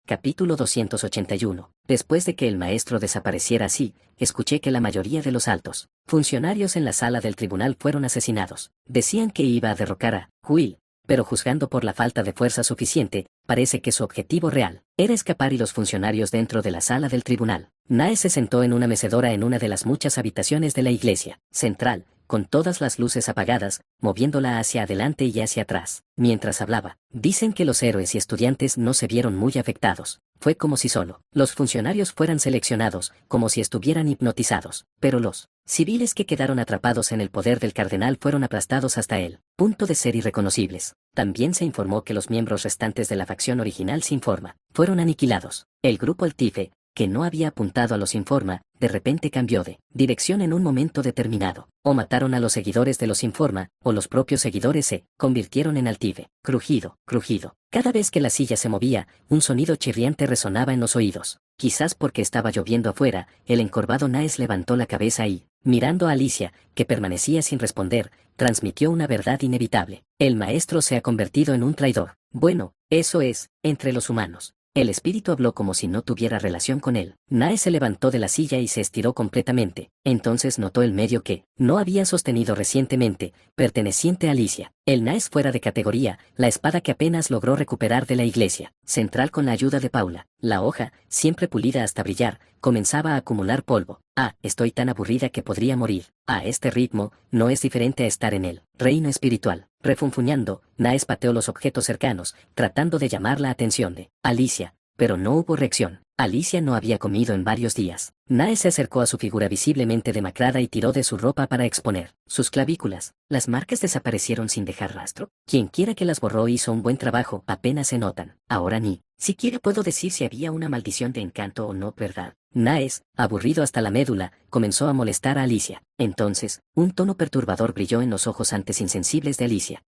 Capítulo 281. Después de que el maestro desapareciera así, escuché que la mayoría de los altos funcionarios en la sala del tribunal fueron asesinados. Decían que iba a derrocar a Will, pero juzgando por la falta de fuerza suficiente, parece que su objetivo real era escapar y los funcionarios dentro de la sala del tribunal. Nae se sentó en una mecedora en una de las muchas habitaciones de la iglesia central, con todas las luces apagadas, moviéndola hacia adelante y hacia atrás. Mientras hablaba, dicen que los héroes y estudiantes no se vieron muy afectados. Fue como si solo los funcionarios fueran seleccionados, como si estuvieran hipnotizados. Pero los civiles que quedaron atrapados en el poder del cardenal fueron aplastados hasta el punto de ser irreconocibles. También se informó que los miembros restantes de la facción original sin forma fueron aniquilados. El grupo Altife, que no había apuntado a los Informa, de repente cambió de dirección en un momento determinado. O mataron a los seguidores de los Informa, o los propios seguidores se convirtieron en Altife. Crujido, crujido. Cada vez que la silla se movía, un sonido chirriante resonaba en los oídos. Quizás porque estaba lloviendo afuera, el encorvado Naes levantó la cabeza y, mirando a Alicia, que permanecía sin responder, transmitió una verdad inevitable. El maestro se ha convertido en un traidor. Bueno, eso es, entre los humanos. El espíritu habló como si no tuviera relación con él. Nae se levantó de la silla y se estiró completamente. Entonces notó el medio que no había sostenido recientemente, perteneciente a Alicia. El Naes fuera de categoría, la espada que apenas logró recuperar de la iglesia central con la ayuda de Paula. La hoja, siempre pulida hasta brillar, comenzaba a acumular polvo. Estoy tan aburrida que podría morir. Este ritmo no es diferente a estar en el reino espiritual. Refunfuñando, Naes pateó los objetos cercanos, tratando de llamar la atención de Alicia, pero no hubo reacción. Alicia no había comido en varios días. Naes se acercó a su figura visiblemente demacrada y tiró de su ropa para exponer sus clavículas. Las marcas desaparecieron sin dejar rastro. Quienquiera que las borró hizo un buen trabajo, apenas se notan. Ahora ni siquiera puedo decir si había una maldición de encanto o no, ¿verdad? Naes, aburrido hasta la médula, comenzó a molestar a Alicia. Entonces, un tono perturbador brilló en los ojos antes insensibles de Alicia.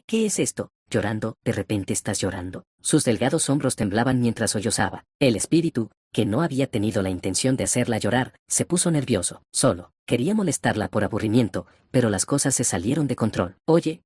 ¿Qué es esto? ¿Llorando? ¿De repente estás llorando? Sus delgados hombros temblaban mientras sollozaba. El espíritu, que no había tenido la intención de hacerla llorar, se puso nervioso. Solo quería molestarla por aburrimiento, pero las cosas se salieron de control. Oye,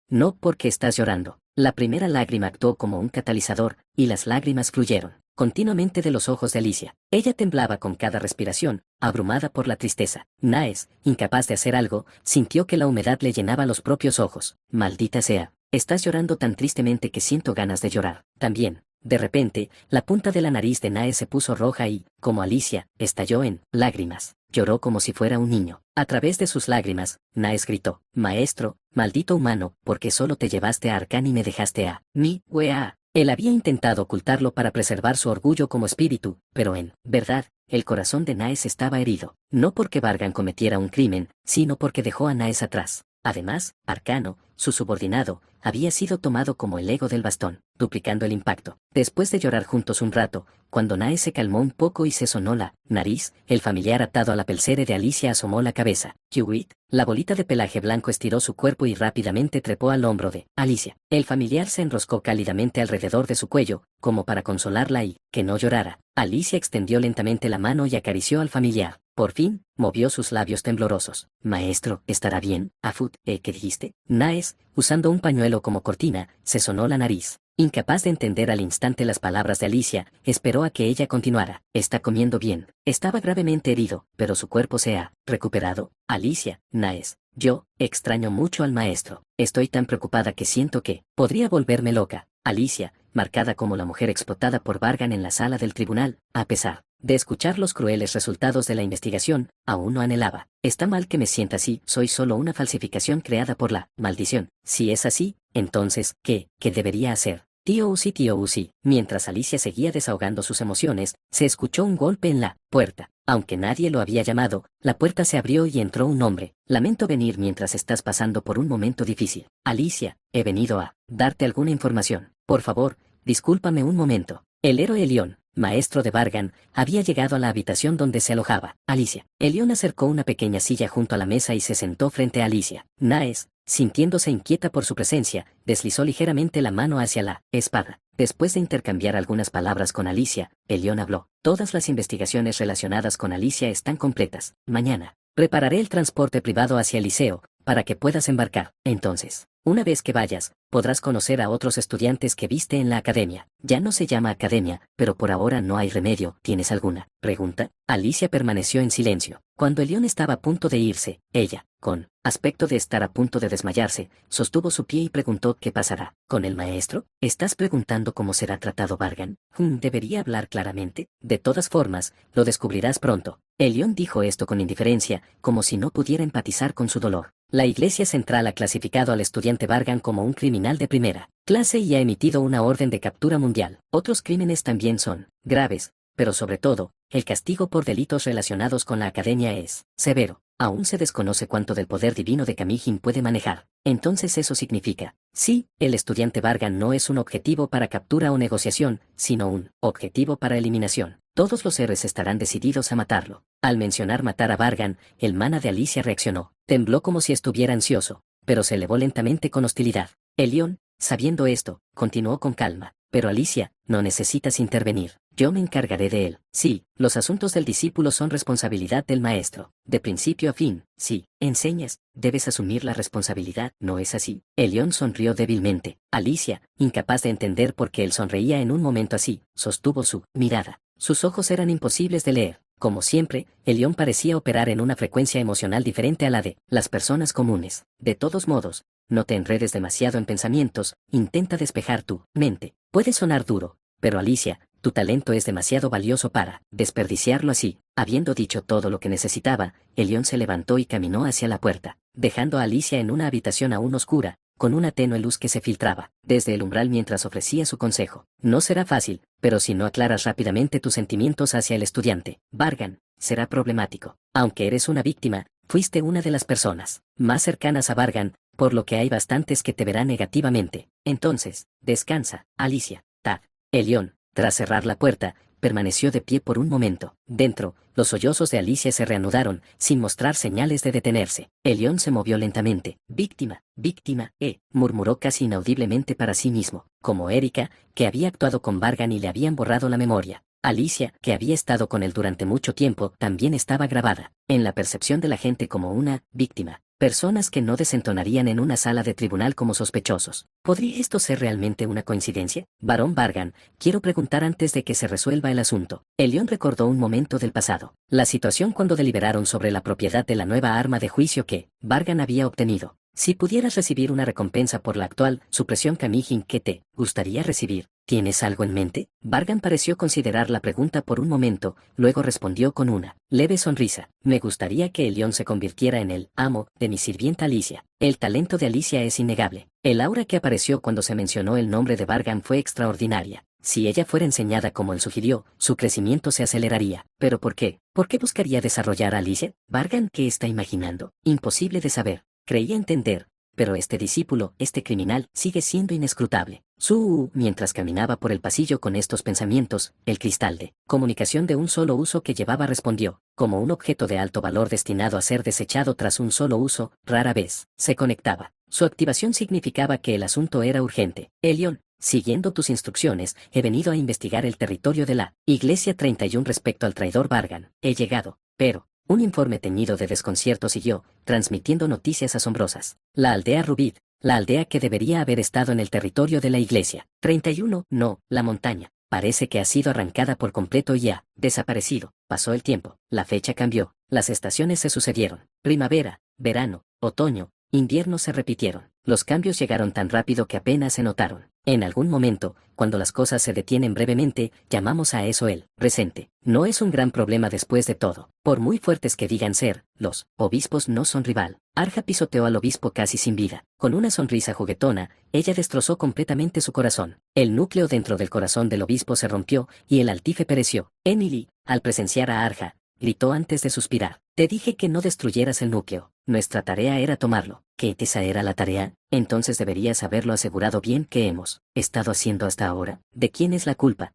no porque estás llorando. La primera lágrima actuó como un catalizador, y las lágrimas fluyeron continuamente de los ojos de Alicia. Ella temblaba con cada respiración, abrumada por la tristeza. Naes, incapaz de hacer algo, sintió que la humedad le llenaba los propios ojos. Maldita sea, estás llorando tan tristemente que siento ganas de llorar. También, de repente, la punta de la nariz de Naes se puso roja y, como Alicia, estalló en lágrimas. Lloró como si fuera un niño. A través de sus lágrimas, Naes gritó: Maestro, maldito humano, porque solo te llevaste a Arcán y me dejaste a mí, wea. Él había intentado ocultarlo para preservar su orgullo como espíritu, pero en verdad, el corazón de Naes estaba herido. No porque Vargan cometiera un crimen, sino porque dejó a Naes atrás. Además, Arcano, su subordinado, había sido tomado como el ego del bastón, duplicando el impacto. Después de llorar juntos un rato, cuando Naes se calmó un poco y se sonó la nariz, el familiar atado a la pelcere de Alicia asomó la cabeza. Kiwit, la bolita de pelaje blanco estiró su cuerpo y rápidamente trepó al hombro de Alicia. El familiar se enroscó cálidamente alrededor de su cuello, como para consolarla y que no llorara. Alicia extendió lentamente la mano y acarició al familiar. Por fin, movió sus labios temblorosos. Maestro, ¿estará bien? Afut, ¿qué dijiste? Naes, usando un pañuelo como cortina, se sonó la nariz. Incapaz de entender al instante las palabras de Alicia, esperó a que ella continuara. Está comiendo bien. Estaba gravemente herido, pero su cuerpo se ha recuperado. Alicia, Naes, yo extraño mucho al maestro. Estoy tan preocupada que siento que podría volverme loca. Alicia, marcada como la mujer explotada por Vargan en la sala del tribunal, a pesar de escuchar los crueles resultados de la investigación, aún no anhelaba. Está mal que me sienta así, soy solo una falsificación creada por la maldición. Si es así, entonces, ¿qué debería hacer? Tío Uzi. Mientras Alicia seguía desahogando sus emociones, se escuchó un golpe en la puerta. Aunque nadie lo había llamado, la puerta se abrió y entró un hombre. Lamento venir mientras estás pasando por un momento difícil. Alicia, he venido a darte alguna información. Por favor, discúlpame un momento. El héroe Elión, maestro de Vargan, había llegado a la habitación donde se alojaba Alicia. Elión acercó una pequeña silla junto a la mesa y se sentó frente a Alicia. Naes, sintiéndose inquieta por su presencia, deslizó ligeramente la mano hacia la espada. Después de intercambiar algunas palabras con Alicia, Elión habló. Todas las investigaciones relacionadas con Alicia están completas. Mañana prepararé el transporte privado hacia el liceo, para que puedas embarcar. Entonces, una vez que vayas, podrás conocer a otros estudiantes que viste en la academia. Ya no se llama academia, pero por ahora no hay remedio. ¿Tienes alguna pregunta? Alicia permaneció en silencio. Cuando Elión estaba a punto de irse, ella, con aspecto de estar a punto de desmayarse, sostuvo su pie y preguntó qué pasará. ¿Con el maestro? ¿Estás preguntando cómo será tratado Vargan? ¿Debería hablar claramente? De todas formas, lo descubrirás pronto. Elión dijo esto con indiferencia, como si no pudiera empatizar con su dolor. La Iglesia Central ha clasificado al estudiante Vargan como un criminal de primera clase y ha emitido una orden de captura mundial. Otros crímenes también son graves, pero sobre todo, el castigo por delitos relacionados con la academia es severo. Aún se desconoce cuánto del poder divino de Kamijin puede manejar. Entonces eso significa, sí, el estudiante Vargan no es un objetivo para captura o negociación, sino un objetivo para eliminación. Todos los héroes estarán decididos a matarlo. Al mencionar matar a Vargan, el mana de Alicia reaccionó. Tembló como si estuviera ansioso, pero se elevó lentamente con hostilidad. Elión, sabiendo esto, continuó con calma. Pero Alicia, no necesitas intervenir. Yo me encargaré de él. Sí, los asuntos del discípulo son responsabilidad del maestro. De principio a fin, sí, enseñas, debes asumir la responsabilidad, ¿no es así? Elión sonrió débilmente. Alicia, incapaz de entender por qué él sonreía en un momento así, sostuvo su mirada. Sus ojos eran imposibles de leer. Como siempre, Elión parecía operar en una frecuencia emocional diferente a la de las personas comunes. De todos modos, no te enredes demasiado en pensamientos, intenta despejar tu mente. Puede sonar duro, pero Alicia, tu talento es demasiado valioso para desperdiciarlo así. Habiendo dicho todo lo que necesitaba, Elión se levantó y caminó hacia la puerta, dejando a Alicia en una habitación aún oscura, con una tenue luz que se filtraba desde el umbral mientras ofrecía su consejo. No será fácil, pero si no aclaras rápidamente tus sentimientos hacia el estudiante Vargan, será problemático. Aunque eres una víctima, fuiste una de las personas más cercanas a Vargan, por lo que hay bastantes que te verán negativamente. Entonces, descansa, Alicia. Tag. Elión, tras cerrar la puerta, permaneció de pie por un momento. Dentro, los sollozos de Alicia se reanudaron, sin mostrar señales de detenerse. Elión se movió lentamente. Víctima, murmuró casi inaudiblemente para sí mismo, como Erika, que había actuado con Vargan y le habían borrado la memoria. Alicia, que había estado con él durante mucho tiempo, también estaba grabada en la percepción de la gente como una víctima. Personas que no desentonarían en una sala de tribunal como sospechosos. ¿Podría esto ser realmente una coincidencia? Barón Vargan, quiero preguntar antes de que se resuelva el asunto. Elión recordó un momento del pasado. La situación cuando deliberaron sobre la propiedad de la nueva arma de juicio que Vargan había obtenido. Si pudieras recibir una recompensa por la actual supresión Kamijin, ¿qué te gustaría recibir? ¿Tienes algo en mente? Vargan pareció considerar la pregunta por un momento, luego respondió con una leve sonrisa. Me gustaría que Elión se convirtiera en el amo de mi sirvienta Alicia. El talento de Alicia es innegable. El aura que apareció cuando se mencionó el nombre de Vargan fue extraordinaria. Si ella fuera enseñada como él sugirió, su crecimiento se aceleraría. ¿Pero por qué? ¿Por qué buscaría desarrollar a Alicia? ¿Vargan qué está imaginando? Imposible de saber. Creía entender, pero este discípulo, este criminal, sigue siendo inescrutable. Mientras caminaba por el pasillo con estos pensamientos, el cristal de comunicación de un solo uso que llevaba respondió, como un objeto de alto valor destinado a ser desechado tras un solo uso, rara vez se conectaba. Su activación significaba que el asunto era urgente. Elión, siguiendo tus instrucciones, he venido a investigar el territorio de la Iglesia 31 respecto al traidor Vargan. He llegado, pero un informe teñido de desconcierto siguió, transmitiendo noticias asombrosas. La aldea Rubid, la aldea que debería haber estado en el territorio de la iglesia. 31, no, la montaña. Parece que ha sido arrancada por completo y ha desaparecido. Pasó el tiempo, la fecha cambió, las estaciones se sucedieron. Primavera, verano, otoño, invierno se repitieron. Los cambios llegaron tan rápido que apenas se notaron. En algún momento, cuando las cosas se detienen brevemente, llamamos a eso el presente. No es un gran problema después de todo. Por muy fuertes que digan ser, los obispos no son rival. Arja pisoteó al obispo casi sin vida. Con una sonrisa juguetona, ella destrozó completamente su corazón. El núcleo dentro del corazón del obispo se rompió, y el altife pereció. Emily, al presenciar a Arja, gritó antes de suspirar. Te dije que no destruyeras el núcleo. Nuestra tarea era tomarlo. ¿Que esa era la tarea? Entonces deberías haberlo asegurado bien. ¿Qué hemos estado haciendo hasta ahora? ¿De quién es la culpa?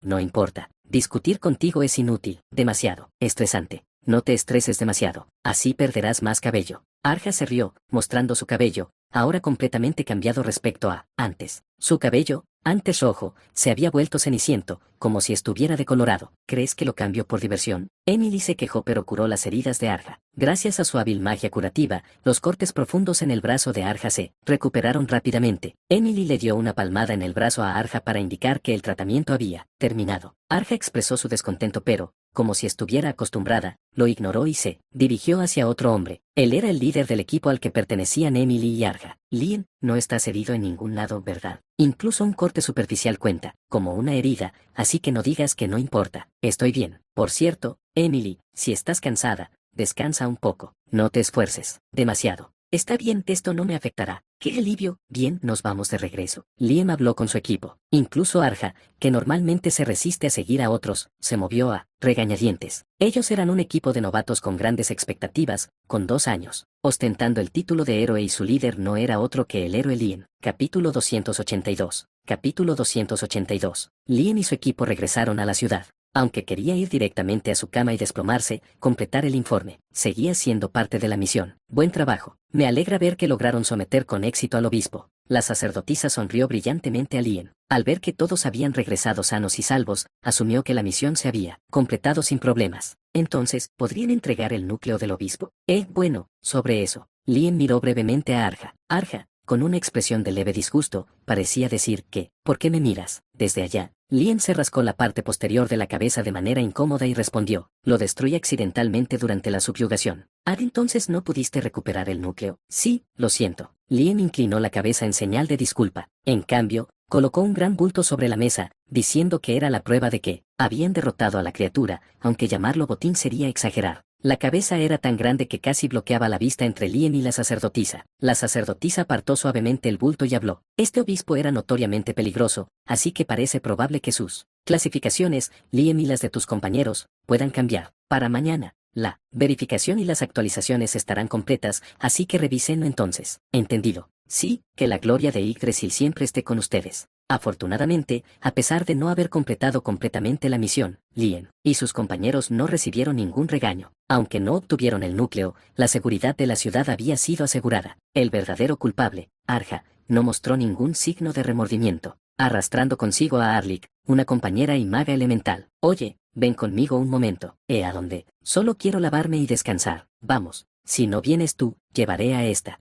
No importa. Discutir contigo es inútil, demasiado estresante. No te estreses demasiado, así perderás más cabello. Arja se rió, mostrando su cabello, ahora completamente cambiado respecto a antes. Su cabello, antes rojo, se había vuelto ceniciento, como si estuviera decolorado. ¿Crees que lo cambió por diversión? Emily se quejó pero curó las heridas de Arja. Gracias a su hábil magia curativa, los cortes profundos en el brazo de Arja se recuperaron rápidamente. Emily le dio una palmada en el brazo a Arja para indicar que el tratamiento había terminado. Arja expresó su descontento pero, como si estuviera acostumbrada, lo ignoró y se dirigió hacia otro hombre. Él era el líder del equipo al que pertenecían Emily y Arja. Lien, no estás herido en ningún lado, ¿verdad? Incluso un corte superficial cuenta, como una herida, así que no digas que no importa. Estoy bien. Por cierto, Emily, si estás cansada, descansa un poco. No te esfuerces demasiado. Está bien, esto no me afectará. ¡Qué alivio! Bien, nos vamos de regreso. Liam habló con su equipo. Incluso Arja, que normalmente se resiste a seguir a otros, se movió a regañadientes. Ellos eran un equipo de novatos con grandes expectativas, con 2 años, ostentando el título de héroe y su líder no era otro que el héroe Liam. Capítulo 282. Capítulo 282. Liam y su equipo regresaron a la ciudad. Aunque quería ir directamente a su cama y desplomarse, completar el informe, seguía siendo parte de la misión. Buen trabajo. Me alegra ver que lograron someter con éxito al obispo. La sacerdotisa sonrió brillantemente a Liam. Al ver que todos habían regresado sanos y salvos, asumió que la misión se había completado sin problemas. Entonces, ¿podrían entregar el núcleo del obispo? Bueno, sobre eso. Liam miró brevemente a Arja. Arja, con una expresión de leve disgusto, parecía decir que, ¿por qué me miras? Desde allá, Liam se rascó la parte posterior de la cabeza de manera incómoda y respondió, lo destruí accidentalmente durante la subyugación. ¿Entonces no pudiste recuperar el núcleo? Sí, lo siento. Liam inclinó la cabeza en señal de disculpa. En cambio, colocó un gran bulto sobre la mesa, diciendo que era la prueba de que habían derrotado a la criatura, aunque llamarlo botín sería exagerar. La cabeza era tan grande que casi bloqueaba la vista entre Liam y la sacerdotisa. La sacerdotisa apartó suavemente el bulto y habló. Este obispo era notoriamente peligroso, así que parece probable que sus clasificaciones, Liam y las de tus compañeros, puedan cambiar. Para mañana, la verificación y las actualizaciones estarán completas, así que revísenlo entonces. ¿Entendido? Sí, que la gloria de Yggdrasil siempre esté con ustedes. Afortunadamente, a pesar de no haber completado completamente la misión, Liam y sus compañeros no recibieron ningún regaño. Aunque no obtuvieron el núcleo, la seguridad de la ciudad había sido asegurada. El verdadero culpable, Arja, no mostró ningún signo de remordimiento, arrastrando consigo a Arlik, una compañera y maga elemental. Oye, ven conmigo un momento. ¿A dónde? Solo quiero lavarme y descansar. Vamos. Si no vienes tú, llevaré a esta.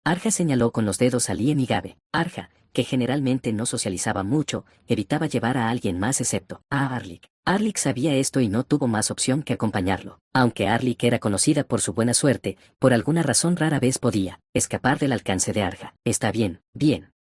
Arja señaló con los dedos a Liam y Gabe. Arja, que generalmente no socializaba mucho, evitaba llevar a alguien más excepto a Arlik. Arlik sabía esto y no tuvo más opción que acompañarlo. Aunque Arlik era conocida por su buena suerte, por alguna razón rara vez podía escapar del alcance de Arja. Está bien,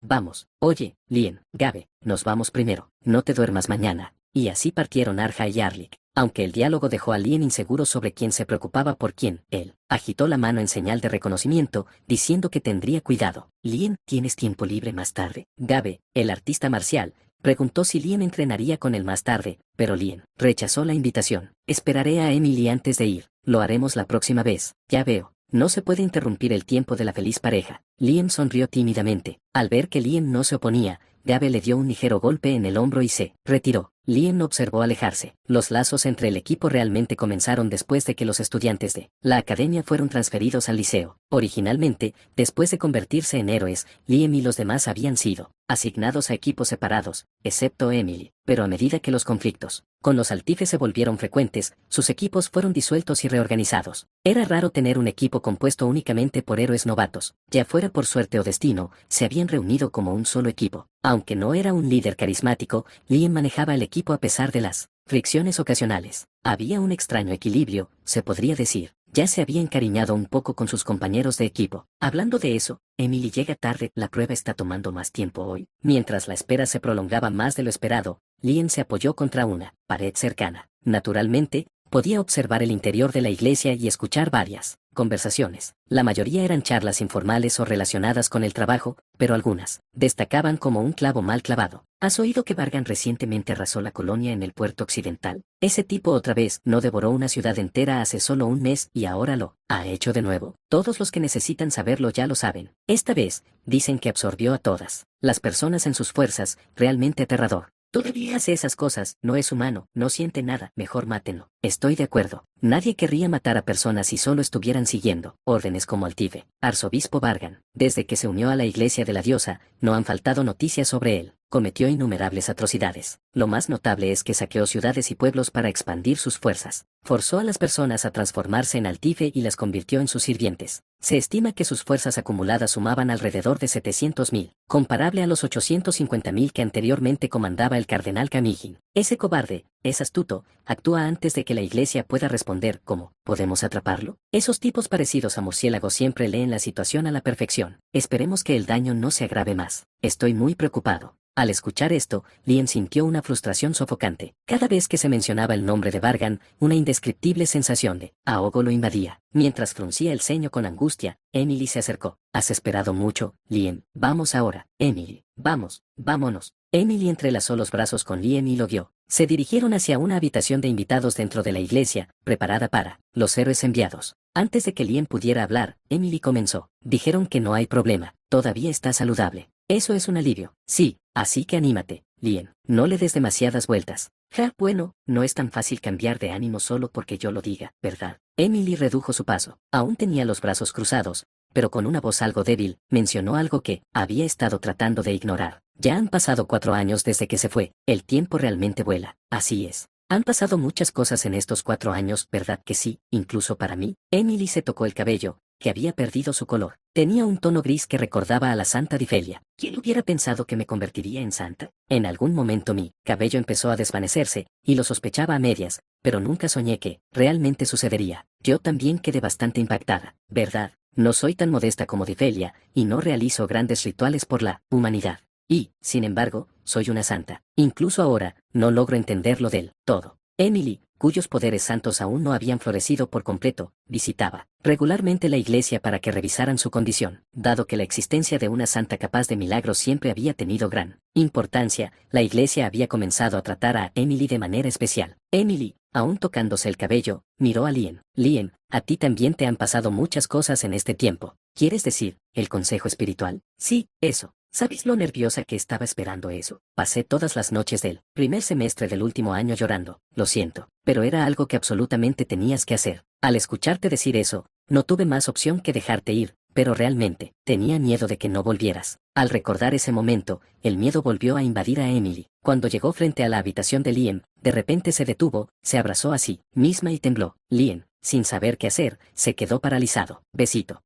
vamos. Oye, Liam, Gabe, nos vamos primero. No te duermas mañana. Y así partieron Arja y Arlik. Aunque el diálogo dejó a Liam inseguro sobre quién se preocupaba por quién, él agitó la mano en señal de reconocimiento, diciendo que tendría cuidado. Liam, ¿tienes tiempo libre más tarde? Gabe, el artista marcial, preguntó si Liam entrenaría con él más tarde, pero Liam rechazó la invitación. Esperaré a Emily antes de ir. Lo haremos la próxima vez. Ya veo. No se puede interrumpir el tiempo de la feliz pareja. Liam sonrió tímidamente. Al ver que Liam no se oponía, Gabe le dio un ligero golpe en el hombro y se retiró. Liam observó alejarse. Los lazos entre el equipo realmente comenzaron después de que los estudiantes de la academia fueron transferidos al liceo. Originalmente, después de convertirse en héroes, Liam y los demás habían sido asignados a equipos separados, excepto Emily. Pero a medida que los conflictos con los altifes se volvieron frecuentes, sus equipos fueron disueltos y reorganizados. Era raro tener un equipo compuesto únicamente por héroes novatos. Ya fuera por suerte o destino, se habían reunido como un solo equipo. Aunque no era un líder carismático, Liam manejaba el equipo a pesar de las fricciones ocasionales. Había un extraño equilibrio, se podría decir. Ya se había encariñado un poco con sus compañeros de equipo. Hablando de eso, Emily llega tarde. La prueba está tomando más tiempo hoy. Mientras la espera se prolongaba más de lo esperado, Liam se apoyó contra una pared cercana. Naturalmente, podía observar el interior de la iglesia y escuchar varias conversaciones. La mayoría eran charlas informales o relacionadas con el trabajo, pero algunas destacaban como un clavo mal clavado. ¿Has oído que Vargan recientemente arrasó la colonia en el puerto occidental? Ese tipo otra vez no devoró una ciudad entera hace solo un mes y ahora lo ha hecho de nuevo. Todos los que necesitan saberlo ya lo saben. Esta vez, dicen que absorbió a todas las personas en sus fuerzas, realmente aterrador. Todavía hace esas cosas, no es humano, no siente nada, mejor mátenlo. Estoy de acuerdo. Nadie querría matar a personas si solo estuvieran siguiendo órdenes como Altive. Arzobispo Vargan, desde que se unió a la iglesia de la diosa, no han faltado noticias sobre él. Cometió innumerables atrocidades. Lo más notable es que saqueó ciudades y pueblos para expandir sus fuerzas. Forzó a las personas a transformarse en Altive y las convirtió en sus sirvientes. Se estima que sus fuerzas acumuladas sumaban alrededor de 700.000, comparable a los 850.000 que anteriormente comandaba el cardenal Camigin. Ese cobarde, es astuto, actúa antes de que la iglesia pueda responder ¿cómo? ¿Podemos atraparlo? Esos tipos parecidos a murciélagos siempre leen la situación a la perfección. Esperemos que el daño no se agrave más. Estoy muy preocupado. Al escuchar esto, Lien sintió una frustración sofocante. Cada vez que se mencionaba el nombre de Vargan, una indescriptible sensación de ahogo lo invadía. Mientras fruncía el ceño con angustia, Emily se acercó. «Has esperado mucho, Lien. Vamos ahora, Emily. Vamos, vámonos». Emily entrelazó los brazos con Lien y lo guió. Se dirigieron hacia una habitación de invitados dentro de la iglesia, preparada para los héroes enviados. Antes de que Lien pudiera hablar, Emily comenzó. «Dijeron que no hay problema. Todavía está saludable. Eso es un alivio. Sí, así que anímate, Lien. No le des demasiadas vueltas». Bueno, no es tan fácil cambiar de ánimo solo porque yo lo diga, ¿verdad? Emily redujo su paso. Aún tenía los brazos cruzados, pero con una voz algo débil, mencionó algo que había estado tratando de ignorar. Ya han pasado 4 años desde que se fue. El tiempo realmente vuela. Así es. Han pasado muchas cosas en estos 4 años, ¿verdad que sí? Incluso para mí. Emily se tocó el cabello, que había perdido su color. Tenía un tono gris que recordaba a la Santa Difelia. ¿Quién hubiera pensado que me convertiría en santa? En algún momento mi cabello empezó a desvanecerse, y lo sospechaba a medias, pero nunca soñé que realmente sucedería. Yo también quedé bastante impactada, ¿verdad? No soy tan modesta como Difelia, y no realizo grandes rituales por la humanidad. Y, sin embargo, soy una santa. Incluso ahora, no logro entenderlo del todo. Emily, cuyos poderes santos aún no habían florecido por completo, visitaba regularmente la iglesia para que revisaran su condición. Dado que la existencia de una santa capaz de milagros siempre había tenido gran importancia, la iglesia había comenzado a tratar a Emily de manera especial. Emily, aún tocándose el cabello, miró a Lien. «Lien, a ti también te han pasado muchas cosas en este tiempo. ¿Quieres decir, el consejo espiritual?» «Sí, eso. ¿Sabes lo nerviosa que estaba esperando eso? Pasé todas las noches del primer semestre del último año llorando. Lo siento, pero era algo que absolutamente tenías que hacer. Al escucharte decir eso, no tuve más opción que dejarte ir, pero realmente, tenía miedo de que no volvieras». Al recordar ese momento, el miedo volvió a invadir a Emily. Cuando llegó frente a la habitación de Lien, de repente se detuvo, se abrazó a sí misma y tembló. Lien, sin saber qué hacer, se quedó paralizado. «Besito.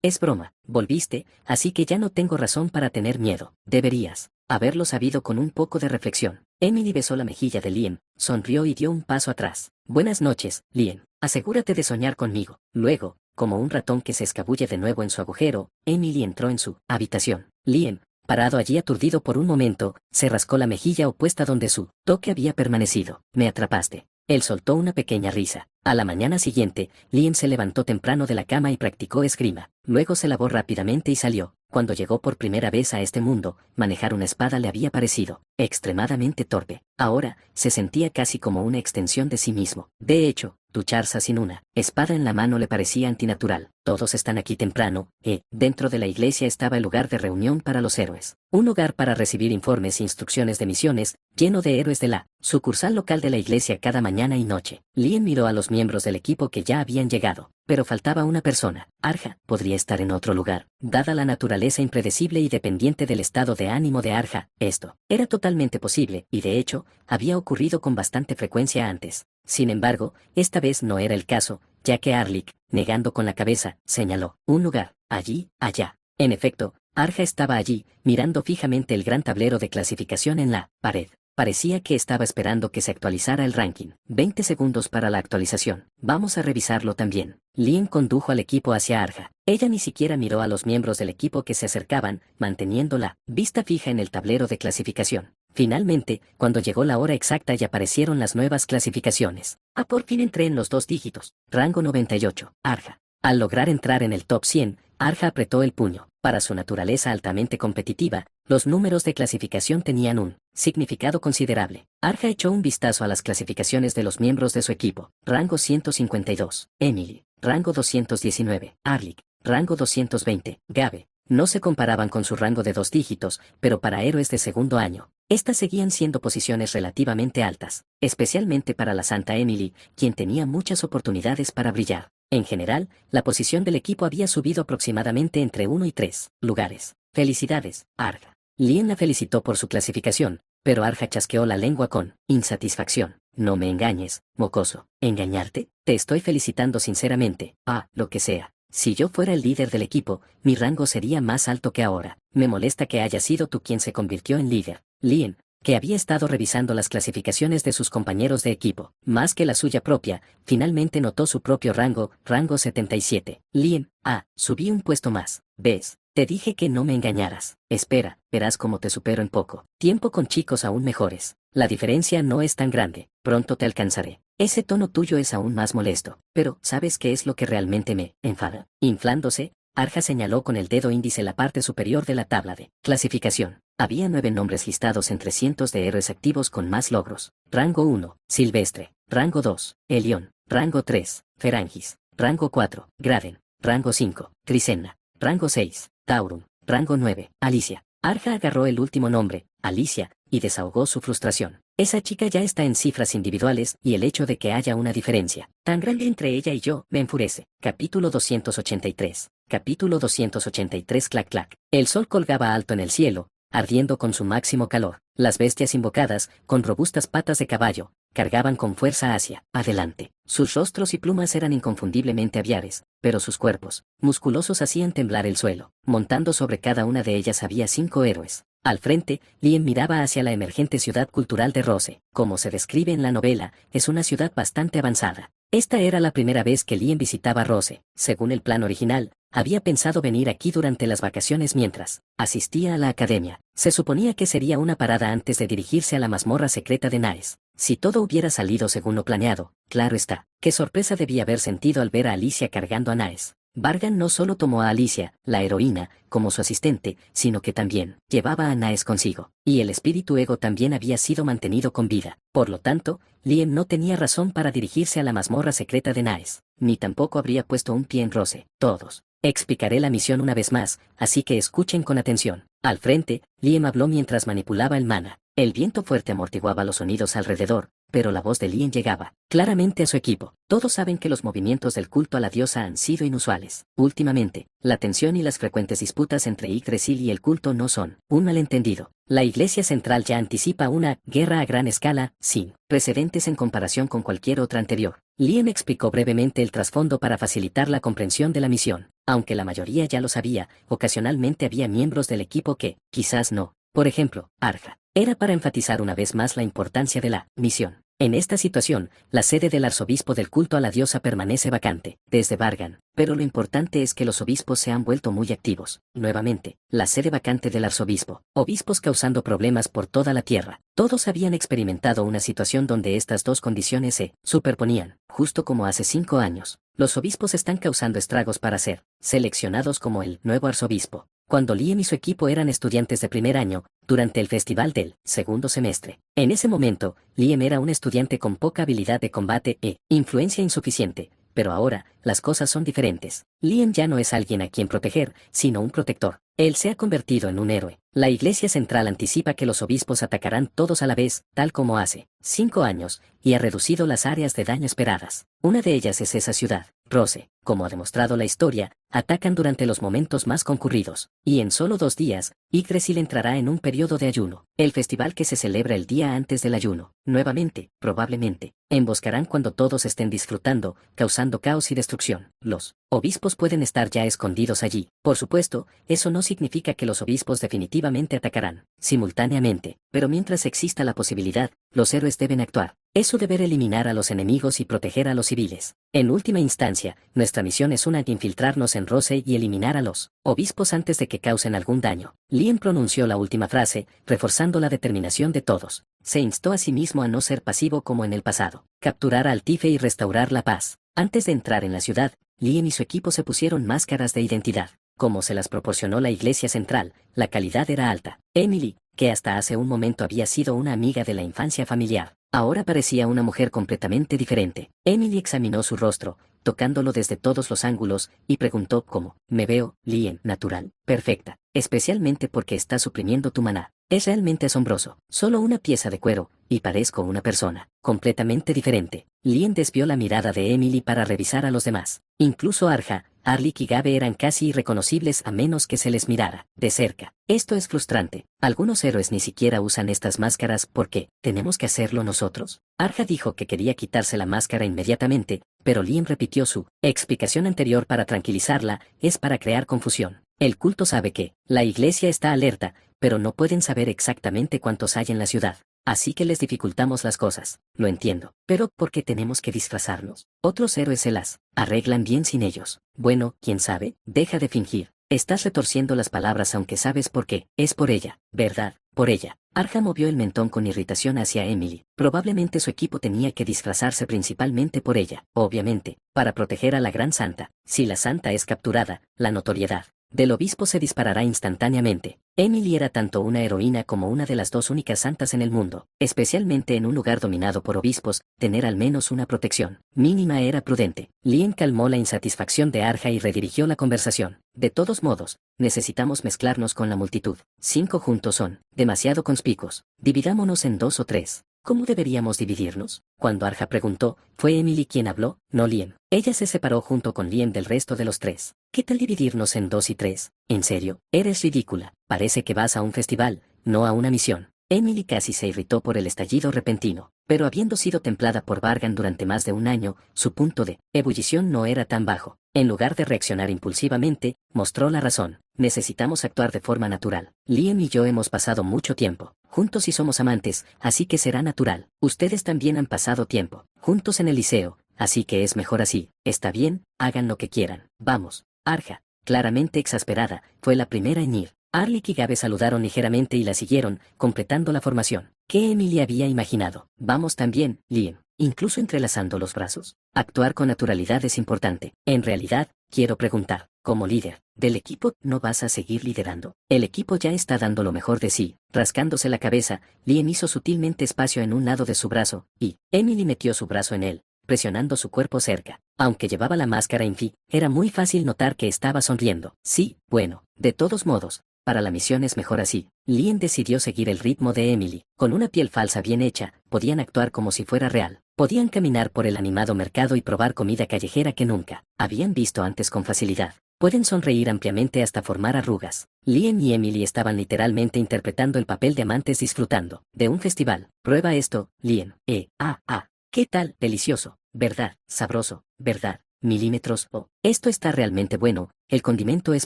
Es broma. Volviste, así que ya no tengo razón para tener miedo. Deberías haberlo sabido». Con un poco de reflexión, Emily besó la mejilla de Lien, sonrió y dio un paso atrás. «Buenas noches, Lien. Asegúrate de soñar conmigo». Luego, como un ratón que se escabulle de nuevo en su agujero, Emily entró en su habitación. Lien, parado allí aturdido por un momento, se rascó la mejilla opuesta donde su toque había permanecido. «Me atrapaste». Él soltó una pequeña risa. A la mañana siguiente, Lien se levantó temprano de la cama y practicó esgrima. Luego se lavó rápidamente y salió. Cuando llegó por primera vez a este mundo, manejar una espada le había parecido extremadamente torpe. Ahora, se sentía casi como una extensión de sí mismo. De hecho, ducharse sin una espada en la mano le parecía antinatural. «Todos están aquí temprano». Dentro de la iglesia estaba el lugar de reunión para los héroes. Un lugar para recibir informes e instrucciones de misiones, lleno de héroes de la sucursal local de la iglesia cada mañana y noche. Lien miró a los miembros del equipo que ya habían llegado, pero faltaba una persona. Arja podría estar en otro lugar. Dada la naturaleza impredecible y dependiente del estado de ánimo de Arja, esto era totalmente posible, y de hecho, había ocurrido con bastante frecuencia antes. Sin embargo, esta vez no era el caso, ya que Arlik, negando con la cabeza, señaló un lugar, allí, allá. En efecto, Arja estaba allí, mirando fijamente el gran tablero de clasificación en la pared. Parecía que estaba esperando que se actualizara el ranking. 20 segundos para la actualización. Vamos a revisarlo también. Lien condujo al equipo hacia Arja. Ella ni siquiera miró a los miembros del equipo que se acercaban, manteniendo la vista fija en el tablero de clasificación. Finalmente, cuando llegó la hora exacta y aparecieron las nuevas clasificaciones. Por fin entré en los 2 dígitos. Rango 98. Arja. Al lograr entrar en el top 100, Arja apretó el puño. Para su naturaleza altamente competitiva, los números de clasificación tenían un significado considerable. Arja echó un vistazo a las clasificaciones de los miembros de su equipo. Rango 152. Emily. Rango 219. Arlik. Rango 220. Gabe. No se comparaban con su rango de 2 dígitos, pero para héroes de segundo año, Estas seguían siendo posiciones relativamente altas, especialmente para la Santa Emily, quien tenía muchas oportunidades para brillar. En general, la posición del equipo había subido aproximadamente entre 1 y 3 lugares. Felicidades, Arja. Lien la felicitó por su clasificación, pero Arja chasqueó la lengua con insatisfacción. No me engañes, mocoso. ¿Engañarte? Te estoy felicitando sinceramente. Lo que sea. Si yo fuera el líder del equipo, mi rango sería más alto que ahora. Me molesta que haya sido tú quien se convirtió en líder. Lien, que había estado revisando las clasificaciones de sus compañeros de equipo, más que la suya propia, finalmente notó su propio rango 77. Lien, subí un puesto más. ¿Ves? Te dije que no me engañaras. Espera, verás cómo te supero en poco tiempo con chicos aún mejores. La diferencia no es tan grande, pronto te alcanzaré. Ese tono tuyo es aún más molesto, pero ¿sabes qué es lo que realmente me enfada? Inflándose, Arja señaló con el dedo índice la parte superior de la tabla de clasificación. Había 9 nombres listados entre cientos de héroes activos con más logros. Rango 1, Silvestre. Rango 2, Elión. Rango 3, Ferangis. Rango 4, Graden. Rango 5, Crisenna. Rango 6, Taurum. Rango 9, Alicia. Arja agarró el último nombre, Alicia, y desahogó su frustración. Esa chica ya está en cifras individuales y el hecho de que haya una diferencia tan grande entre ella y yo me enfurece. Capítulo 283. Capítulo 283 clac clac. El sol colgaba alto en el cielo, ardiendo con su máximo calor. Las bestias invocadas, con robustas patas de caballo, cargaban con fuerza hacia adelante. Sus rostros y plumas eran inconfundiblemente aviares, pero sus cuerpos, musculosos, hacían temblar el suelo. Montando sobre cada una de ellas había 5 héroes. Al frente, Lien miraba hacia la emergente ciudad cultural de Rose. Como se describe en la novela, es una ciudad bastante avanzada. Esta era la primera vez que Lien visitaba Rose. Según el plan original, había pensado venir aquí durante las vacaciones mientras asistía a la academia. Se suponía que sería una parada antes de dirigirse a la mazmorra secreta de Naes. Si todo hubiera salido según lo planeado, claro está, qué sorpresa debía haber sentido al ver a Alicia cargando a Naes. Vargan no solo tomó a Alicia, la heroína, como su asistente, sino que también llevaba a Naes consigo, y el espíritu ego también había sido mantenido con vida. Por lo tanto, Lien no tenía razón para dirigirse a la mazmorra secreta de Naes, ni tampoco habría puesto un pie en Rose. Todos. Explicaré la misión una vez más, así que escuchen con atención. Al frente, Lien habló mientras manipulaba el mana. El viento fuerte amortiguaba los sonidos alrededor, pero la voz de Lien llegaba claramente a su equipo. Todos saben que los movimientos del culto a la diosa han sido inusuales. Últimamente, la tensión y las frecuentes disputas entre Yggdrasil y el culto no son un malentendido. La Iglesia Central ya anticipa una guerra a gran escala, sin precedentes en comparación con cualquier otra anterior. Lien explicó brevemente el trasfondo para facilitar la comprensión de la misión. Aunque la mayoría ya lo sabía, ocasionalmente había miembros del equipo que, quizás no. Por ejemplo, Arja. Era para enfatizar una vez más la importancia de la misión. En esta situación, la sede del arzobispo del culto a la diosa permanece vacante, desde Vargan, pero lo importante es que los obispos se han vuelto muy activos. Nuevamente, la sede vacante del arzobispo. Obispos causando problemas por toda la tierra. Todos habían experimentado una situación donde estas dos condiciones se superponían, justo como hace 5 años. Los obispos están causando estragos para ser seleccionados como el nuevo arzobispo. Cuando Lien y su equipo eran estudiantes de primer año, durante el festival del segundo semestre. En ese momento, Lien era un estudiante con poca habilidad de combate e influencia insuficiente, pero ahora, las cosas son diferentes. Lien ya no es alguien a quien proteger, sino un protector. Él se ha convertido en un héroe. La Iglesia Central anticipa que los obispos atacarán todos a la vez, tal como hace 5 años, y ha reducido las áreas de daño esperadas. Una de ellas es esa ciudad, Rose. Como ha demostrado la historia, atacan durante los momentos más concurridos, y en solo 2 días, Yggdrasil entrará en un periodo de ayuno, el festival que se celebra el día antes del ayuno. Nuevamente, probablemente, emboscarán cuando todos estén disfrutando, causando caos y destrucción. Los obispos pueden estar ya escondidos allí. Por supuesto, eso no significa que los obispos definitivamente atacarán simultáneamente, pero mientras exista la posibilidad, los héroes deben actuar. Es su deber eliminar a los enemigos y proteger a los civiles. En última instancia, nuestra misión es una de infiltrarnos en Rose y eliminar a los obispos antes de que causen algún daño. Lien pronunció la última frase, reforzando la determinación de todos. Se instó a sí mismo a no ser pasivo como en el pasado, capturar a Altife y restaurar la paz. Antes de entrar en la ciudad, Lien y su equipo se pusieron máscaras de identidad. Como se las proporcionó la Iglesia Central, la calidad era alta. Emily, que hasta hace un momento había sido una amiga de la infancia familiar, ahora parecía una mujer completamente diferente. Emily examinó su rostro, tocándolo desde todos los ángulos, y preguntó cómo. ¿Me veo, Lien? Natural, perfecta. especialmente porque está suprimiendo tu maná. Es realmente asombroso. Solo una pieza de cuero, y parezco una persona completamente diferente. Lien desvió la mirada de Emily para revisar a los demás. Incluso Arja, Arlik y Gabe eran casi irreconocibles a menos que se les mirara de cerca. Esto es frustrante. Algunos héroes ni siquiera usan estas máscaras porque ¿tenemos que hacerlo nosotros? Arja dijo que quería quitarse la máscara inmediatamente, pero Lien repitió su explicación anterior para tranquilizarla, es para crear confusión. El culto sabe que la iglesia está alerta, pero no pueden saber exactamente cuántos hay en la ciudad. Así que les dificultamos las cosas, lo entiendo. Pero, ¿por qué tenemos que disfrazarnos? Otros héroes se las arreglan bien sin ellos. Bueno, quién sabe, deja de fingir. Estás retorciendo las palabras aunque sabes por qué. Es por ella, ¿verdad? Por ella. Arja movió el mentón con irritación hacia Emily. Probablemente su equipo tenía que disfrazarse principalmente por ella. Obviamente, para proteger a la gran santa. Si la santa es capturada, la notoriedad del obispo se disparará instantáneamente. Emily era tanto una heroína como una de las dos únicas santas en el mundo, especialmente en un lugar dominado por obispos, tener al menos una protección mínima era prudente. Lien calmó la insatisfacción de Arja y redirigió la conversación. De todos modos, necesitamos mezclarnos con la multitud. 5 juntos son demasiado conspicuos. Dividámonos en 2 o 3. ¿Cómo deberíamos dividirnos? Cuando Arja preguntó, fue Emily quien habló, no Lien. Ella se separó junto con Lien del resto de los 3. ¿Qué tal dividirnos en 2 y 3? ¿En serio? Eres ridícula. Parece que vas a un festival, no a una misión. Emily casi se irritó por el estallido repentino, pero habiendo sido templada por Vargan durante más de un año, su punto de ebullición no era tan bajo. En lugar de reaccionar impulsivamente, mostró la razón. Necesitamos actuar de forma natural. Lien y yo hemos pasado mucho tiempo juntos y somos amantes, así que será natural. Ustedes también han pasado tiempo juntos en el liceo, así que es mejor así. Está bien, hagan lo que quieran. Vamos. Arja, claramente exasperada, fue la primera en ir. Arlik y Gabe saludaron ligeramente y la siguieron, completando la formación. ¿Qué Emily había imaginado? Vamos también, Lien. Incluso entrelazando los brazos. Actuar con naturalidad es importante. En realidad, quiero preguntar, como líder del equipo, ¿no vas a seguir liderando? El equipo ya está dando lo mejor de sí. Rascándose la cabeza, Lien hizo sutilmente espacio en un lado de su brazo, y Emily metió su brazo en él, presionando su cuerpo cerca. Aunque llevaba la máscara Infi, era muy fácil notar que estaba sonriendo. Sí, bueno, de todos modos, para la misión es mejor así. Lien decidió seguir el ritmo de Emily. Con una piel falsa bien hecha, podían actuar como si fuera real. Podían caminar por el animado mercado y probar comida callejera que nunca habían visto antes con facilidad. Pueden sonreír ampliamente hasta formar arrugas. Lien y Emily estaban literalmente interpretando el papel de amantes disfrutando de un festival. Prueba esto, Lien. ¿Qué tal? Delicioso, ¿verdad? Sabroso, ¿verdad? Milímetros. Oh, esto está realmente bueno, el condimento es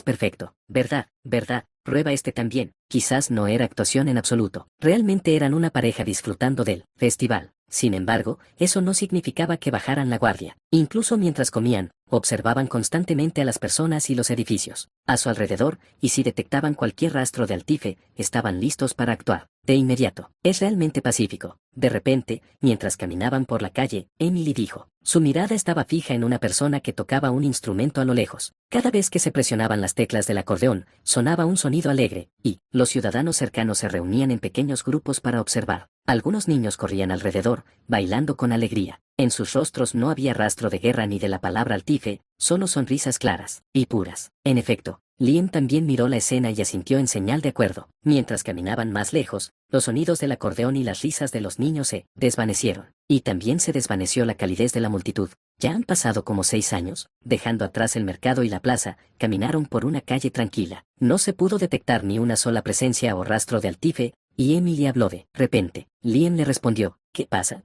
perfecto, ¿verdad? ¿Verdad? Prueba este también. Quizás no era actuación en absoluto. Realmente eran una pareja disfrutando del festival. Sin embargo, eso no significaba que bajaran la guardia. Incluso mientras comían, observaban constantemente a las personas y los edificios a su alrededor, y si detectaban cualquier rastro de Altife, estaban listos para actuar de inmediato. Es realmente pacífico. De repente, mientras caminaban por la calle, Emily dijo. Su mirada estaba fija en una persona que tocaba un instrumento a lo lejos. Cada vez que se presionaban las teclas del acordeón, sonaba un sonido alegre, y los ciudadanos cercanos se reunían en pequeños grupos para observar. Algunos niños corrían alrededor, bailando con alegría. En sus rostros no había rastro de guerra ni de la palabra Altife, solo sonrisas claras y puras. En efecto, Lien también miró la escena y asintió en señal de acuerdo. Mientras caminaban más lejos, los sonidos del acordeón y las risas de los niños se desvanecieron. Y también se desvaneció la calidez de la multitud. Ya han pasado como 6 años, dejando atrás el mercado y la plaza, caminaron por una calle tranquila. No se pudo detectar ni una sola presencia o rastro de Altife, y Emily habló de repente. Lien le respondió, ¿qué pasa?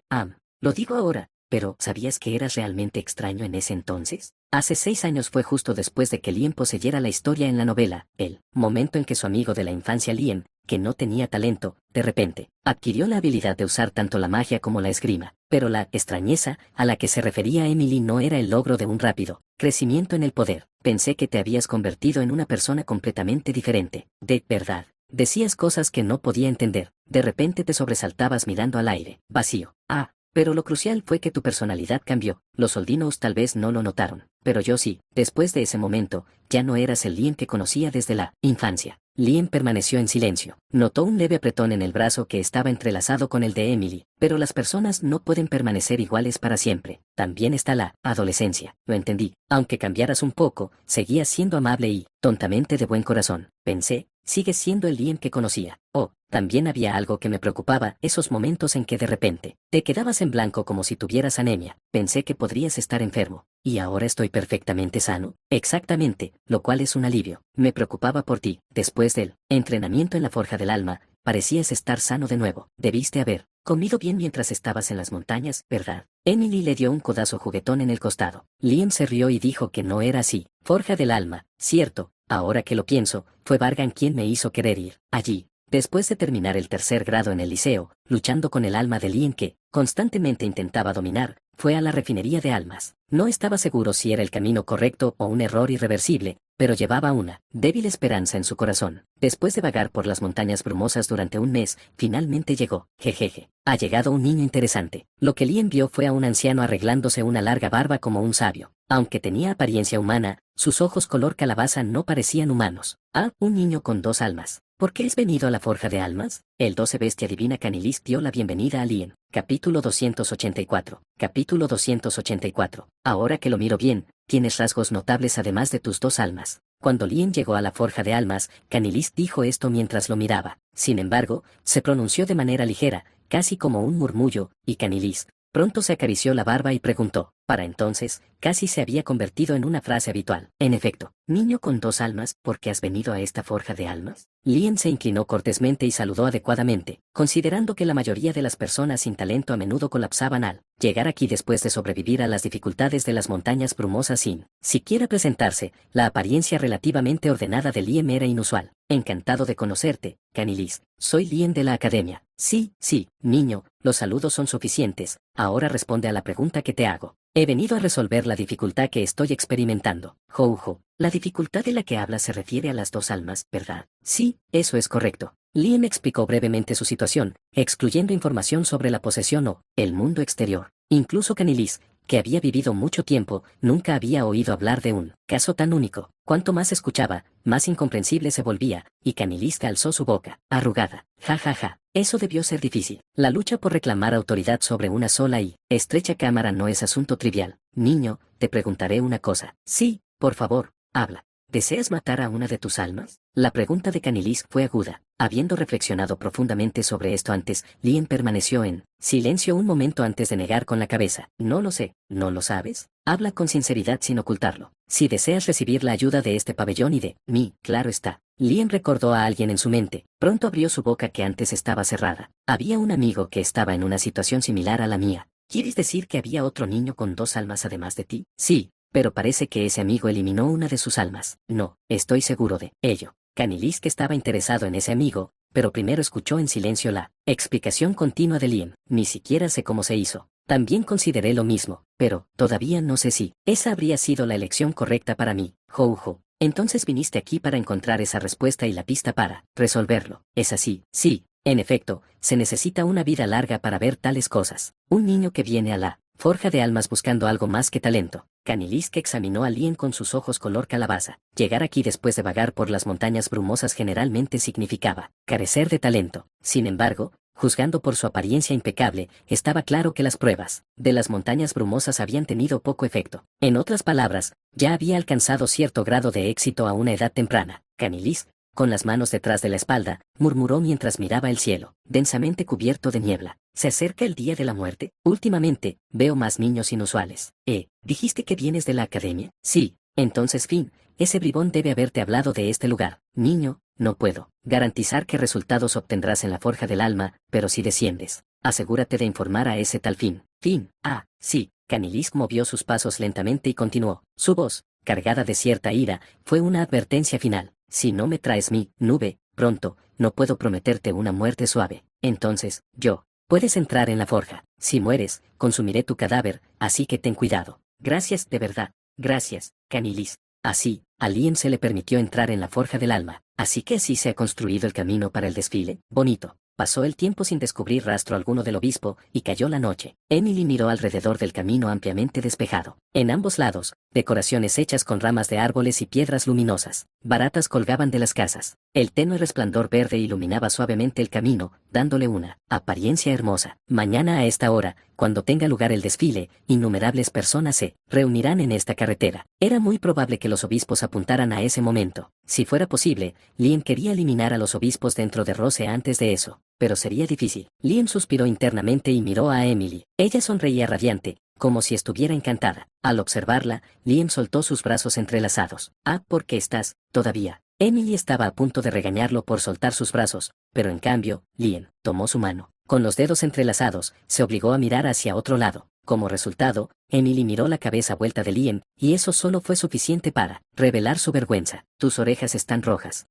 Lo digo ahora. Pero, ¿sabías que eras realmente extraño en ese entonces? Hace 6 años fue justo después de que Lien poseyera la historia en la novela, el momento en que su amigo de la infancia Lien, que no tenía talento, de repente, adquirió la habilidad de usar tanto la magia como la esgrima. Pero la extrañeza a la que se refería Emily no era el logro de un rápido crecimiento en el poder. Pensé que te habías convertido en una persona completamente diferente. De verdad. Decías cosas que no podía entender. De repente te sobresaltabas mirando al aire vacío. Pero lo crucial fue que tu personalidad cambió. Los Oldinos tal vez no lo notaron, pero yo sí. Después de ese momento, ya no eras el Lien que conocía desde la infancia. Lien permaneció en silencio. Notó un leve apretón en el brazo que estaba entrelazado con el de Emily. Pero las personas no pueden permanecer iguales para siempre. También está la adolescencia. Lo entendí. Aunque cambiaras un poco, seguías siendo amable y, tontamente de buen corazón. pensé, sigues siendo el Liam que conocía. Oh, también había algo que me preocupaba, esos momentos en que de repente te quedabas en blanco como si tuvieras anemia. Pensé que podrías estar enfermo. Y ahora estoy perfectamente sano. Exactamente, lo cual es un alivio. Me preocupaba por ti. Después del entrenamiento en la Forja del Alma, parecías estar sano de nuevo. Debiste haber comido bien mientras estabas en las montañas, ¿verdad? Emily le dio un codazo juguetón en el costado. Liam se rió y dijo que no era así. Forja del Alma, cierto. Ahora que lo pienso, fue Vargan quien me hizo querer ir allí. Después de terminar el tercer grado en el liceo, luchando con el alma de Liam que constantemente intentaba dominar, fue a la refinería de almas. No estaba seguro si era el camino correcto o un error irreversible, pero llevaba una débil esperanza en su corazón. Después de vagar por las montañas brumosas durante un mes, finalmente llegó. Jejeje. Ha llegado un niño interesante. Lo que Liam vio fue a un anciano arreglándose una larga barba como un sabio. Aunque tenía apariencia humana, sus ojos color calabaza no parecían humanos. Ah, un niño con dos almas. ¿Por qué has venido a la Forja de Almas? El 12 bestia divina Canilis dio la bienvenida a Liam. Capítulo 284. Capítulo 284. Ahora que lo miro bien, tienes rasgos notables además de tus dos almas. Cuando Liam llegó a la Forja de Almas, Canilis dijo esto mientras lo miraba. Sin embargo, se pronunció de manera ligera, casi como un murmullo, y Canilis pronto se acarició la barba y preguntó. Para entonces, casi se había convertido en una frase habitual. En efecto, niño con dos almas, ¿por qué has venido a esta Forja de Almas? Liam se inclinó cortésmente y saludó adecuadamente, considerando que la mayoría de las personas sin talento a menudo colapsaban al llegar aquí después de sobrevivir a las dificultades de las montañas brumosas sin siquiera presentarse. La apariencia relativamente ordenada de Liam era inusual. Encantado de conocerte, Canilis. Soy Liam de la Academia. Sí, niño, los saludos son suficientes. Ahora responde a la pregunta que te hago. He venido a resolver la dificultad que estoy experimentando. Joujo, la dificultad de la que habla se refiere a las dos almas, ¿verdad? Sí, eso es correcto. Liam explicó brevemente su situación, excluyendo información sobre la posesión o el mundo exterior. Incluso Canilis, que había vivido mucho tiempo, nunca había oído hablar de un caso tan único. Cuanto más escuchaba, más incomprensible se volvía, y Canilis alzó su boca, arrugada. Ja ja ja. Eso debió ser difícil. La lucha por reclamar autoridad sobre una sola y estrecha cámara no es asunto trivial. Niño, te preguntaré una cosa. Sí, por favor, habla. ¿Deseas matar a una de tus almas? La pregunta de Canilis fue aguda. Habiendo reflexionado profundamente sobre esto antes, Liam permaneció en silencio un momento antes de negar con la cabeza. No lo sé, ¿no lo sabes? Habla con sinceridad sin ocultarlo. Si deseas recibir la ayuda de este pabellón y de mí, claro está. Liam recordó a alguien en su mente. Pronto abrió su boca que antes estaba cerrada. Había un amigo que estaba en una situación similar a la mía. ¿Quieres decir que había otro niño con dos almas además de ti? Sí, pero parece que ese amigo eliminó una de sus almas. No, estoy seguro de ello. Canilis que estaba interesado en ese amigo, pero primero escuchó en silencio la explicación continua de Liam. Ni siquiera sé cómo se hizo. También consideré lo mismo, pero todavía no sé si esa habría sido la elección correcta para mí. Joujo. Entonces viniste aquí para encontrar esa respuesta y la pista para resolverlo. ¿Es así? Sí, en efecto, se necesita una vida larga para ver tales cosas. Un niño que viene a la Forja de Almas buscando algo más que talento. Canilis que examinó a Liam con sus ojos color calabaza. Llegar aquí después de vagar por las montañas brumosas generalmente significaba carecer de talento. Sin embargo, juzgando por su apariencia impecable, estaba claro que las pruebas de las montañas brumosas habían tenido poco efecto. En otras palabras, ya había alcanzado cierto grado de éxito a una edad temprana. Canilis, con las manos detrás de la espalda, murmuró mientras miraba el cielo, densamente cubierto de niebla. ¿Se acerca el día de la muerte? Últimamente, veo más niños inusuales. ¿Dijiste que vienes de la academia? Sí. Entonces ese bribón debe haberte hablado de este lugar. Niño, no puedo garantizar qué resultados obtendrás en la Forja del Alma, pero si desciendes, asegúrate de informar a ese tal sí. Canilis movió sus pasos lentamente y continuó. Su voz, cargada de cierta ira, fue una advertencia final. Si no me traes mi nube, pronto, no puedo prometerte una muerte suave. Entonces, puedes entrar en la forja. Si mueres, consumiré tu cadáver, así que ten cuidado. Gracias, de verdad. Gracias, Canilis. Así, a Liam se le permitió entrar en la Forja del Alma. Así que así se ha construido el camino para el desfile. Bonito. Pasó el tiempo sin descubrir rastro alguno del obispo, y cayó la noche. Emily miró alrededor del camino ampliamente despejado. En ambos lados, decoraciones hechas con ramas de árboles y piedras luminosas, baratas colgaban de las casas. El tenue resplandor verde iluminaba suavemente el camino, dándole una apariencia hermosa. Mañana a esta hora, Cuando tenga lugar el desfile, innumerables personas se reunirán en esta carretera. Era muy probable que los obispos apuntaran a ese momento. Si fuera posible, Liam quería eliminar a los obispos dentro de Rose antes de eso, pero sería difícil. Liam suspiró internamente y miró a Emily. Ella sonreía radiante, como si estuviera encantada. Al observarla, Liam soltó sus brazos entrelazados. ¿Por qué estás, todavía? Emily estaba a punto de regañarlo por soltar sus brazos, pero en cambio, Liam tomó su mano. Con los dedos entrelazados, se obligó a mirar hacia otro lado. Como resultado, Emily miró la cabeza vuelta de Liam, y eso solo fue suficiente para revelar su vergüenza. Tus orejas están rojas.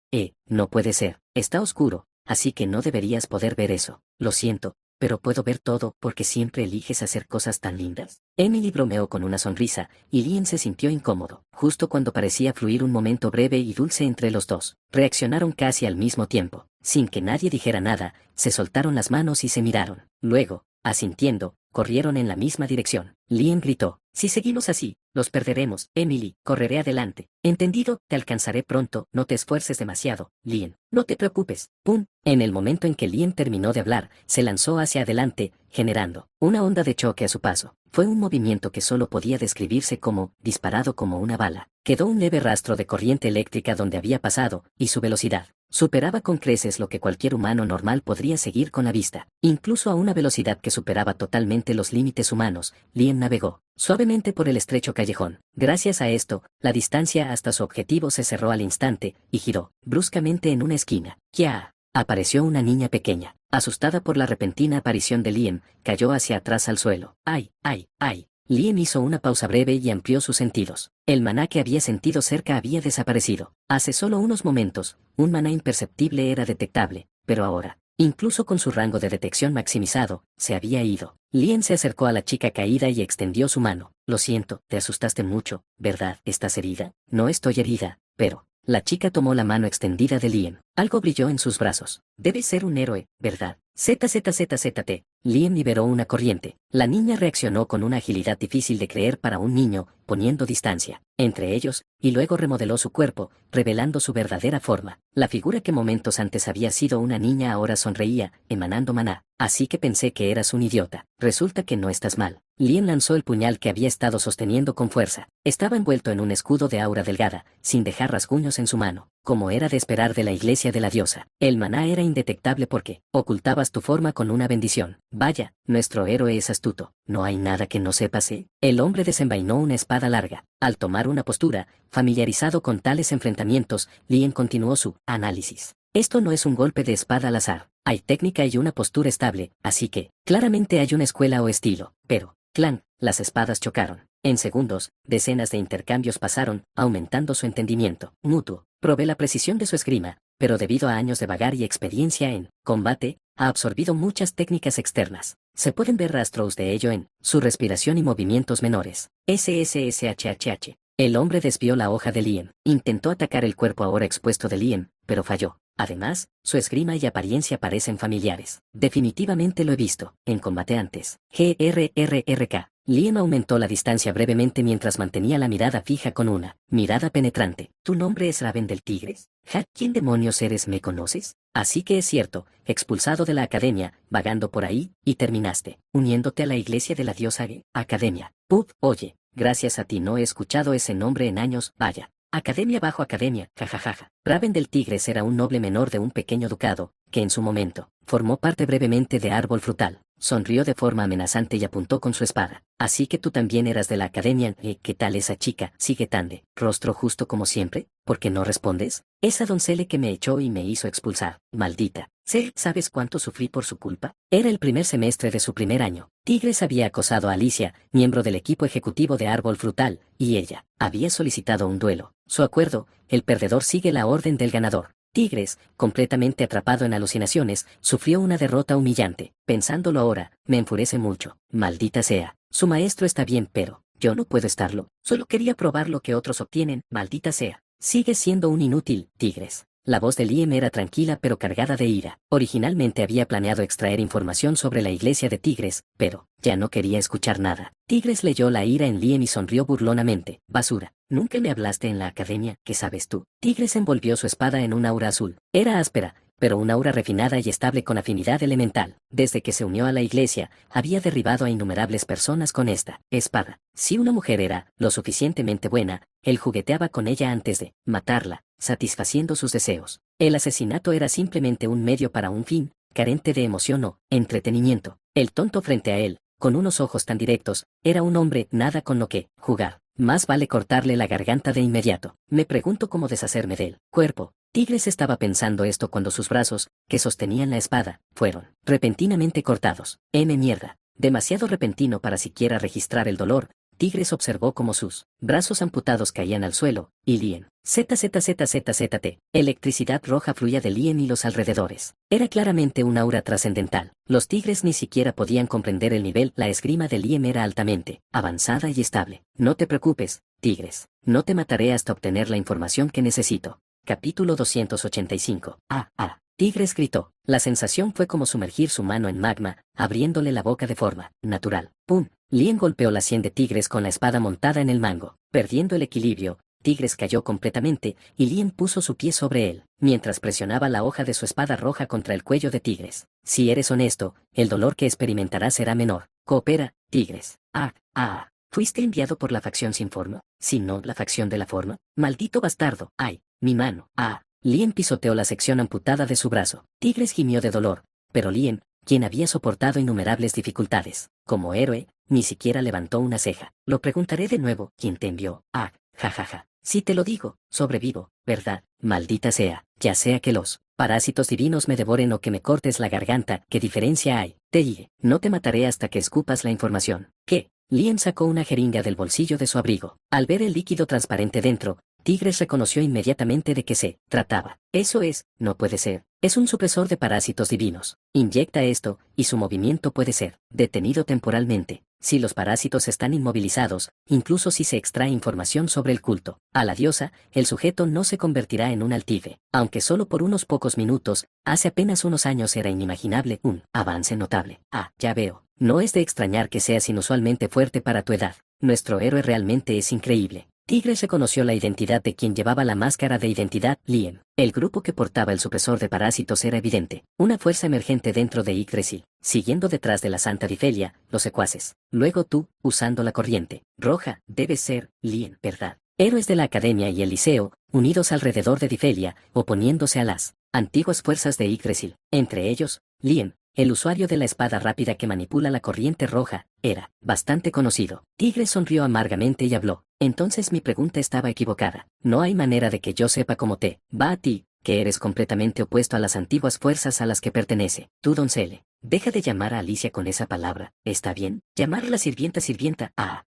No puede ser. Está oscuro, así que no deberías poder ver eso. Lo siento, pero puedo ver todo porque siempre eliges hacer cosas tan lindas. Emily bromeó con una sonrisa, y Liam se sintió incómodo. Justo cuando parecía fluir un momento breve y dulce entre los dos, reaccionaron casi al mismo tiempo. Sin que nadie dijera nada, se soltaron las manos y se miraron. Luego, asintiendo, corrieron en la misma dirección. Liam gritó, si seguimos así, los perderemos. Emily, correré adelante. Entendido, te alcanzaré pronto, no te esfuerces demasiado, Liam. No te preocupes. ¡Pum! En el momento en que Liam terminó de hablar, se lanzó hacia adelante, generando una onda de choque a su paso. Fue un movimiento que solo podía describirse como disparado como una bala. Quedó un leve rastro de corriente eléctrica donde había pasado, y su velocidad superaba con creces lo que cualquier humano normal podría seguir con la vista. Incluso a una velocidad que superaba totalmente los límites humanos, Liam navegó suavemente por el estrecho callejón. Gracias a esto, la distancia hasta su objetivo se cerró al instante, y giró bruscamente en una esquina. ¡Ya! Apareció una niña pequeña. Asustada por la repentina aparición de Liam, cayó hacia atrás al suelo. ¡Ay, ay, ay! Liam hizo una pausa breve y amplió sus sentidos. El maná que había sentido cerca había desaparecido. Hace solo unos momentos, un maná imperceptible era detectable, pero ahora, incluso con su rango de detección maximizado, se había ido. Liam se acercó a la chica caída y extendió su mano. Lo siento, te asustaste mucho, ¿verdad? ¿Estás herida? No estoy herida, pero... La chica tomó la mano extendida de Liam. Algo brilló en sus brazos. Debes ser un héroe, ¿verdad? ZZZZT. Liam liberó una corriente. La niña reaccionó con una agilidad difícil de creer para un niño, poniendo distancia entre ellos, y luego remodeló su cuerpo, revelando su verdadera forma. La figura que momentos antes había sido una niña ahora sonreía, emanando maná. Así que pensé que eras un idiota. Resulta que no estás mal. Liam lanzó el puñal que había estado sosteniendo con fuerza. Estaba envuelto en un escudo de aura delgada, sin dejar rasguños en su mano. Como era de esperar de la iglesia de la diosa, el maná era indetectable porque ocultabas tu forma con una bendición. Vaya, nuestro héroe es astuto. No hay nada que no sepas, ¿eh? El hombre desenvainó una espada larga. Al tomar una postura, familiarizado con tales enfrentamientos, Liam continuó su análisis. Esto no es un golpe de espada al azar. Hay técnica y una postura estable, así que, claramente hay una escuela o estilo. Pero, clan, las espadas chocaron. En segundos, decenas de intercambios pasaron, aumentando su entendimiento mutuo. Probé la precisión de su esgrima, pero debido a años de vagar y experiencia en combate, ha absorbido muchas técnicas externas. Se pueden ver rastros de ello en su respiración y movimientos menores. SSSHHH. El hombre desvió la hoja de Liam. Intentó atacar el cuerpo ahora expuesto de Liam, pero falló. Además, su esgrima y apariencia parecen familiares. Definitivamente lo he visto en combate antes. GRRRK. Liam aumentó la distancia brevemente mientras mantenía la mirada fija con una mirada penetrante. ¿Tu nombre es Raven del Tigres? ¿Quién demonios eres? ¿Me conoces? Así que es cierto, expulsado de la academia, vagando por ahí, y terminaste uniéndote a la iglesia de la diosa Academia. Oye, gracias a ti no he escuchado ese nombre en años, vaya. Academia bajo academia, jajajaja. Raven del Tigres era un noble menor de un pequeño ducado, que en su momento, formó parte brevemente de Árbol Frutal. Sonrió de forma amenazante y apuntó con su espada. Así que tú también eras de la academia. ¿Qué tal esa chica? Sigue tan de rostro justo como siempre. ¿Por qué no respondes? Esa doncella que me echó y me hizo expulsar. Maldita. ¿Sabes cuánto sufrí por su culpa? Era el primer semestre de su primer año. Tigres había acosado a Alicia, miembro del equipo ejecutivo de Árbol Frutal, y ella había solicitado un duelo. Su acuerdo, el perdedor sigue la orden del ganador. Tigres, completamente atrapado en alucinaciones, sufrió una derrota humillante. Pensándolo ahora, me enfurece mucho. Maldita sea. Su maestro está bien, pero yo no puedo estarlo. Solo quería probar lo que otros obtienen. Maldita sea. Sigue siendo un inútil, Tigres. La voz de Liam era tranquila pero cargada de ira. Originalmente había planeado extraer información sobre la iglesia de Tigres, pero ya no quería escuchar nada. Tigres leyó la ira en Liam y sonrió burlonamente. Basura. ¿Nunca me hablaste en la academia? ¿Qué sabes tú? Tigres envolvió su espada en un aura azul. Era áspera, pero un aura refinada y estable con afinidad elemental. Desde que se unió a la iglesia, había derribado a innumerables personas con esta espada. Si una mujer era lo suficientemente buena, él jugueteaba con ella antes de matarla, satisfaciendo sus deseos. El asesinato era simplemente un medio para un fin, carente de emoción o entretenimiento. El tonto frente a él, con unos ojos tan directos, era un hombre nada con lo que jugar. Más vale cortarle la garganta de inmediato. Me pregunto cómo deshacerme del cuerpo. Tigres estaba pensando esto cuando sus brazos, que sostenían la espada, fueron repentinamente cortados. Mierda. Demasiado repentino para siquiera registrar el dolor. Tigres observó cómo sus brazos amputados caían al suelo, y Lien. ZZZZZT. Electricidad roja fluía de Lien y los alrededores. Era claramente un aura trascendental. Los tigres ni siquiera podían comprender el nivel. La esgrima de Lien era altamente avanzada y estable. No te preocupes, tigres. No te mataré hasta obtener la información que necesito. Capítulo 285. Tigres gritó. La sensación fue como sumergir su mano en magma, abriéndole la boca de forma natural. ¡Pum! Lien golpeó la sien de Tigres con la espada montada en el mango. Perdiendo el equilibrio, Tigres cayó completamente, y Lien puso su pie sobre él, mientras presionaba la hoja de su espada roja contra el cuello de Tigres. Si eres honesto, el dolor que experimentarás será menor. Coopera, Tigres. ¿Fuiste enviado por la facción sin forma? Si no, la facción de la forma. Maldito bastardo. ¡Ay! Mi mano. Lien pisoteó la sección amputada de su brazo. Tigres gimió de dolor, pero Lien, quien había soportado innumerables dificultades, como héroe, ni siquiera levantó una ceja. Lo preguntaré de nuevo, ¿quién te envió? Jajaja. Si te lo digo, sobrevivo, ¿verdad? Maldita sea, ya sea que los parásitos divinos me devoren o que me cortes la garganta, ¿qué diferencia hay? Te dije, no te mataré hasta que escupas la información. ¿Qué? Lien sacó una jeringa del bolsillo de su abrigo. Al ver el líquido transparente dentro, Tigres reconoció inmediatamente de qué se trataba. Eso es, no puede ser. Es un supresor de parásitos divinos. Inyecta esto, y su movimiento puede ser detenido temporalmente. Si los parásitos están inmovilizados, incluso si se extrae información sobre el culto a la diosa, el sujeto no se convertirá en un altive. Aunque solo por unos pocos minutos, hace apenas unos años era inimaginable un avance notable. Ya veo. No es de extrañar que seas inusualmente fuerte para tu edad. Nuestro héroe realmente es increíble. Tigres reconoció la identidad de quien llevaba la máscara de identidad, Lien. El grupo que portaba el supresor de parásitos era evidente. Una fuerza emergente dentro de Yggdrasil, siguiendo detrás de la Santa Difelia, los secuaces. Luego tú, usando la corriente roja, debes ser Lien, ¿verdad? Héroes de la Academia y el Liceo, unidos alrededor de Difelia, oponiéndose a las antiguas fuerzas de Yggdrasil. Entre ellos, Lien, el usuario de la espada rápida que manipula la corriente roja, era bastante conocido. Tigre sonrió amargamente y habló. Entonces mi pregunta estaba equivocada. No hay manera de que yo sepa cómo te va a ti, que eres completamente opuesto a las antiguas fuerzas a las que pertenece. Tú, doncelle, deja de llamar a Alicia con esa palabra, ¿está bien? Llamarla sirvienta.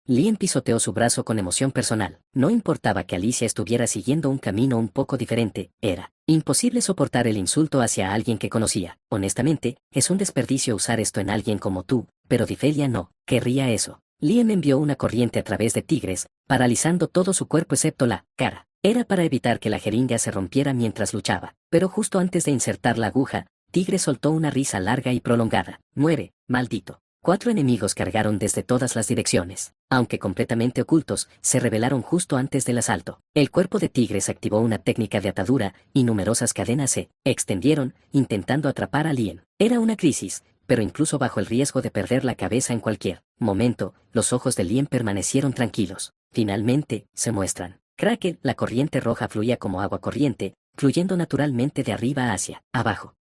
Lien pisoteó su brazo con emoción personal. No importaba que Alicia estuviera siguiendo un camino un poco diferente, era imposible soportar el insulto hacia alguien que conocía. Honestamente, es un desperdicio usar esto en alguien como tú, pero Difelia no querría eso. Lien envió una corriente a través de Tigres, paralizando todo su cuerpo excepto la cara. Era para evitar que la jeringa se rompiera mientras luchaba, pero justo antes de insertar la aguja, Tigres soltó una risa larga y prolongada. Muere, maldito. 4 enemigos cargaron desde todas las direcciones. Aunque completamente ocultos, se revelaron justo antes del asalto. El cuerpo de Tigres activó una técnica de atadura, y numerosas cadenas se extendieron, intentando atrapar a Lien. Era una crisis, pero incluso bajo el riesgo de perder la cabeza en cualquier momento, los ojos de Lien permanecieron tranquilos. Finalmente, se muestran. Kraken, la corriente roja fluía como agua corriente, fluyendo naturalmente de arriba hacia abajo.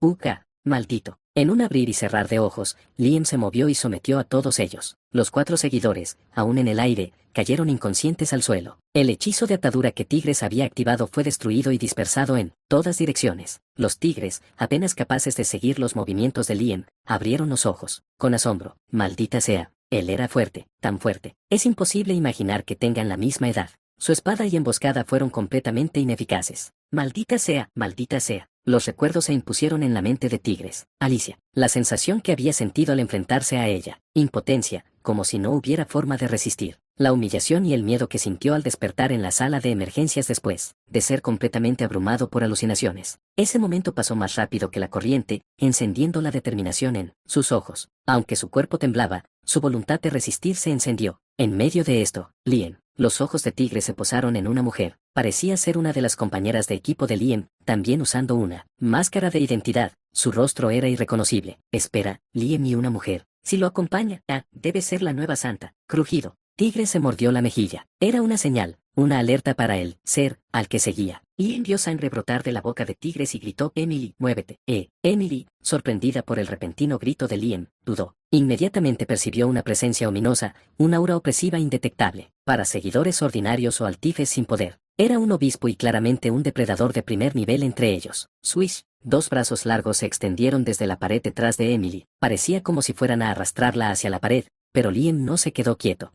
Maldito. En un abrir y cerrar de ojos, Lien se movió y sometió a todos ellos. Los 4 seguidores, aún en el aire, cayeron inconscientes al suelo. El hechizo de atadura que Tigres había activado fue destruido y dispersado en todas direcciones. Los tigres, apenas capaces de seguir los movimientos de Lien, abrieron los ojos, con asombro. Maldita sea, él era fuerte, tan fuerte. Es imposible imaginar que tengan la misma edad. Su espada y emboscada fueron completamente ineficaces. Maldita sea, maldita sea. Los recuerdos se impusieron en la mente de Tigres. Alicia, la sensación que había sentido al enfrentarse a ella. Impotencia, como si no hubiera forma de resistir. La humillación y el miedo que sintió al despertar en la sala de emergencias después de ser completamente abrumado por alucinaciones. Ese momento pasó más rápido que la corriente, encendiendo la determinación en sus ojos. Aunque su cuerpo temblaba, su voluntad de resistir se encendió. En medio de esto, Lien, los ojos de Tigre se posaron en una mujer, parecía ser una de las compañeras de equipo de Liam, también usando una máscara de identidad. Su rostro era irreconocible. Espera, Liam y una mujer. Si lo acompaña, debe ser la nueva santa. Crujido. Tigre se mordió la mejilla. Era una señal, una alerta para el ser al que seguía. Liam vio sangre brotar de la boca de Tigres y gritó: Emily, muévete. Emily, sorprendida por el repentino grito de Liam, dudó. Inmediatamente percibió una presencia ominosa, una aura opresiva indetectable, para seguidores ordinarios o altifes sin poder. Era un obispo y claramente un depredador de primer nivel entre ellos. Swish. Dos brazos largos se extendieron desde la pared detrás de Emily. Parecía como si fueran a arrastrarla hacia la pared, pero Liam no se quedó quieto.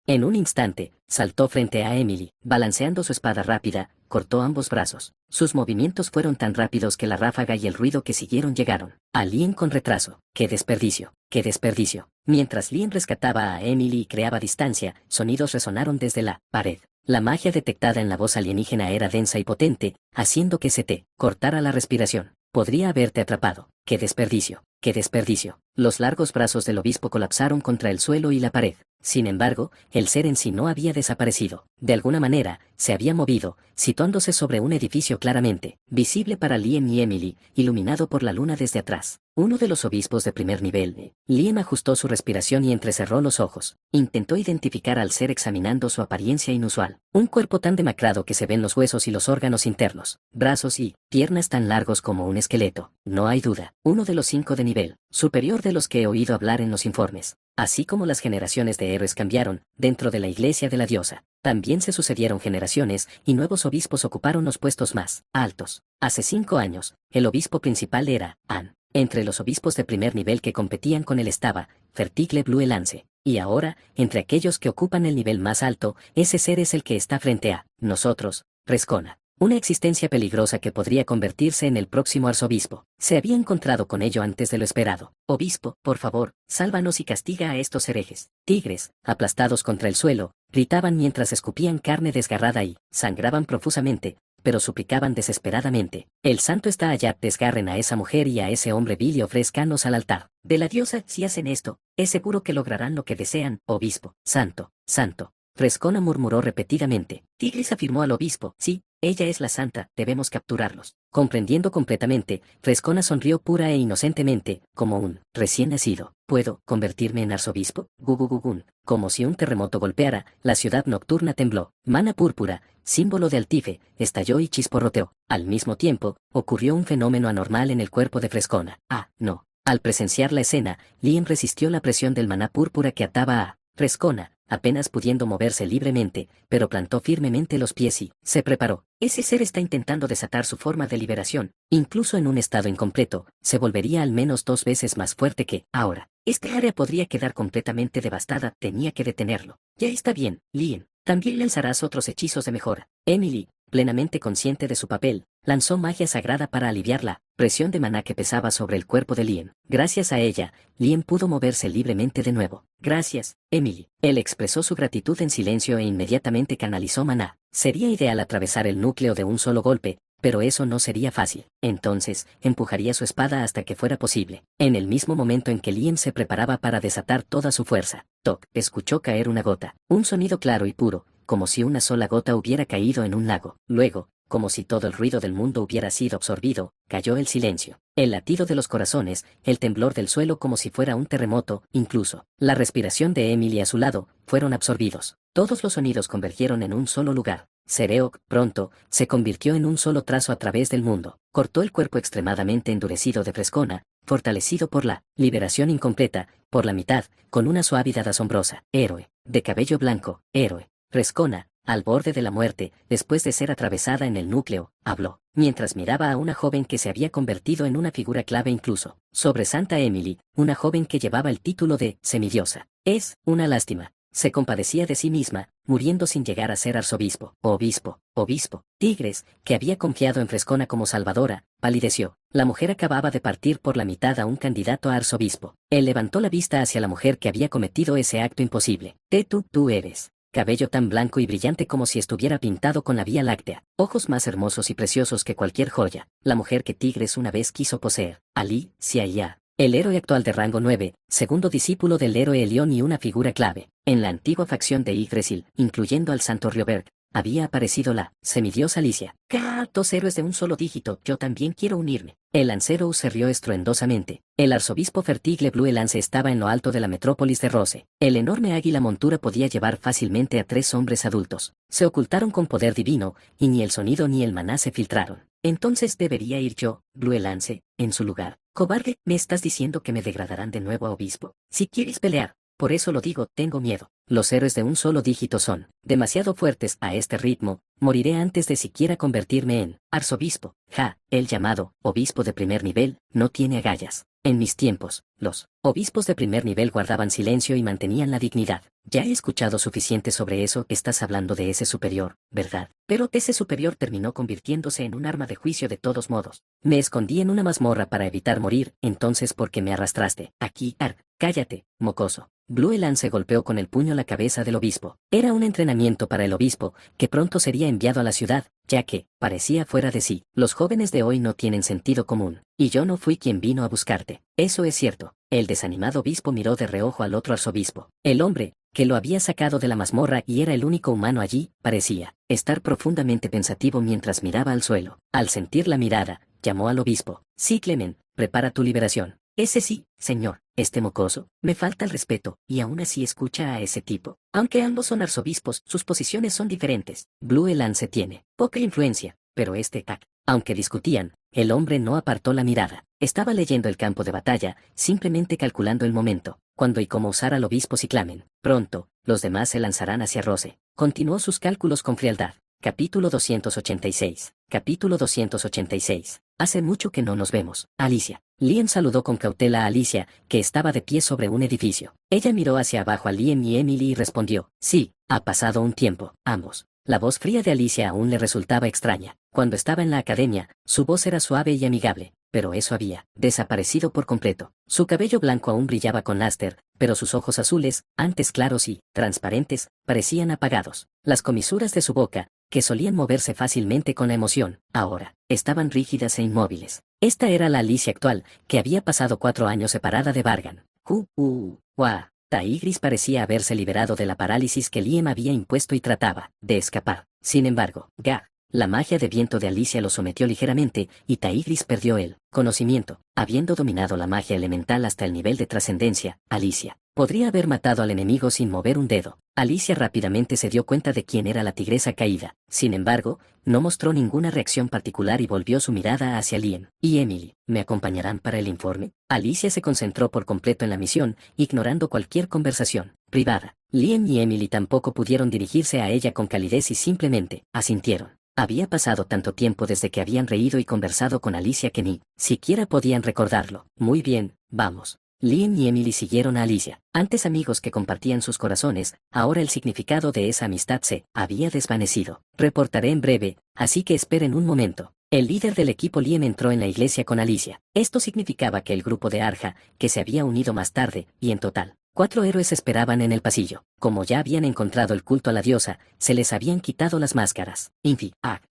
En un instante, saltó frente a Emily, balanceando su espada rápida, cortó ambos brazos. Sus movimientos fueron tan rápidos que la ráfaga y el ruido que siguieron llegaron a Liam con retraso. ¡Qué desperdicio! ¡Qué desperdicio! Mientras Liam rescataba a Emily y creaba distancia, sonidos resonaron desde la pared. La magia detectada en la voz alienígena era densa y potente, haciendo que se te cortara la respiración. Podría haberte atrapado. ¡Qué desperdicio! ¡Qué desperdicio! Los largos brazos del obispo colapsaron contra el suelo y la pared. Sin embargo, el ser en sí no había desaparecido. De alguna manera, se había movido, situándose sobre un edificio claramente visible para Liam y Emily, iluminado por la luna desde atrás. Uno de los obispos de primer nivel. Liam ajustó su respiración y entrecerró los ojos. Intentó identificar al ser examinando su apariencia inusual. Un cuerpo tan demacrado que se ven los huesos y los órganos internos, brazos y piernas tan largos como un esqueleto. No hay duda, uno de los 5 de nivel superior de los que he oído hablar en los informes. Así como las generaciones de héroes cambiaron, dentro de la iglesia de la diosa, también se sucedieron generaciones y nuevos obispos ocuparon los puestos más altos. Hace 5 años, el obispo principal era Anne. Entre los obispos de primer nivel que competían con él estaba Fertigle Blue Lance. Y ahora, entre aquellos que ocupan el nivel más alto, ese ser es el que está frente a nosotros, Frescona. Una existencia peligrosa que podría convertirse en el próximo arzobispo. Se había encontrado con ello antes de lo esperado. Obispo, por favor, sálvanos y castiga a estos herejes. Tigres, aplastados contra el suelo, gritaban mientras escupían carne desgarrada y sangraban profusamente, pero suplicaban desesperadamente: el santo está allá, desgarren a esa mujer y a ese hombre vil y ofrezcanos al altar de la diosa. Si hacen esto, es seguro que lograrán lo que desean. Obispo, santo, santo. Frescona murmuró repetidamente. Tigris afirmó al obispo: sí, ella es la santa, debemos capturarlos. Comprendiendo completamente, Frescona sonrió pura e inocentemente, como un recién nacido. ¿Puedo convertirme en arzobispo? Gugugugun. Como si un terremoto golpeara, la ciudad nocturna tembló. Mana púrpura, símbolo de Altife, estalló y chisporroteó. Al mismo tiempo, ocurrió un fenómeno anormal en el cuerpo de Frescona. No. Al presenciar la escena, Liam resistió la presión del maná púrpura que ataba a Frescona, apenas pudiendo moverse libremente, pero plantó firmemente los pies y se preparó. Ese ser está intentando desatar su forma de liberación. Incluso en un estado incompleto, se volvería al menos 2 veces más fuerte que ahora. Esta área podría quedar completamente devastada. Tenía que detenerlo. Ya está bien, Liam. También lanzarás otros hechizos de mejora. Emily, plenamente consciente de su papel, lanzó magia sagrada para aliviar la presión de maná que pesaba sobre el cuerpo de Liam. Gracias a ella, Liam pudo moverse libremente de nuevo. Gracias, Emily. Él expresó su gratitud en silencio e inmediatamente canalizó maná. Sería ideal atravesar el núcleo de un solo golpe, pero eso no sería fácil. Entonces, empujaría su espada hasta que fuera posible. En el mismo momento en que Liam se preparaba para desatar toda su fuerza, Toc escuchó caer una gota. Un sonido claro y puro, como si una sola gota hubiera caído en un lago. Luego, como si todo el ruido del mundo hubiera sido absorbido, cayó el silencio. El latido de los corazones, el temblor del suelo como si fuera un terremoto, incluso la respiración de Emily a su lado, fueron absorbidos. Todos los sonidos convergieron en un solo lugar. Sereok, pronto, se convirtió en un solo trazo a través del mundo. Cortó el cuerpo extremadamente endurecido de Frescona, fortalecido por la liberación incompleta, por la mitad, con una suavidad asombrosa. Héroe, de cabello blanco, héroe. Frescona, al borde de la muerte, después de ser atravesada en el núcleo, habló, mientras miraba a una joven que se había convertido en una figura clave incluso, sobre Santa Emily, una joven que llevaba el título de semidiosa. Es una lástima. Se compadecía de sí misma, muriendo sin llegar a ser arzobispo. Obispo. Tigres, que había confiado en Frescona como salvadora, palideció. La mujer acababa de partir por la mitad a un candidato a arzobispo. Él levantó la vista hacia la mujer que había cometido ese acto imposible. Tú eres. Cabello tan blanco y brillante como si estuviera pintado con la Vía Láctea, ojos más hermosos y preciosos que cualquier joya, la mujer que Tigres una vez quiso poseer. Ali Siaya, el héroe actual de rango 9, segundo discípulo del héroe Elión y una figura clave en la antigua facción de Yggdrasil, incluyendo al santo Rioberg, había aparecido la semidiosa Alicia. ¡Ca! 2 héroes de un solo dígito, yo también quiero unirme. El lancero se rió estruendosamente. El arzobispo Fertigle Blue Lance estaba en lo alto de la metrópolis de Rose. El enorme águila montura podía llevar fácilmente a 3 hombres adultos. Se ocultaron con poder divino, y ni el sonido ni el maná se filtraron. Entonces debería ir yo, Blue Lance, en su lugar. Cobarde, ¿me estás diciendo que me degradarán de nuevo a obispo? Si quieres pelear. Por eso lo digo, tengo miedo. Los héroes de un solo dígito son demasiado fuertes a este ritmo. Moriré antes de siquiera convertirme en arzobispo. Ja, el llamado obispo de primer nivel no tiene agallas. En mis tiempos, los obispos de primer nivel guardaban silencio y mantenían la dignidad. Ya he escuchado suficiente sobre eso. Estás hablando de ese superior, ¿verdad? Pero ese superior terminó convirtiéndose en un arma de juicio de todos modos. Me escondí en una mazmorra para evitar morir, entonces ¿por qué me arrastraste? Aquí, cállate, mocoso. Blue Lance golpeó con el puño la cabeza del obispo. Era un entrenamiento para el obispo, que pronto sería enviado a la ciudad, ya que, parecía fuera de sí. Los jóvenes de hoy no tienen sentido común, y yo no fui quien vino a buscarte. Eso es cierto. El desanimado obispo miró de reojo al otro arzobispo. El hombre, que lo había sacado de la mazmorra y era el único humano allí, parecía estar profundamente pensativo mientras miraba al suelo. Al sentir la mirada, llamó al obispo. Sí, Clement, prepara tu liberación. Ese sí, señor, este mocoso, me falta el respeto, y aún así escucha a ese tipo. Aunque ambos son arzobispos, sus posiciones son diferentes. Blue Lance tiene poca influencia, pero aunque discutían, el hombre no apartó la mirada. Estaba leyendo el campo de batalla, simplemente calculando el momento, cuándo y cómo usar al obispo Ciclamen. Pronto, los demás se lanzarán hacia Rose. Continuó sus cálculos con frialdad. Capítulo 286. Capítulo 286. Hace mucho que no nos vemos, Alicia. Liam saludó con cautela a Alicia, que estaba de pie sobre un edificio. Ella miró hacia abajo a Liam y Emily y respondió, sí, ha pasado un tiempo, ambos. La voz fría de Alicia aún le resultaba extraña. Cuando estaba en la academia, su voz era suave y amigable, pero eso había desaparecido por completo. Su cabello blanco aún brillaba con láster, pero sus ojos azules, antes claros y transparentes, parecían apagados. Las comisuras de su boca, que solían moverse fácilmente con la emoción, ahora estaban rígidas e inmóviles. Esta era la Alicia actual, que había pasado 4 años separada de Bargan. Taigris parecía haberse liberado de la parálisis que Liam había impuesto y trataba de escapar. Sin embargo, la magia de viento de Alicia lo sometió ligeramente, y Taigris perdió el conocimiento. Habiendo dominado la magia elemental hasta el nivel de trascendencia, Alicia podría haber matado al enemigo sin mover un dedo. Alicia rápidamente se dio cuenta de quién era la tigresa caída. Sin embargo, no mostró ninguna reacción particular y volvió su mirada hacia Liam y Emily. ¿Me acompañarán para el informe? Alicia se concentró por completo en la misión, ignorando cualquier conversación privada. Liam y Emily tampoco pudieron dirigirse a ella con calidez y simplemente asintieron. Había pasado tanto tiempo desde que habían reído y conversado con Alicia que ni siquiera podían recordarlo. Muy bien, vamos. Liam y Emily siguieron a Alicia. Antes amigos que compartían sus corazones, ahora el significado de esa amistad se había desvanecido. Reportaré en breve, así que esperen un momento. El líder del equipo Liam entró en la iglesia con Alicia. Esto significaba que el grupo de Arja, que se había unido más tarde, y en total, 4 héroes esperaban en el pasillo. Como ya habían encontrado el culto a la diosa, se les habían quitado las máscaras.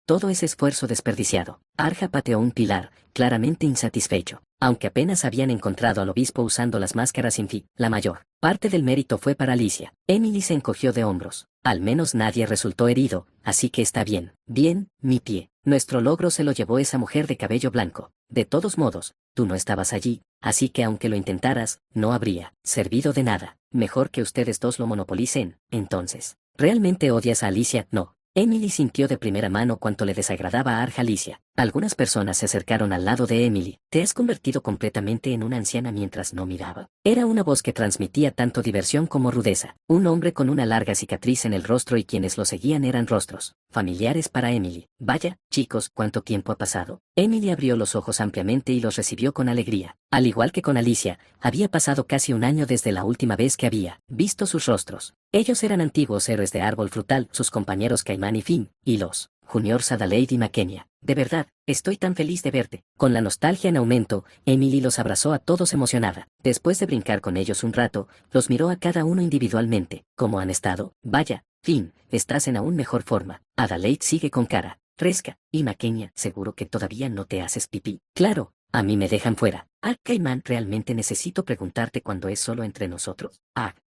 Todo ese esfuerzo desperdiciado. Arja pateó un pilar, claramente insatisfecho. Aunque apenas habían encontrado al obispo usando las máscaras la mayor parte del mérito fue para Alicia. Emily se encogió de hombros. Al menos nadie resultó herido, así que está bien. Bien, mi pie. Nuestro logro se lo llevó esa mujer de cabello blanco. De todos modos, tú no estabas allí, así que aunque lo intentaras, no habría servido de nada. Mejor que ustedes dos lo monopolicen, entonces. ¿Realmente odias a Alicia? No. Emily sintió de primera mano cuánto le desagradaba a Arja Alicia. Algunas personas se acercaron al lado de Emily. ¿Te has convertido completamente en una anciana mientras no miraba? Era una voz que transmitía tanto diversión como rudeza. Un hombre con una larga cicatriz en el rostro y quienes lo seguían eran rostros familiares para Emily. Vaya, chicos, ¿cuánto tiempo ha pasado? Emily abrió los ojos ampliamente y los recibió con alegría. Al igual que con Alicia, había pasado casi un año desde la última vez que había visto sus rostros. Ellos eran antiguos héroes de árbol frutal, sus compañeros Caimán y Finn, y los Juniors Adelaide y Makenia. De verdad, estoy tan feliz de verte. Con la nostalgia en aumento, Emily los abrazó a todos emocionada. Después de brincar con ellos un rato, los miró a cada uno individualmente. ¿Cómo han estado? Vaya, Finn, estás en aún mejor forma. Adelaide sigue con cara fresca. Y Makenia, ¿seguro que todavía no te haces pipí? Claro, a mí me dejan fuera. Caimán, ¿realmente necesito preguntarte cuando es solo entre nosotros?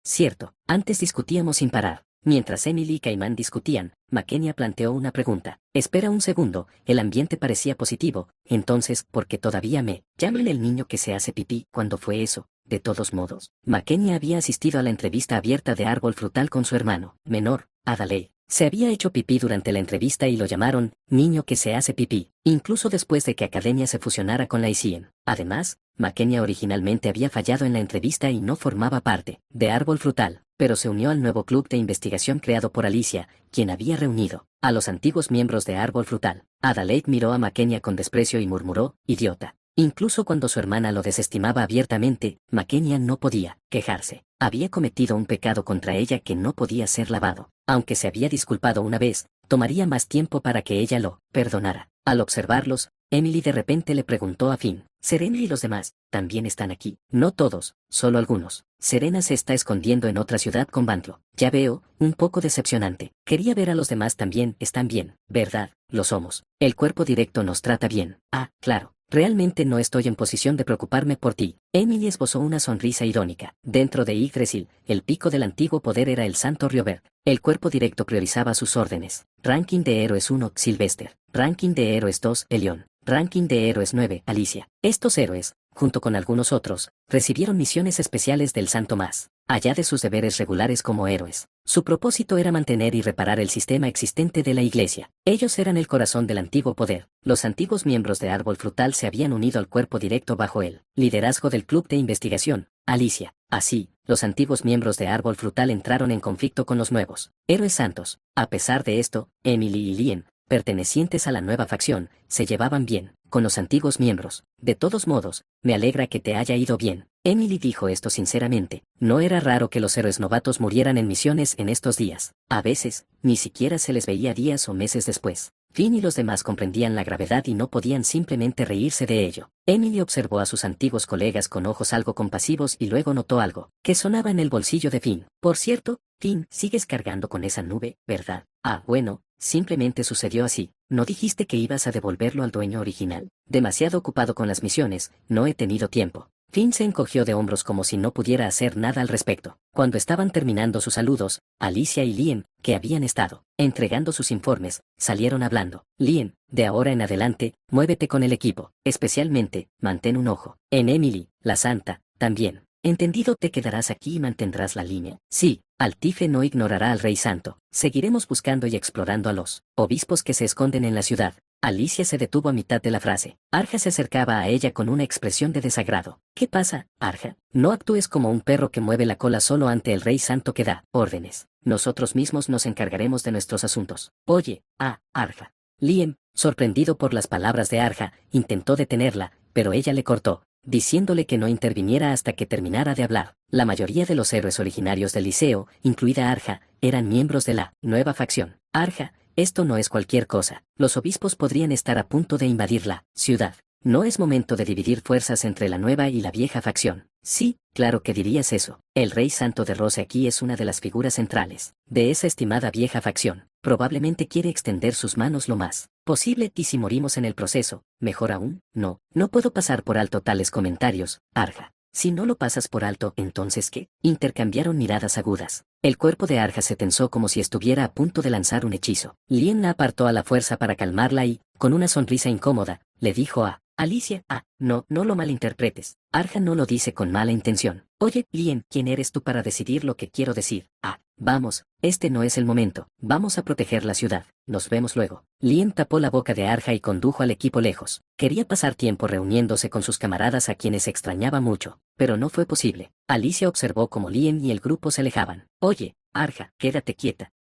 Cierto, antes discutíamos sin parar. Mientras Emily y Caimán discutían, Makenia planteó una pregunta. Espera un segundo, el ambiente parecía positivo, entonces, ¿por qué todavía me llaman el niño que se hace pipí? ¿Cuándo fue eso? De todos modos, Makenia había asistido a la entrevista abierta de Árbol Frutal con su hermano menor, Adalei. Se había hecho pipí durante la entrevista y lo llamaron niño que se hace pipí, incluso después de que Academia se fusionara con la ICIEM. Además, Makenia originalmente había fallado en la entrevista y no formaba parte de Árbol Frutal, pero se unió al nuevo club de investigación creado por Alicia, quien había reunido a los antiguos miembros de Árbol Frutal. Adelaide miró a Makenia con desprecio y murmuró, idiota. Incluso cuando su hermana lo desestimaba abiertamente, Makenia no podía quejarse. Había cometido un pecado contra ella que no podía ser lavado. Aunque se había disculpado una vez, tomaría más tiempo para que ella lo perdonara. Al observarlos, Emily de repente le preguntó a Finn, ¿Serena y los demás también están aquí? No todos, solo algunos. Serena se está escondiendo en otra ciudad con Bantlo. Ya veo, un poco decepcionante. Quería ver a los demás también. Están bien, ¿verdad? Lo somos. El cuerpo directo nos trata bien. Ah, claro. Realmente no estoy en posición de preocuparme por ti. Emily esbozó una sonrisa irónica. Dentro de Yggdrasil, el pico del antiguo poder era el Santo Rioverd. El cuerpo directo priorizaba sus órdenes. Ranking de héroes 1, Sylvester. Ranking de héroes 2, Elión. Ranking de héroes 9, Alicia. Estos héroes, junto con algunos otros, recibieron misiones especiales del Santo más allá de sus deberes regulares como héroes. Su propósito era mantener y reparar el sistema existente de la Iglesia. Ellos eran el corazón del antiguo poder. Los antiguos miembros de Árbol Frutal se habían unido al cuerpo directo bajo el liderazgo del club de investigación, Alicia. Así, los antiguos miembros de Árbol Frutal entraron en conflicto con los nuevos héroes santos. A pesar de esto, Emily y Lien, pertenecientes a la nueva facción, se llevaban bien con los antiguos miembros. De todos modos, me alegra que te haya ido bien. Emily dijo esto sinceramente. No era raro que los héroes novatos murieran en misiones en estos días. A veces, ni siquiera se les veía días o meses después. Finn y los demás comprendían la gravedad y no podían simplemente reírse de ello. Emily observó a sus antiguos colegas con ojos algo compasivos y luego notó algo que sonaba en el bolsillo de Finn. Por cierto, Finn, sigues cargando con esa nube, ¿verdad? Ah, bueno, simplemente sucedió así. ¿No dijiste que ibas a devolverlo al dueño original? Demasiado ocupado con las misiones, no he tenido tiempo. Finn se encogió de hombros como si no pudiera hacer nada al respecto. Cuando estaban terminando sus saludos, Alicia y Lien, que habían estado entregando sus informes, salieron hablando. Lien, de ahora en adelante, muévete con el equipo. Especialmente, mantén un ojo en Emily, la santa, también. ¿Entendido? Te quedarás aquí y mantendrás la línea. Sí, Altife no ignorará al Rey Santo. Seguiremos buscando y explorando a los obispos que se esconden en la ciudad. Alicia se detuvo a mitad de la frase. Arja se acercaba a ella con una expresión de desagrado. ¿Qué pasa, Arja? No actúes como un perro que mueve la cola solo ante el Rey Santo que da órdenes. Nosotros mismos nos encargaremos de nuestros asuntos. Oye, Arja. Lien, sorprendido por las palabras de Arja, intentó detenerla, pero ella le cortó, diciéndole que no interviniera hasta que terminara de hablar. La mayoría de los héroes originarios del liceo, incluida Arja, eran miembros de la nueva facción. Arja, esto no es cualquier cosa. Los obispos podrían estar a punto de invadir la ciudad. No es momento de dividir fuerzas entre la nueva y la vieja facción. Sí, claro que dirías eso. El Rey Santo de Rose aquí es una de las figuras centrales de esa estimada vieja facción. Probablemente quiere extender sus manos lo más posible y si morimos en el proceso, mejor aún, no puedo pasar por alto tales comentarios, Arja. Si no lo pasas por alto, ¿entonces qué? Intercambiaron miradas agudas. El cuerpo de Arja se tensó como si estuviera a punto de lanzar un hechizo. Lien la apartó a la fuerza para calmarla y, con una sonrisa incómoda, le dijo a Alicia, no lo malinterpretes. Arja no lo dice con mala intención. Oye, Lien, ¿quién eres tú para decidir lo que quiero decir? Vamos, este no es el momento. Vamos a proteger la ciudad. Nos vemos luego. Lien tapó la boca de Arja y condujo al equipo lejos. Quería pasar tiempo reuniéndose con sus camaradas a quienes extrañaba mucho, pero no fue posible. Alicia observó cómo Lien y el grupo se alejaban. Oye, Arja, quédate quieta.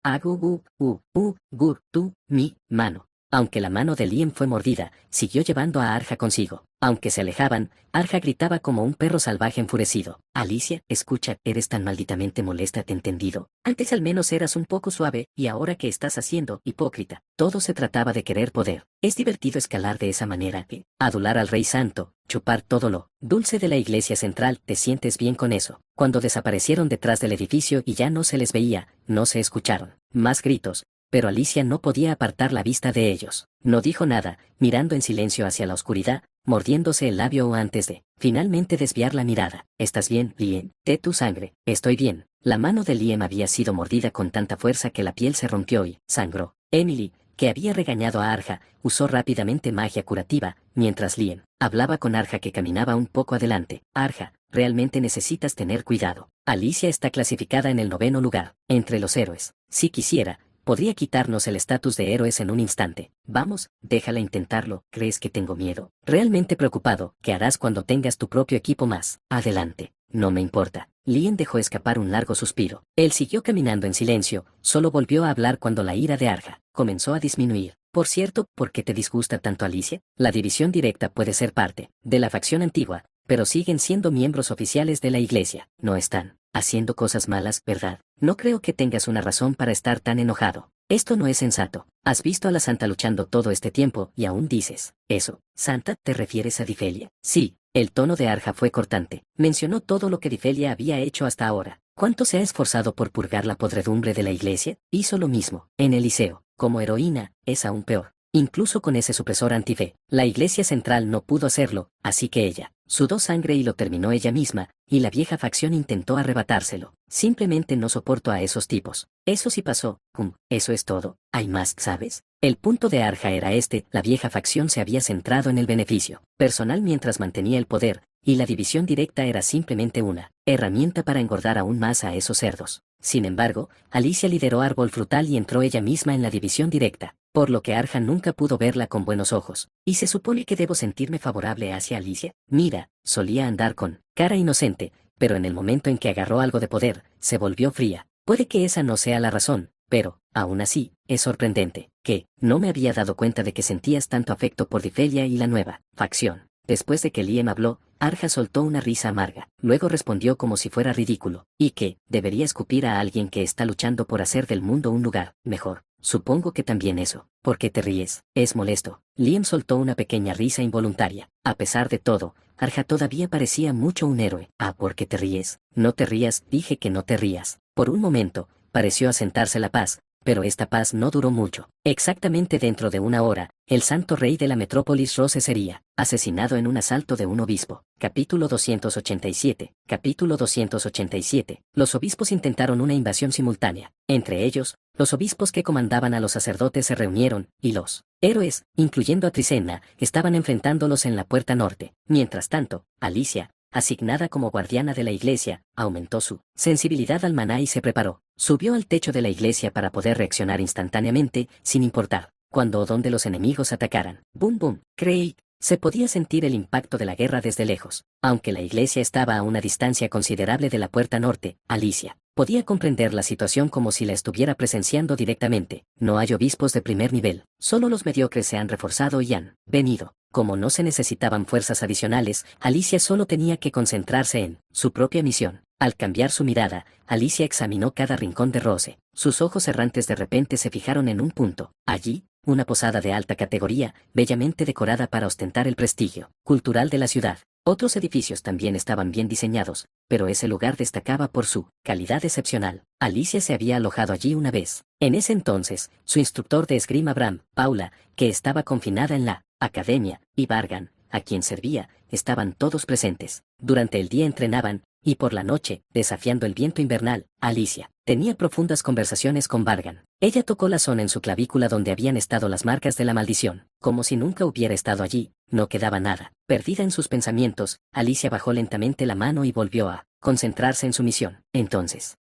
Tú, mi mano. Aunque la mano de Lien fue mordida, siguió llevando a Arja consigo. Aunque se alejaban, Arja gritaba como un perro salvaje enfurecido. Alicia, escucha, eres tan malditamente molesta, ¿te entendido? Antes al menos eras un poco suave, y ahora ¿qué estás haciendo, hipócrita? Todo se trataba de querer poder. Es divertido escalar de esa manera, adular al Rey Santo, chupar todo lo dulce de la iglesia central, ¿te sientes bien con eso? Cuando desaparecieron detrás del edificio y ya no se les veía, no se escucharon más gritos. Pero Alicia no podía apartar la vista de ellos. No dijo nada, mirando en silencio hacia la oscuridad, mordiéndose el labio antes de, finalmente desviar la mirada. ¿Estás bien, Lien? Tu sangre. Estoy bien. La mano de Liam había sido mordida con tanta fuerza que la piel se rompió y sangró. Emily, que había regañado a Arja, usó rápidamente magia curativa, mientras Liam hablaba con Arja que caminaba un poco adelante. Arja, realmente necesitas tener cuidado. Alicia está clasificada en el 9º lugar, entre los héroes. Si quisiera, podría quitarnos el estatus de héroes en un instante. Vamos, déjala intentarlo. ¿Crees que tengo miedo? Realmente preocupado. ¿Qué harás cuando tengas tu propio equipo más adelante? No me importa. Liam dejó escapar un largo suspiro. Él siguió caminando en silencio, solo volvió a hablar cuando la ira de Arja comenzó a disminuir. Por cierto, ¿por qué te disgusta tanto Alicia? La división directa puede ser parte de la facción antigua, pero siguen siendo miembros oficiales de la iglesia. No están haciendo cosas malas, ¿verdad? No creo que tengas una razón para estar tan enojado. Esto no es sensato. Has visto a la Santa luchando todo este tiempo y aún dices eso. ¿Santa? ¿Te refieres a Difelia? Sí. El tono de Arja fue cortante. Mencionó todo lo que Difelia había hecho hasta ahora. ¿Cuánto se ha esforzado por purgar la podredumbre de la iglesia? Hizo lo mismo en el liceo. Como heroína, es aún peor. Incluso con ese supresor antife, la iglesia central no pudo hacerlo, así que ella sudó sangre y lo terminó ella misma, y la vieja facción intentó arrebatárselo. Simplemente no soporto a esos tipos. Eso sí pasó. Eso es todo. ¿Hay más, sabes? El punto de Arja era este: la vieja facción se había centrado en el beneficio personal mientras mantenía el poder, y la división directa era simplemente una herramienta para engordar aún más a esos cerdos. Sin embargo, Alicia lideró Árbol Frutal y entró ella misma en la división directa, por lo que Arja nunca pudo verla con buenos ojos. ¿Y se supone que debo sentirme favorable hacia Alicia? Mira, solía andar con cara inocente, pero en el momento en que agarró algo de poder, se volvió fría. Puede que esa no sea la razón, pero, aún así, es sorprendente que no me había dado cuenta de que sentías tanto afecto por Difelia y la nueva facción. Después de que Liam habló, Arja soltó una risa amarga. Luego respondió como si fuera ridículo. ¿Y qué? ¿Debería escupir a alguien que está luchando por hacer del mundo un lugar mejor? Supongo que también eso. ¿Por qué te ríes? Es molesto. Liam soltó una pequeña risa involuntaria. A pesar de todo, Arja todavía parecía mucho un héroe. ¿Por qué te ríes? No te rías, dije que no te rías. Por un momento, pareció asentarse la paz, pero esta paz no duró mucho. Exactamente dentro de una hora, el santo rey de la metrópolis Rose sería asesinado en un asalto de un obispo. Capítulo 287. Capítulo 287. Los obispos intentaron una invasión simultánea. Entre ellos, los obispos que comandaban a los sacerdotes se reunieron, y los héroes, incluyendo a Trisenna, estaban enfrentándolos en la puerta norte. Mientras tanto, Alicia, asignada como guardiana de la iglesia, aumentó su sensibilidad al maná y se preparó. Subió al techo de la iglesia para poder reaccionar instantáneamente, sin importar cuándo o dónde los enemigos atacaran. Boom boom. Craig. Se podía sentir el impacto de la guerra desde lejos. Aunque la iglesia estaba a una distancia considerable de la puerta norte, Alicia podía comprender la situación como si la estuviera presenciando directamente. No hay obispos de primer nivel. Solo los mediocres se han reforzado y han venido. Como no se necesitaban fuerzas adicionales, Alicia solo tenía que concentrarse en su propia misión. Al cambiar su mirada, Alicia examinó cada rincón de Rose. Sus ojos errantes de repente se fijaron en un punto. Allí, una posada de alta categoría, bellamente decorada para ostentar el prestigio cultural de la ciudad. Otros edificios también estaban bien diseñados, pero ese lugar destacaba por su calidad excepcional. Alicia se había alojado allí una vez. En ese entonces, su instructor de esgrima Bram, Paula, que estaba confinada en la academia, y Vargan, a quien servía, estaban todos presentes. Durante el día entrenaban, y por la noche, desafiando el viento invernal, Alicia tenía profundas conversaciones con Vargan. Ella tocó la zona en su clavícula donde habían estado las marcas de la maldición. Como si nunca hubiera estado allí, no quedaba nada. Perdida en sus pensamientos, Alicia bajó lentamente la mano y volvió a concentrarse en su misión. Entonces,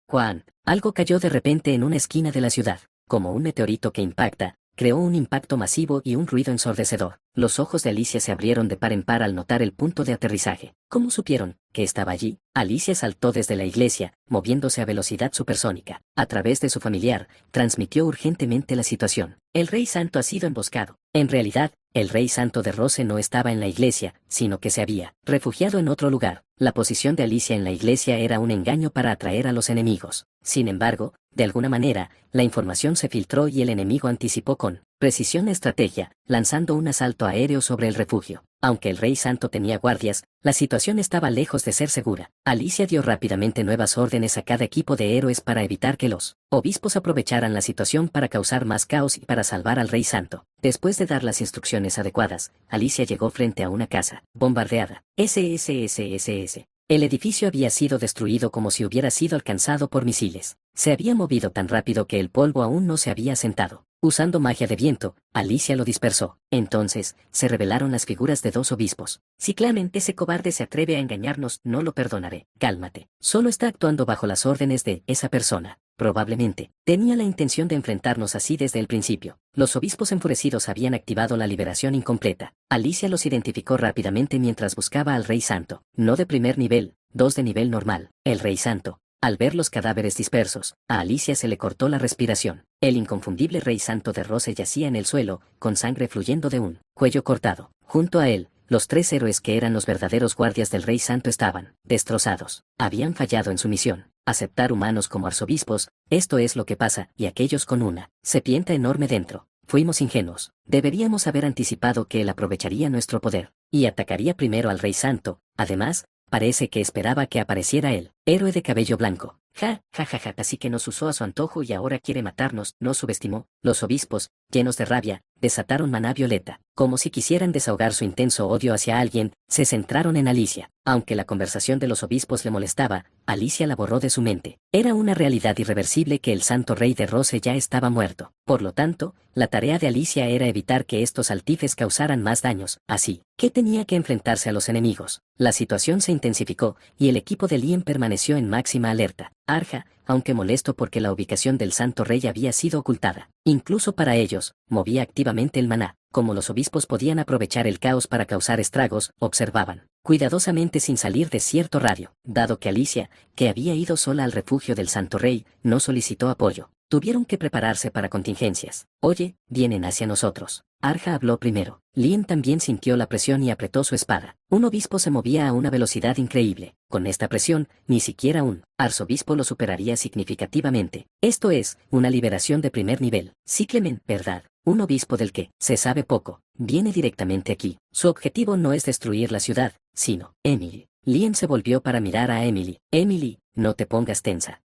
algo cayó de repente en una esquina de la ciudad. Como un meteorito que impacta, creó un impacto masivo y un ruido ensordecedor. Los ojos de Alicia se abrieron de par en par al notar el punto de aterrizaje. ¿Cómo supieron que estaba allí? Alicia saltó desde la iglesia, moviéndose a velocidad supersónica. A través de su familiar, transmitió urgentemente la situación. El Rey Santo ha sido emboscado. En realidad, el Rey Santo de Rose no estaba en la iglesia, sino que se había refugiado en otro lugar. La posición de Alicia en la iglesia era un engaño para atraer a los enemigos. Sin embargo, de alguna manera, la información se filtró y el enemigo anticipó con precisión la estrategia, lanzando un asalto aéreo sobre el refugio. Aunque el Rey Santo tenía guardias, la situación estaba lejos de ser segura. Alicia dio rápidamente nuevas órdenes a cada equipo de héroes para evitar que los obispos aprovecharan la situación para causar más caos y para salvar al Rey Santo. Después de dar las instrucciones adecuadas, Alicia llegó frente a una casa bombardeada. SSSSS. El edificio había sido destruido como si hubiera sido alcanzado por misiles. Se había movido tan rápido que el polvo aún no se había asentado. Usando magia de viento, Alicia lo dispersó. Entonces, se revelaron las figuras de dos obispos. Si Clement, ese cobarde, se atreve a engañarnos, no lo perdonaré. Cálmate. Solo está actuando bajo las órdenes de esa persona. Probablemente, tenía la intención de enfrentarnos así desde el principio. Los obispos enfurecidos habían activado la liberación incompleta. Alicia los identificó rápidamente mientras buscaba al Rey Santo. No de primer nivel, dos de nivel normal. El Rey Santo. Al ver los cadáveres dispersos, a Alicia se le cortó la respiración. El inconfundible Rey Santo de Rose yacía en el suelo, con sangre fluyendo de un cuello cortado. Junto a él, los tres héroes que eran los verdaderos guardias del Rey Santo estaban destrozados. Habían fallado en su misión. Aceptar humanos como arzobispos, esto es lo que pasa, y aquellos con una serpiente enorme dentro. Fuimos ingenuos. Deberíamos haber anticipado que él aprovecharía nuestro poder, y atacaría primero al Rey Santo. Además, parece que esperaba que apareciera él, héroe de cabello blanco. Ja, ja, ja, ja, así que nos usó a su antojo y ahora quiere matarnos, nos subestimó. Los obispos, llenos de rabia, desataron maná violeta. Como si quisieran desahogar su intenso odio hacia alguien, se centraron en Alicia. Aunque la conversación de los obispos le molestaba, Alicia la borró de su mente. Era una realidad irreversible que el santo rey de Rose ya estaba muerto. Por lo tanto, la tarea de Alicia era evitar que estos altifes causaran más daños. Así que tenía que enfrentarse a los enemigos. La situación se intensificó, y el equipo de Lien permaneció en máxima alerta. Arja, aunque molesto porque la ubicación del santo rey había sido ocultada, incluso para ellos, movía activamente el maná. Como los obispos podían aprovechar el caos para causar estragos, observaban cuidadosamente sin salir de cierto radio. Dado que Alicia, que había ido sola al refugio del santo rey, no solicitó apoyo, tuvieron que prepararse para contingencias. Oye, vienen hacia nosotros. Arja habló primero. Lien también sintió la presión y apretó su espada. Un obispo se movía a una velocidad increíble. Con esta presión, ni siquiera un arzobispo lo superaría significativamente. Esto es, una liberación de primer nivel. Sí, Clement, ¿verdad? Un obispo del que se sabe poco, viene directamente aquí. Su objetivo no es destruir la ciudad, sino Emily. Lien se volvió para mirar a Emily. Emily, no te pongas tensa.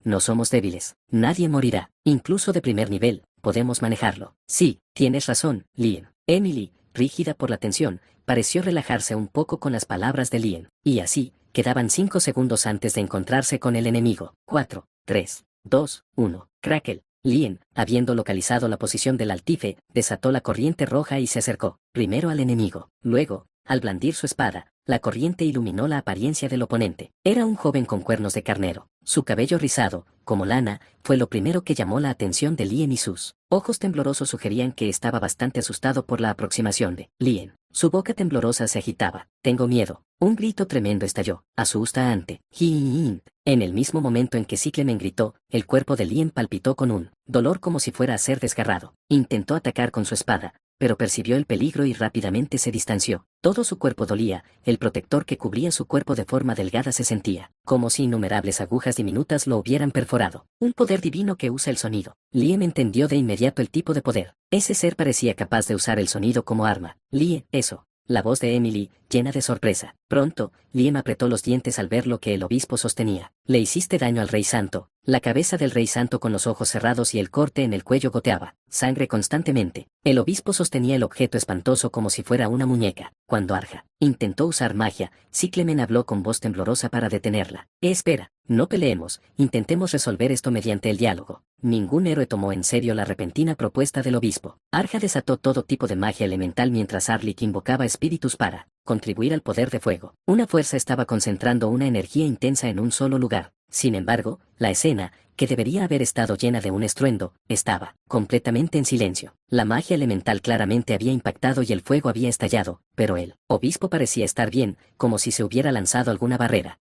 No somos débiles. Nadie morirá. Incluso de primer nivel, podemos manejarlo. Sí, tienes razón, Lien. Emily, rígida por la tensión, pareció relajarse un poco con las palabras de Lien. Y así, quedaban 5 segundos antes de encontrarse con el enemigo. 4, 3, 2, 1. Crackle. Lien, habiendo localizado la posición del altife, desató la corriente roja y se acercó, primero al enemigo. Luego, al blandir su espada, la corriente iluminó la apariencia del oponente. Era un joven con cuernos de carnero. Su cabello rizado, como lana, fue lo primero que llamó la atención de Lien, y sus ojos temblorosos sugerían que estaba bastante asustado por la aproximación de Lien. Su boca temblorosa se agitaba. Tengo miedo. Un grito tremendo estalló. Asusta ante Jin. En el mismo momento en que Clement gritó, el cuerpo de Lien palpitó con un dolor como si fuera a ser desgarrado. Intentó atacar con su espada, pero percibió el peligro y rápidamente se distanció. Todo su cuerpo dolía, el protector que cubría su cuerpo de forma delgada se sentía, como si innumerables agujas diminutas lo hubieran perforado. Un poder divino que usa el sonido. Lien entendió de inmediato el tipo de poder. Ese ser parecía capaz de usar el sonido como arma. Lien, eso. La voz de Emily, llena de sorpresa. Pronto, Lien apretó los dientes al ver lo que el obispo sostenía. Le hiciste daño al Rey Santo. La cabeza del Rey Santo con los ojos cerrados y el corte en el cuello goteaba sangre constantemente. El obispo sostenía el objeto espantoso como si fuera una muñeca. Cuando Arja intentó usar magia, Clement habló con voz temblorosa para detenerla. Espera, no peleemos, intentemos resolver esto mediante el diálogo. Ningún héroe tomó en serio la repentina propuesta del obispo. Arja desató todo tipo de magia elemental mientras Arlik invocaba espíritus para contribuir al poder de fuego. Una fuerza estaba concentrando una energía intensa en un solo lugar. Sin embargo, la escena, que debería haber estado llena de un estruendo, estaba completamente en silencio. La magia elemental claramente había impactado y el fuego había estallado, pero el obispo parecía estar bien, como si se hubiera lanzado alguna barrera.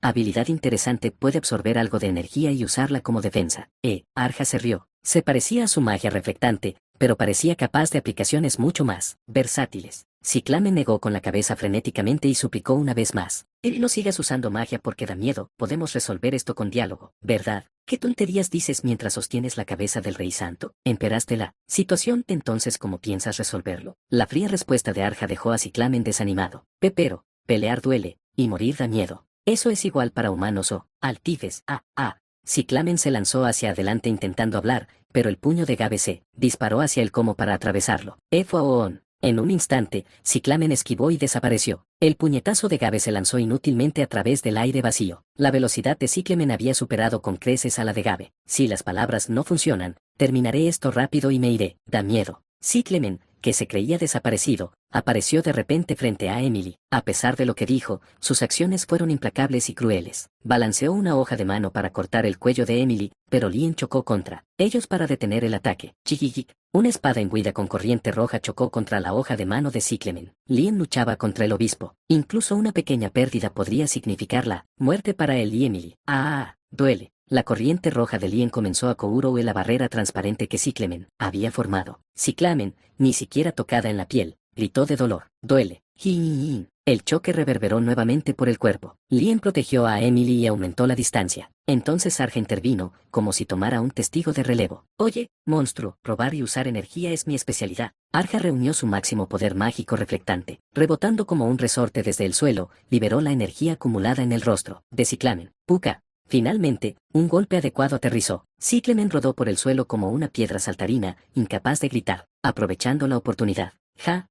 Habilidad interesante, puede absorber algo de energía y usarla como defensa. Arja se rió. Se parecía a su magia reflectante, pero parecía capaz de aplicaciones mucho más versátiles. Clement negó con la cabeza frenéticamente y suplicó una vez más. No sigas usando magia porque da miedo, podemos resolver esto con diálogo, ¿verdad? ¿Qué tonterías dices mientras sostienes la cabeza del Rey Santo? ¿Emperaste la situación? Entonces, ¿cómo piensas resolverlo? La fría respuesta de Arja dejó a Clement desanimado. Pero, pelear duele, y morir da miedo. Eso es igual para humanos o altifes. Clement se lanzó hacia adelante intentando hablar, pero el puño de Gabe se disparó hacia él como para atravesarlo. Fue on. En un instante, Ciclamen esquivó y desapareció. El puñetazo de Gabe se lanzó inútilmente a través del aire vacío. La velocidad de Ciclamen había superado con creces a la de Gabe. Si las palabras no funcionan, terminaré esto rápido y me iré. Da miedo. Ciclamen, que se creía desaparecido, apareció de repente frente a Emily. A pesar de lo que dijo, sus acciones fueron implacables y crueles. Balanceó una hoja de mano para cortar el cuello de Emily, pero Lien chocó contra ellos para detener el ataque. Chiquiquic. Una espada engüida con corriente roja chocó contra la hoja de mano de Ciclamen. Lien luchaba contra el obispo. Incluso una pequeña pérdida podría significar la muerte para él y Emily. Duele. La corriente roja de Lien comenzó a cubrir la barrera transparente que Ciclamen había formado. Ciclamen, ni siquiera tocada en la piel, gritó de dolor. Duele. El choque reverberó nuevamente por el cuerpo. Lien protegió a Emily y aumentó la distancia. Entonces Arja intervino, como si tomara un testigo de relevo. Oye, monstruo, robar y usar energía es mi especialidad. Arja reunió su máximo poder mágico reflectante. Rebotando como un resorte desde el suelo, liberó la energía acumulada en el rostro de Ciclamen. Puka. Finalmente, un golpe adecuado aterrizó. Ciclamen rodó por el suelo como una piedra saltarina, incapaz de gritar, aprovechando la oportunidad. Ja.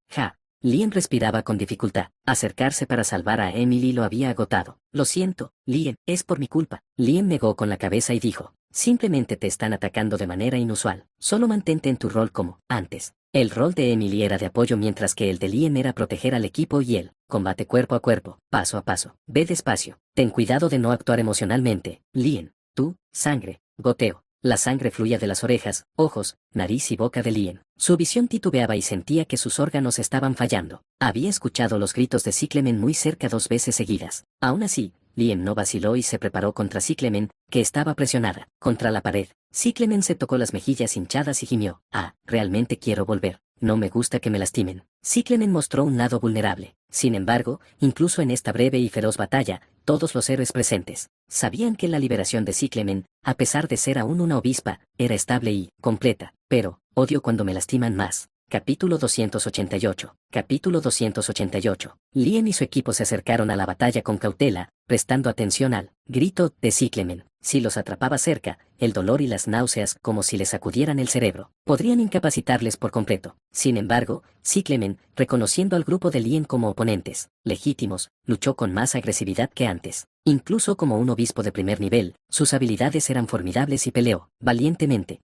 Lien respiraba con dificultad. Acercarse para salvar a Emily lo había agotado. Lo siento, Lien, es por mi culpa. Lien negó con la cabeza y dijo, simplemente te están atacando de manera inusual. Solo mantente en tu rol como antes. El rol de Emily era de apoyo mientras que el de Lien era proteger al equipo y el combate cuerpo a cuerpo, paso a paso. Ve despacio. Ten cuidado de no actuar emocionalmente. Lien, tú, sangre, goteo. La sangre fluía de las orejas, ojos, nariz y boca de Lien. Su visión titubeaba y sentía que sus órganos estaban fallando. Había escuchado los gritos de Ciclamen muy cerca 2 veces seguidas. Aún así, Lien no vaciló y se preparó contra Ciclamen, que estaba presionada contra la pared. Ciclamen se tocó las mejillas hinchadas y gimió. Realmente quiero volver. No me gusta que me lastimen. Ciclamen mostró un lado vulnerable. Sin embargo, incluso en esta breve y feroz batalla, todos los héroes presentes sabían que la liberación de Ciclamen, a pesar de ser aún una obispa, era estable y completa. Pero, odio cuando me lastiman más. Capítulo 288. Capítulo 288. Lien y su equipo se acercaron a la batalla con cautela, prestando atención al grito de Ciclamen. Si los atrapaba cerca, el dolor y las náuseas, como si les sacudieran el cerebro, podrían incapacitarles por completo. Sin embargo, Ciclamen, reconociendo al grupo de Lien como oponentes legítimos, luchó con más agresividad que antes. Incluso como un obispo de primer nivel, sus habilidades eran formidables y peleó valientemente.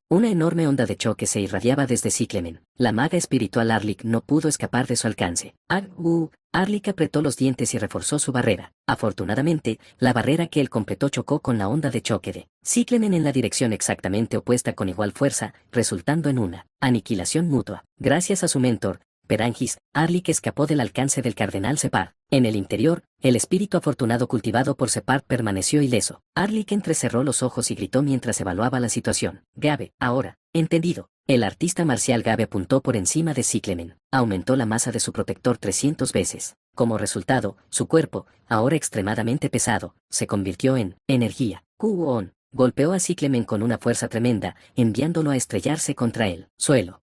Una enorme onda de choque se irradiaba desde Ciclamen. La maga espiritual Arlik no pudo escapar de su alcance. Arlik apretó los dientes y reforzó su barrera. Afortunadamente, la barrera que él completó chocó con la onda de choque de Ciclamen en la dirección exactamente opuesta con igual fuerza, resultando en una aniquilación mutua. Gracias a su mentor, Perangis, Arlik escapó del alcance del cardenal Separ. En el interior, el espíritu afortunado cultivado por Separ permaneció ileso. Arlik entrecerró los ojos y gritó mientras evaluaba la situación. Gabe, ahora, entendido. El artista marcial Gabe apuntó por encima de Ciclamen. Aumentó la masa de su protector 300 veces. Como resultado, su cuerpo, ahora extremadamente pesado, se convirtió en energía. Golpeó a Ciclamen con una fuerza tremenda, enviándolo a estrellarse contra el suelo.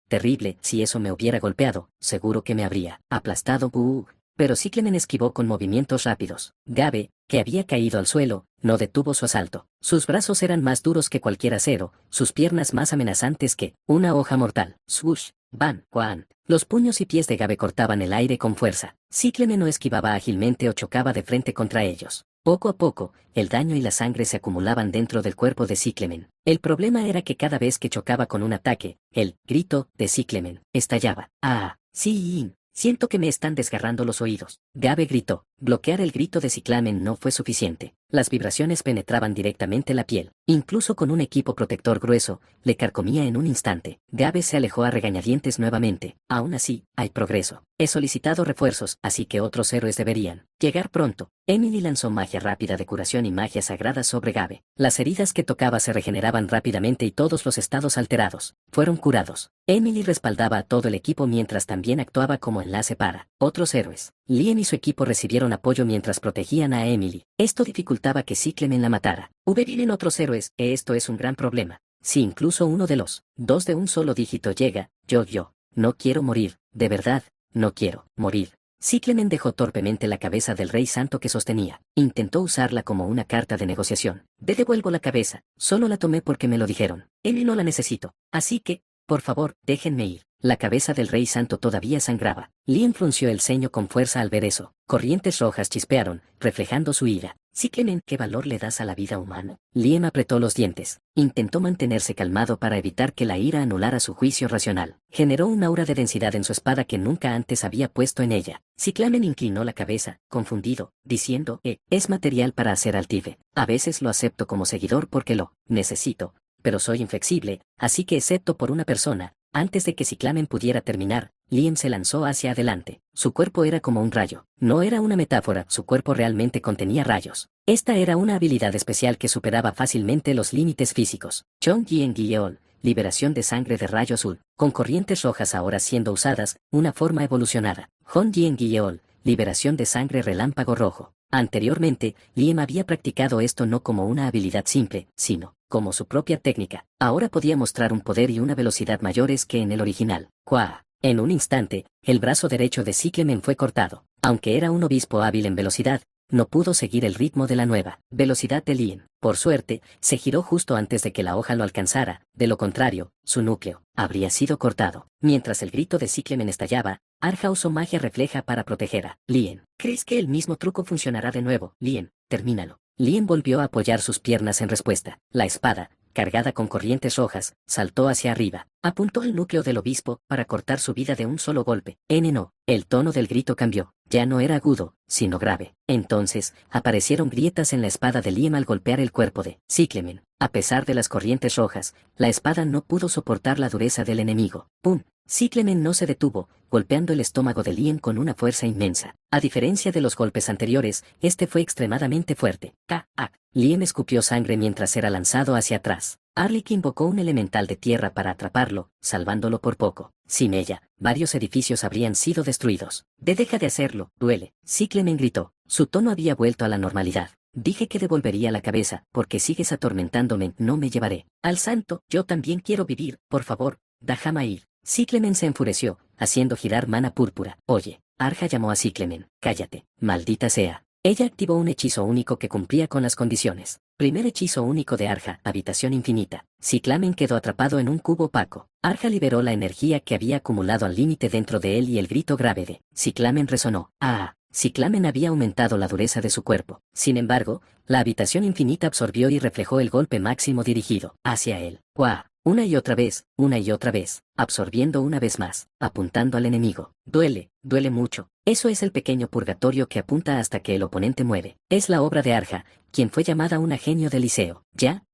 Terrible, si eso me hubiera golpeado, seguro que me habría aplastado. Pero Ciclamen esquivó con movimientos rápidos. Gabe, que había caído al suelo, no detuvo su asalto. Sus brazos eran más duros que cualquier acero, sus piernas más amenazantes que una hoja mortal. Swoosh, ban, Juan. Los puños y pies de Gabe cortaban el aire con fuerza. Ciclamen no esquivaba ágilmente o chocaba de frente contra ellos. Poco a poco, el daño y la sangre se acumulaban dentro del cuerpo de Ciclamen. El problema era que cada vez que chocaba con un ataque, el grito de Ciclamen estallaba. Sí, siento que me están desgarrando los oídos. Gabe gritó. Bloquear el grito de Ciclamen no fue suficiente. Las vibraciones penetraban directamente la piel. Incluso con un equipo protector grueso, le carcomía en un instante. Gabe se alejó a regañadientes nuevamente. Aún así, hay progreso. He solicitado refuerzos, así que otros héroes deberían llegar pronto. Emily lanzó magia rápida de curación y magia sagrada sobre Gabe. Las heridas que tocaba se regeneraban rápidamente y todos los estados alterados fueron curados. Emily respaldaba a todo el equipo mientras también actuaba como enlace para otros héroes. Lien y su equipo recibieron apoyo mientras protegían a Emily. Esto dificultaba que Ciclamen la matara. Vienen otros héroes, esto es un gran problema. Si incluso uno de los dos de un solo dígito llega, yo, no quiero morir, de verdad, no quiero morir. Ciclamen dejó torpemente la cabeza del rey santo que sostenía. Intentó usarla como una carta de negociación. Devuelvo la cabeza, solo la tomé porque me lo dijeron. Él no la necesito. Así que, por favor, déjenme ir. La cabeza del rey santo todavía sangraba. Lien frunció el ceño con fuerza al ver eso. Corrientes rojas chispearon, reflejando su ira. Ciclemen, ¿qué valor le das a la vida humana? Lien apretó los dientes. Intentó mantenerse calmado para evitar que la ira anulara su juicio racional. Generó un aura de densidad en su espada que nunca antes había puesto en ella. Ciclamen inclinó la cabeza, confundido, diciendo, es material para hacer altive. A veces lo acepto como seguidor porque lo necesito, pero soy inflexible, así que excepto por una persona. Antes de que Ciclamen pudiera terminar, Lien se lanzó hacia adelante. Su cuerpo era como un rayo. No era una metáfora, su cuerpo realmente contenía rayos. Esta era una habilidad especial que superaba fácilmente los límites físicos. Chong Yen Guiyeol, liberación de sangre de rayo azul, con corrientes rojas ahora siendo usadas, una forma evolucionada. Hon Yen Guiyeol, liberación de sangre relámpago rojo. Anteriormente, Lien había practicado esto no como una habilidad simple, sino como su propia técnica. Ahora podía mostrar un poder y una velocidad mayores que en el original. ¡Cuá! En un instante, el brazo derecho de Ciclemen fue cortado. Aunque era un obispo hábil en velocidad, no pudo seguir el ritmo de la nueva velocidad de Lien. Por suerte, se giró justo antes de que la hoja lo alcanzara, de lo contrario, su núcleo habría sido cortado. Mientras el grito de Ciclemen estallaba, Arja usó magia refleja para proteger a Lien. ¿Crees que el mismo truco funcionará de nuevo? Lien, termínalo. Lien volvió a apoyar sus piernas en respuesta. La espada, cargada con corrientes rojas, saltó hacia arriba. Apuntó al núcleo del obispo para cortar su vida de un solo golpe. No. El tono del grito cambió. Ya no era agudo, sino grave. Entonces, aparecieron grietas en la espada de Lien al golpear el cuerpo de Ciclemen. A pesar de las corrientes rojas, la espada no pudo soportar la dureza del enemigo. ¡Pum! Ciclemen no se detuvo, golpeando el estómago de Lien con una fuerza inmensa. A diferencia de los golpes anteriores, este fue extremadamente fuerte. Lien escupió sangre mientras era lanzado hacia atrás. Arlik invocó un elemental de tierra para atraparlo, salvándolo por poco. Sin ella, varios edificios habrían sido destruidos. Deja de hacerlo, duele. Ciclemen gritó. Su tono había vuelto a la normalidad. Dije que devolvería la cabeza, porque sigues atormentándome, no me llevaré. Al santo, yo también quiero vivir, por favor, déjame ir. Ciclemen se enfureció, haciendo girar mana púrpura. Oye, Arja llamó a Ciclemen. Cállate, maldita sea. Ella activó un hechizo único que cumplía con las condiciones. Primer hechizo único de Arja, habitación infinita. Ciclamen quedó atrapado en un cubo opaco. Arja liberó la energía que había acumulado al límite dentro de él y el grito grave de Ciclamen resonó. Ciclamen había aumentado la dureza de su cuerpo. Sin embargo, la habitación infinita absorbió y reflejó el golpe máximo dirigido hacia él. ¡Guau! Una y otra vez, absorbiendo una vez más, apuntando al enemigo. Duele mucho. Eso es el pequeño purgatorio que apunta hasta que el oponente muere. Es la obra de Arja, quien fue llamada una genio del liceo. Ya,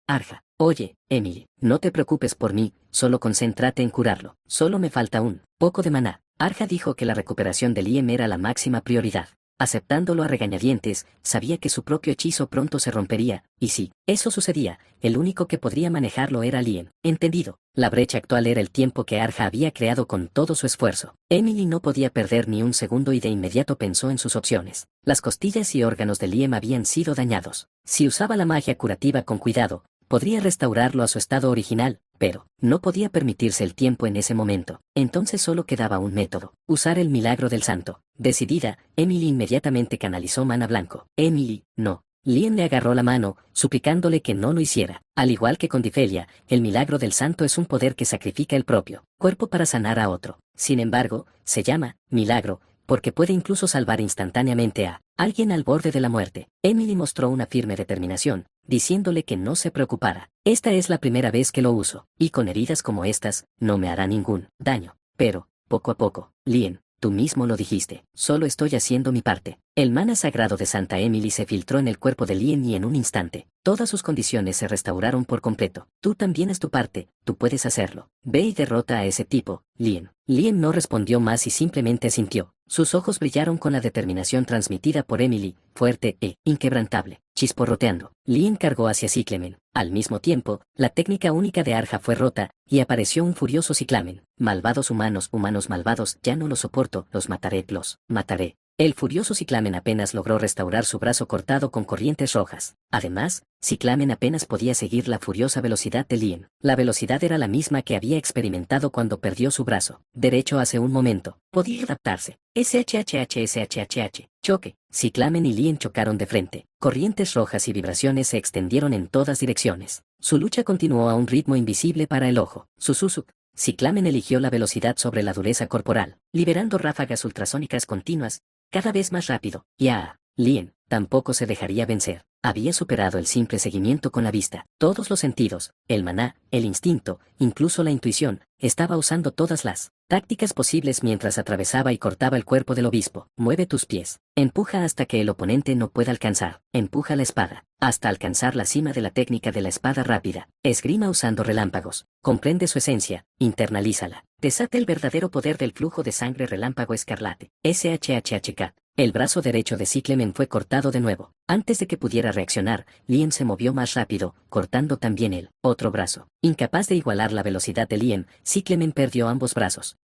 Arja. Oye, Emily, no te preocupes por mí, solo concéntrate en curarlo. Solo me falta un poco de maná. Arja dijo que la recuperación de Lien era la máxima prioridad. Aceptándolo a regañadientes, sabía que su propio hechizo pronto se rompería, y si eso sucedía, el único que podría manejarlo era Lien. Entendido. La brecha actual era el tiempo que Arja había creado con todo su esfuerzo. Emily no podía perder ni un segundo y de inmediato pensó en sus opciones. Las costillas y órganos de Lien habían sido dañados. Si usaba la magia curativa con cuidado, podría restaurarlo a su estado original, pero no podía permitirse el tiempo en ese momento. Entonces solo quedaba un método: usar el milagro del santo. Decidida, Emily inmediatamente canalizó mana blanco. Emily, no. Lien le agarró la mano, suplicándole que no lo hiciera. Al igual que con Difelia, el milagro del santo es un poder que sacrifica el propio cuerpo para sanar a otro. Sin embargo, se llama milagro, porque puede incluso salvar instantáneamente a alguien al borde de la muerte. Emily mostró una firme determinación, diciéndole que no se preocupara. Esta es la primera vez que lo uso, y con heridas como estas, no me hará ningún daño. Pero, poco a poco, Lien, tú mismo lo dijiste, solo estoy haciendo mi parte. El mana sagrado de Santa Emily se filtró en el cuerpo de Lien y en un instante, todas sus condiciones se restauraron por completo. Tú también es tu parte, tú puedes hacerlo. Ve y derrota a ese tipo, Lien. Lien no respondió más y simplemente asintió. Sus ojos brillaron con la determinación transmitida por Emily, fuerte e inquebrantable. Chisporroteando, Lien cargó hacia Ciclemen. Al mismo tiempo, la técnica única de Arja fue rota, y apareció un furioso Ciclamen. Malvados humanos malvados, ya no los soporto, los mataré. El furioso Ciclamen apenas logró restaurar su brazo cortado con corrientes rojas. Además, Ciclamen apenas podía seguir la furiosa velocidad de Lien. La velocidad era la misma que había experimentado cuando perdió su brazo derecho hace un momento. Podía adaptarse. SHHH. Choque. Ciclamen y Lien chocaron de frente. Corrientes rojas y vibraciones se extendieron en todas direcciones. Su lucha continuó a un ritmo invisible para el ojo. Susuzuk. Cyclamen eligió la velocidad sobre la dureza corporal, liberando ráfagas ultrasónicas continuas, cada vez más rápido, y Lien tampoco se dejaría vencer. Había superado el simple seguimiento con la vista. Todos los sentidos, el maná, el instinto, incluso la intuición, estaba usando todas las tácticas posibles mientras atravesaba y cortaba el cuerpo del obispo. Mueve tus pies. Empuja hasta que el oponente no pueda alcanzar. Empuja la espada, hasta alcanzar la cima de la técnica de la espada rápida. Esgrima usando relámpagos. Comprende su esencia, internalízala. Desata el verdadero poder del flujo de sangre relámpago escarlate. SHHHK. El brazo derecho de Cyclamen fue cortado de nuevo. Antes de que pudiera reaccionar, Lien se movió más rápido, cortando también el otro brazo. Incapaz de igualar la velocidad de Lien, Cyclamen perdió ambos brazos.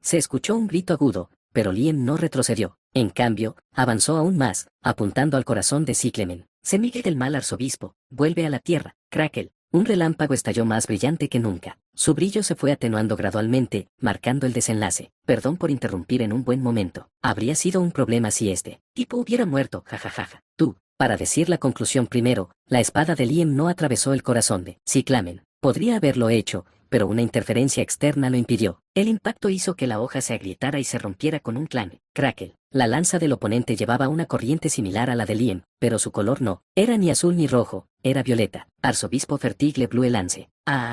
Se escuchó un grito agudo, pero Lien no retrocedió. En cambio, avanzó aún más, apuntando al corazón de Cyclamen. Semilla del mal arzobispo, vuelve a la tierra. Crackle. Un relámpago estalló más brillante que nunca. Su brillo se fue atenuando gradualmente, marcando el desenlace. Perdón por interrumpir en un buen momento. Habría sido un problema si este tipo hubiera muerto, jajajaja. Tú, para decir la conclusión primero, la espada de Lien no atravesó el corazón de Cyclamen. Podría haberlo hecho, pero una interferencia externa lo impidió. El impacto hizo que la hoja se agrietara y se rompiera con un crackle. La lanza del oponente llevaba una corriente similar a la de Lien, pero su color no era ni azul ni rojo, era violeta. Arzobispo Fertigle Blue Lance.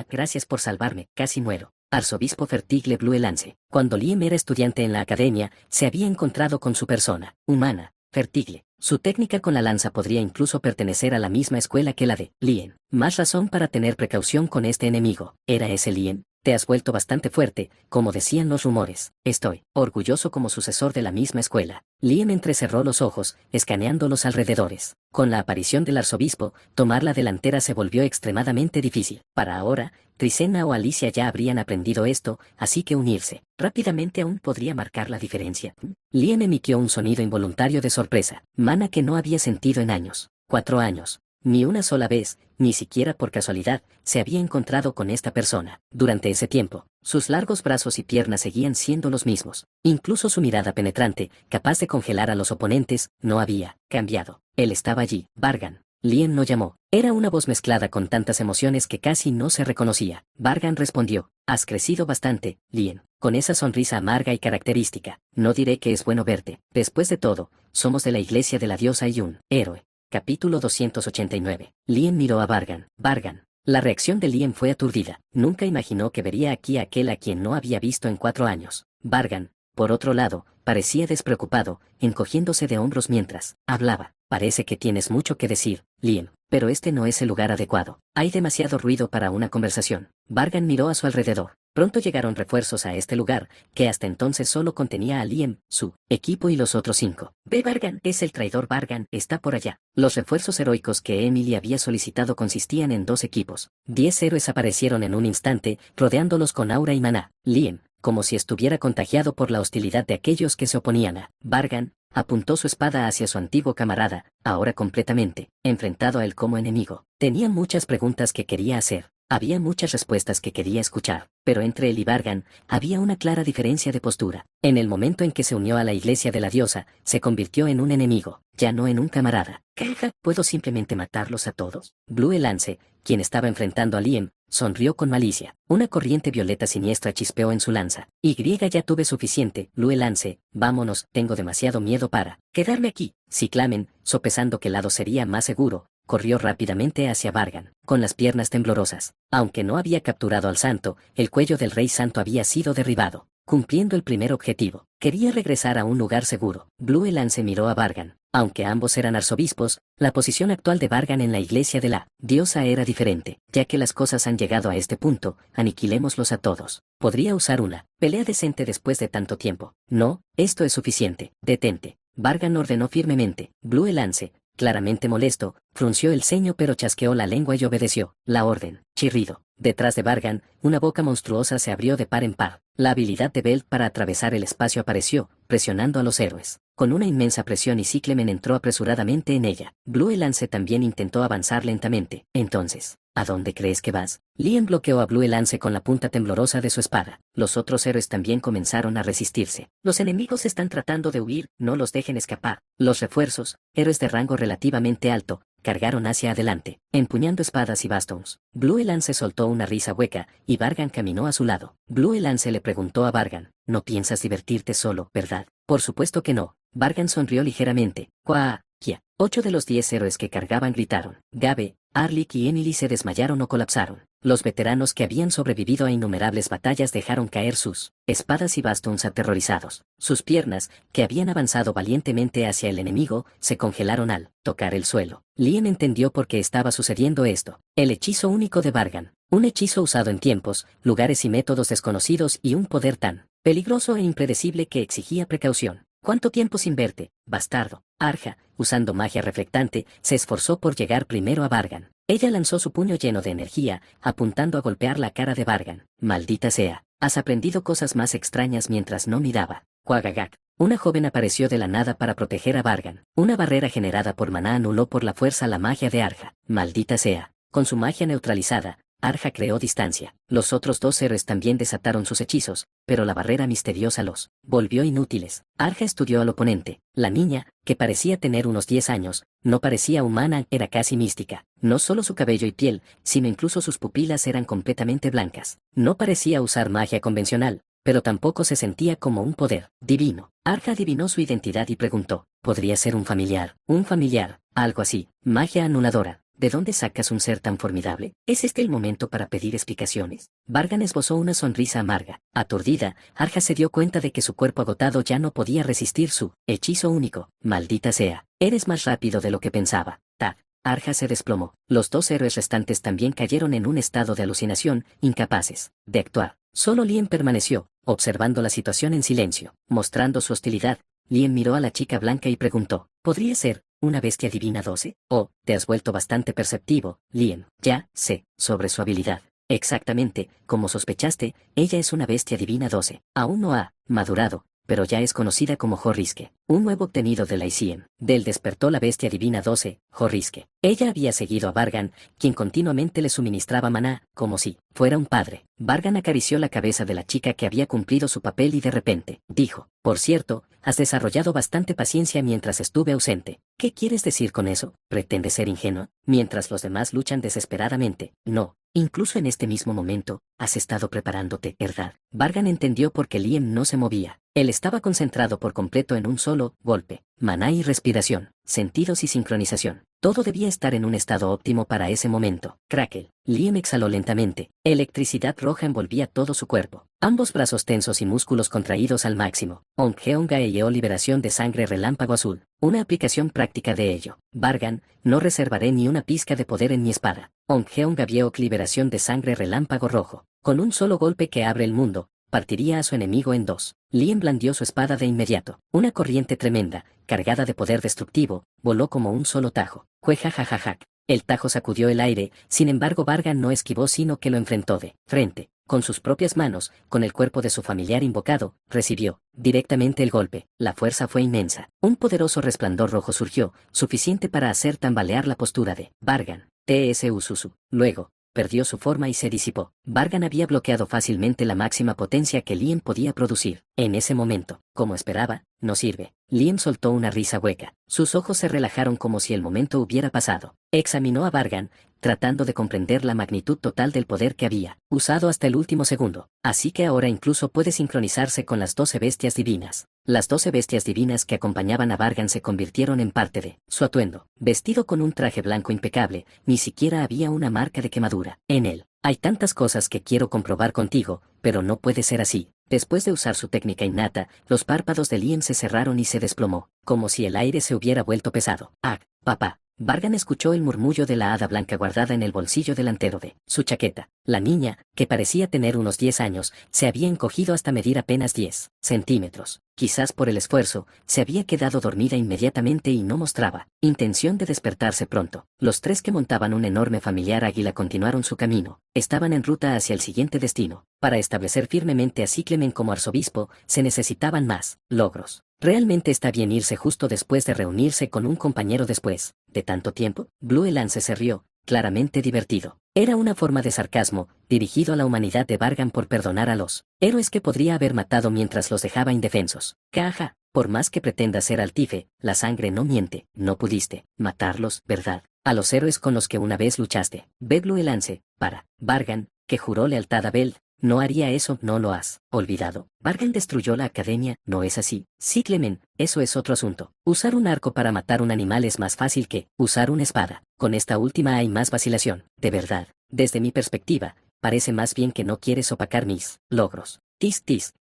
Gracias por salvarme, casi muero. Arzobispo Fertigle Blue Lance. Cuando Lien era estudiante en la academia, se había encontrado con su persona humana, Fertigle. Su técnica con la lanza podría incluso pertenecer a la misma escuela que la de Lien. Más razón para tener precaución con este enemigo. ¿Era ese Lien? Te has vuelto bastante fuerte, como decían los rumores. Estoy orgulloso como sucesor de la misma escuela. Lien entrecerró los ojos, escaneando los alrededores. Con la aparición del arzobispo, tomar la delantera se volvió extremadamente difícil. Para ahora, Trisena o Alicia ya habrían aprendido esto, así que unirse rápidamente aún podría marcar la diferencia. Lien emitió un sonido involuntario de sorpresa, mana que no había sentido en años. 4 años. Ni una sola vez, ni siquiera por casualidad, se había encontrado con esta persona. Durante ese tiempo, sus largos brazos y piernas seguían siendo los mismos. Incluso su mirada penetrante, capaz de congelar a los oponentes, no había cambiado. Él estaba allí. Vargan. Lien no llamó. Era una voz mezclada con tantas emociones que casi no se reconocía. Vargan respondió. Has crecido bastante, Lien. Con esa sonrisa amarga y característica. No diré que es bueno verte. Después de todo, somos de la iglesia de la diosa y un héroe. Capítulo 289. Lien miró a Vargan. Vargan. La reacción de Lien fue aturdida. Nunca imaginó que vería aquí a aquel a quien no había visto en 4 años. Vargan, por otro lado, parecía despreocupado, encogiéndose de hombros mientras hablaba. Parece que tienes mucho que decir, Lien, pero este no es el lugar adecuado. Hay demasiado ruido para una conversación. Vargan miró a su alrededor. Pronto llegaron refuerzos a este lugar, que hasta entonces solo contenía a Lien, su equipo y los otros 5. Ve Vargan, es el traidor Vargan, está por allá. Los refuerzos heroicos que Emily había solicitado consistían en 2 equipos. 10 héroes aparecieron en un instante, rodeándolos con aura y maná. Lien, como si estuviera contagiado por la hostilidad de aquellos que se oponían a Vargan, apuntó su espada hacia su antiguo camarada, ahora completamente enfrentado a él como enemigo. Tenía muchas preguntas que quería hacer. Había muchas respuestas que quería escuchar, pero entre él y Vargan había una clara diferencia de postura. En el momento en que se unió a la iglesia de la diosa, se convirtió en un enemigo, ya no en un camarada. ¿Caja? ¿Puedo simplemente matarlos a todos? Blue Lance, quien estaba enfrentando a Lien, sonrió con malicia. Una corriente violeta siniestra chispeó en su lanza. Ya tuve suficiente, Blue Lance, vámonos, tengo demasiado miedo para quedarme aquí. Cyclamen, sopesando qué lado sería más seguro, corrió rápidamente hacia Vargan, con las piernas temblorosas. Aunque no había capturado al santo, el cuello del rey santo había sido derribado, cumpliendo el primer objetivo. Quería regresar a un lugar seguro. Blue Lance miró a Vargan. Aunque ambos eran arzobispos, la posición actual de Vargan en la iglesia de la diosa era diferente. Ya que las cosas han llegado a este punto, aniquilémoslos a todos. Podría usar una pelea decente después de tanto tiempo. No, esto es suficiente. Detente. Vargan ordenó firmemente. Blue Lance, claramente molesto, frunció el ceño pero chasqueó la lengua y obedeció la orden. Chirrido. Detrás de Vargan, una boca monstruosa se abrió de par en par. La habilidad de Belt para atravesar el espacio apareció, presionando a los héroes. Con una inmensa presión y Cyclamen entró apresuradamente en ella. Blue Lance también intentó avanzar lentamente. Entonces, ¿a dónde crees que vas? Lien bloqueó a Blue Lance con la punta temblorosa de su espada. Los otros héroes también comenzaron a resistirse. Los enemigos están tratando de huir, no los dejen escapar. Los refuerzos, héroes de rango relativamente alto, cargaron hacia adelante, empuñando espadas y bastones. Blue Lance soltó una risa hueca, y Vargan caminó a su lado. Blue Lance le preguntó a Vargan, «No piensas divertirte solo, ¿verdad?» «Por supuesto que no». Vargan sonrió ligeramente. «¡Cuá! ¡Kia!». 8 de los 10 héroes que cargaban gritaron. Gabe, Arlik y Emily se desmayaron o colapsaron. Los veteranos que habían sobrevivido a innumerables batallas dejaron caer sus espadas y bastones aterrorizados. Sus piernas, que habían avanzado valientemente hacia el enemigo, se congelaron al tocar el suelo. Liam entendió por qué estaba sucediendo esto. El hechizo único de Vargan. Un hechizo usado en tiempos, lugares y métodos desconocidos y un poder tan peligroso e impredecible que exigía precaución. ¿Cuánto tiempo sin verte, bastardo? Arja, usando magia reflectante, se esforzó por llegar primero a Vargan. Ella lanzó su puño lleno de energía, apuntando a golpear la cara de Vargan. Maldita sea, has aprendido cosas más extrañas mientras no miraba. Quagagak. Una joven apareció de la nada para proteger a Vargan. Una barrera generada por maná anuló por la fuerza la magia de Arja. Maldita sea. Con su magia neutralizada, Arja creó distancia. Los otros 2 héroes también desataron sus hechizos, pero la barrera misteriosa los volvió inútiles. Arja estudió al oponente. La niña, que parecía tener unos 10 años, no parecía humana, era casi mística. No solo su cabello y piel, sino incluso sus pupilas eran completamente blancas. No parecía usar magia convencional, pero tampoco se sentía como un poder divino. Arja adivinó su identidad y preguntó, ¿podría ser un familiar? Un familiar, algo así, magia anuladora. ¿De dónde sacas un ser tan formidable? ¿Es este el momento para pedir explicaciones? Vargan esbozó una sonrisa amarga. Aturdida, Arja se dio cuenta de que su cuerpo agotado ya no podía resistir su hechizo único. Maldita sea, eres más rápido de lo que pensaba. Tag. Arja se desplomó. Los 2 héroes restantes también cayeron en un estado de alucinación, incapaces de actuar. Solo Liam permaneció, observando la situación en silencio. Mostrando su hostilidad, Liam miró a la chica blanca y preguntó, ¿podría ser una bestia divina 12? Oh, te has vuelto bastante perceptivo, Liam. Ya sé sobre su habilidad. Exactamente, como sospechaste, ella es una bestia divina 12. Aún no ha madurado, pero ya es conocida como Jorriske, un nuevo obtenido de la ICM. Del despertó la bestia divina 12, Jorriske. Ella había seguido a Vargan, quien continuamente le suministraba maná, como si fuera un padre. Vargan acarició la cabeza de la chica que había cumplido su papel y de repente, dijo, por cierto, has desarrollado bastante paciencia mientras estuve ausente. ¿Qué quieres decir con eso? ¿Pretendes ser ingenuo? Mientras los demás luchan desesperadamente. No. Incluso en este mismo momento, has estado preparándote, ¿verdad? Vargan entendió por qué Liam no se movía. Él estaba concentrado por completo en un solo golpe. Maná y respiración, sentidos y sincronización. Todo debía estar en un estado óptimo para ese momento. Crackle. Liam exhaló lentamente. Electricidad roja envolvía todo su cuerpo. Ambos brazos tensos y músculos contraídos al máximo. Ongeonga eyó liberación de sangre relámpago azul. Una aplicación práctica de ello. Vargan, no reservaré ni una pizca de poder en mi espada. Ongeonga vio liberación de sangre relámpago rojo. Con un solo golpe que abre el mundo, partiría a su enemigo en 2. Liam blandió su espada de inmediato. Una corriente tremenda, cargada de poder destructivo, voló como un solo tajo. Juejajajajac. El tajo sacudió el aire, sin embargo Vargan no esquivó sino que lo enfrentó de frente. Con sus propias manos, con el cuerpo de su familiar invocado, recibió directamente el golpe. La fuerza fue inmensa. Un poderoso resplandor rojo surgió, suficiente para hacer tambalear la postura de Vargan. Tsusu. Luego, perdió su forma y se disipó. Vargan había bloqueado fácilmente la máxima potencia que Liam podía producir. En ese momento, como esperaba, no sirve. Liam soltó una risa hueca. Sus ojos se relajaron como si el momento hubiera pasado. Examinó a Vargan, tratando de comprender la magnitud total del poder que había usado hasta el último segundo. Así que ahora incluso puede sincronizarse con las 12 bestias divinas. Las 12 bestias divinas que acompañaban a Vargan se convirtieron en parte de su atuendo. Vestido con un traje blanco impecable, ni siquiera había una marca de quemadura en él. Hay tantas cosas que quiero comprobar contigo, pero no puede ser así. Después de usar su técnica innata, los párpados de Liam se cerraron y se desplomó, como si el aire se hubiera vuelto pesado. ¡Ah, papá! Vargan escuchó el murmullo de la hada blanca guardada en el bolsillo delantero de su chaqueta. La niña, que parecía tener unos 10 años, se había encogido hasta medir apenas 10 centímetros. Quizás por el esfuerzo, se había quedado dormida inmediatamente y no mostraba intención de despertarse pronto. Los 3 que montaban un enorme familiar águila continuaron su camino. Estaban en ruta hacia el siguiente destino. Para establecer firmemente a Cyclemen como arzobispo, se necesitaban más logros. ¿Realmente está bien irse justo después de reunirse con un compañero después de tanto tiempo? Blue Lance se rió, claramente divertido. Era una forma de sarcasmo, dirigido a la humanidad de Vargan por perdonar a los héroes que podría haber matado mientras los dejaba indefensos. Caja, por más que pretenda ser altife, la sangre no miente. No pudiste matarlos, ¿verdad? a los héroes con los que una vez luchaste. Ve Blue Lance, para Vargan, que juró lealtad a Belt. No haría eso, ¿no lo has olvidado? Vargan destruyó la academia, ¿no es así? Sí, Clement, eso es otro asunto. Usar un arco para matar un animal es más fácil que usar una espada. Con esta última hay más vacilación, de verdad. Desde mi perspectiva, parece más bien que no quieres opacar mis logros. Tis.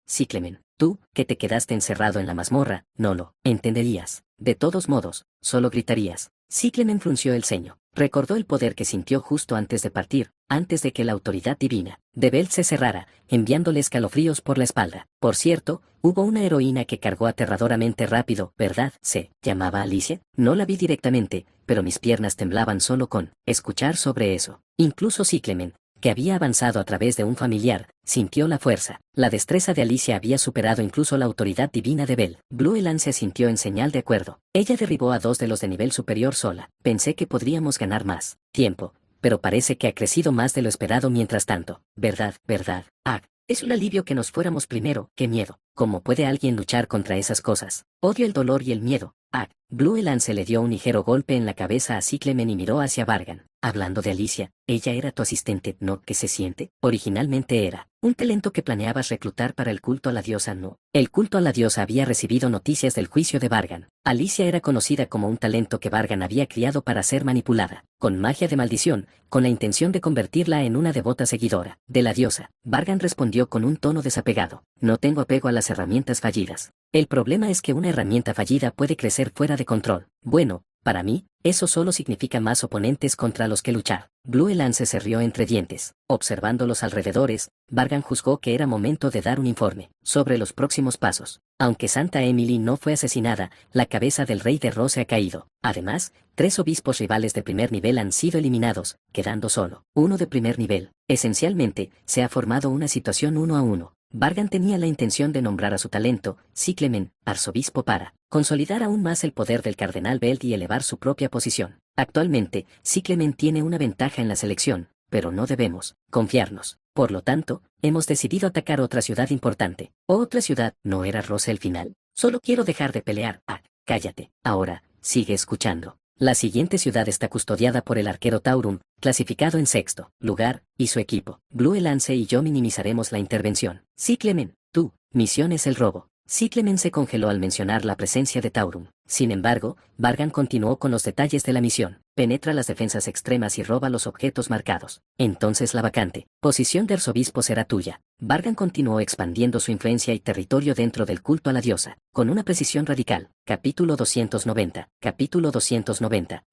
Sí, Clement, tú, que te quedaste encerrado en la mazmorra, no lo entenderías. De todos modos, solo gritarías. Sí, Clement frunció el ceño. Recordó el poder que sintió justo antes de partir, antes de que la autoridad divina de Belt se cerrara, enviándole escalofríos por la espalda. Por cierto, hubo una heroína que cargó aterradoramente rápido, ¿verdad? ¿Se llamaba Alicia? No la vi directamente, pero mis piernas temblaban solo con escuchar sobre eso. Incluso sí, Clement, que había avanzado a través de un familiar, sintió la fuerza. La destreza de Alicia había superado incluso la autoridad divina de Belt. Blue Lance asintió en señal de acuerdo. Ella derribó a 2 de los de nivel superior sola. Pensé que podríamos ganar más tiempo, pero parece que ha crecido más de lo esperado mientras tanto. ¿Verdad? Ah, es un alivio que nos fuéramos primero. ¡Qué miedo! ¿Cómo puede alguien luchar contra esas cosas? Odio el dolor y el miedo. Ah, Blue Lance le dio un ligero golpe en la cabeza a Clement y miró hacia Vargan. Hablando de Alicia, ella era tu asistente, ¿no? ¿Qué se siente? Originalmente era un talento que planeabas reclutar para el culto a la diosa, ¿no? El culto a la diosa había recibido noticias del juicio de Vargan. Alicia era conocida como un talento que Vargan había criado para ser manipulada, con magia de maldición, con la intención de convertirla en una devota seguidora de la diosa. Vargan respondió con un tono desapegado. No tengo apego a las herramientas fallidas. El problema es que una herramienta fallida puede crecer fuera de control. Bueno, para mí, eso solo significa más oponentes contra los que luchar. Blue Lance se rió entre dientes. Observando los alrededores, Vargan juzgó que era momento de dar un informe sobre los próximos pasos. Aunque Santa Emily no fue asesinada, la cabeza del rey de Rose ha caído. Además, 3 obispos rivales de primer nivel han sido eliminados, quedando solo uno de primer nivel. Esencialmente, se ha formado una situación 1 a 1. Vargan tenía la intención de nombrar a su talento, Clement, arzobispo para consolidar aún más el poder del cardenal Belt y elevar su propia posición. Actualmente, Clement tiene una ventaja en la selección, pero no debemos confiarnos. Por lo tanto, hemos decidido atacar otra ciudad importante. ¿Otra ciudad? ¿No era Rose el final? Solo quiero dejar de pelear. Ah, cállate. Ahora, sigue escuchando. La siguiente ciudad está custodiada por el arquero Taurum, clasificado en 6º lugar, y su equipo. Blue Lance y yo minimizaremos la intervención. Sí, Clement, tu misión es el robo. Sí, Clement se congeló al mencionar la presencia de Taurum. Sin embargo, Vargan continuó con los detalles de la misión. Penetra las defensas extremas y roba los objetos marcados. Entonces la vacante posición de arzobispo será tuya. Vargan continuó expandiendo su influencia y territorio dentro del culto a la diosa, con una precisión radical. Capítulo 290.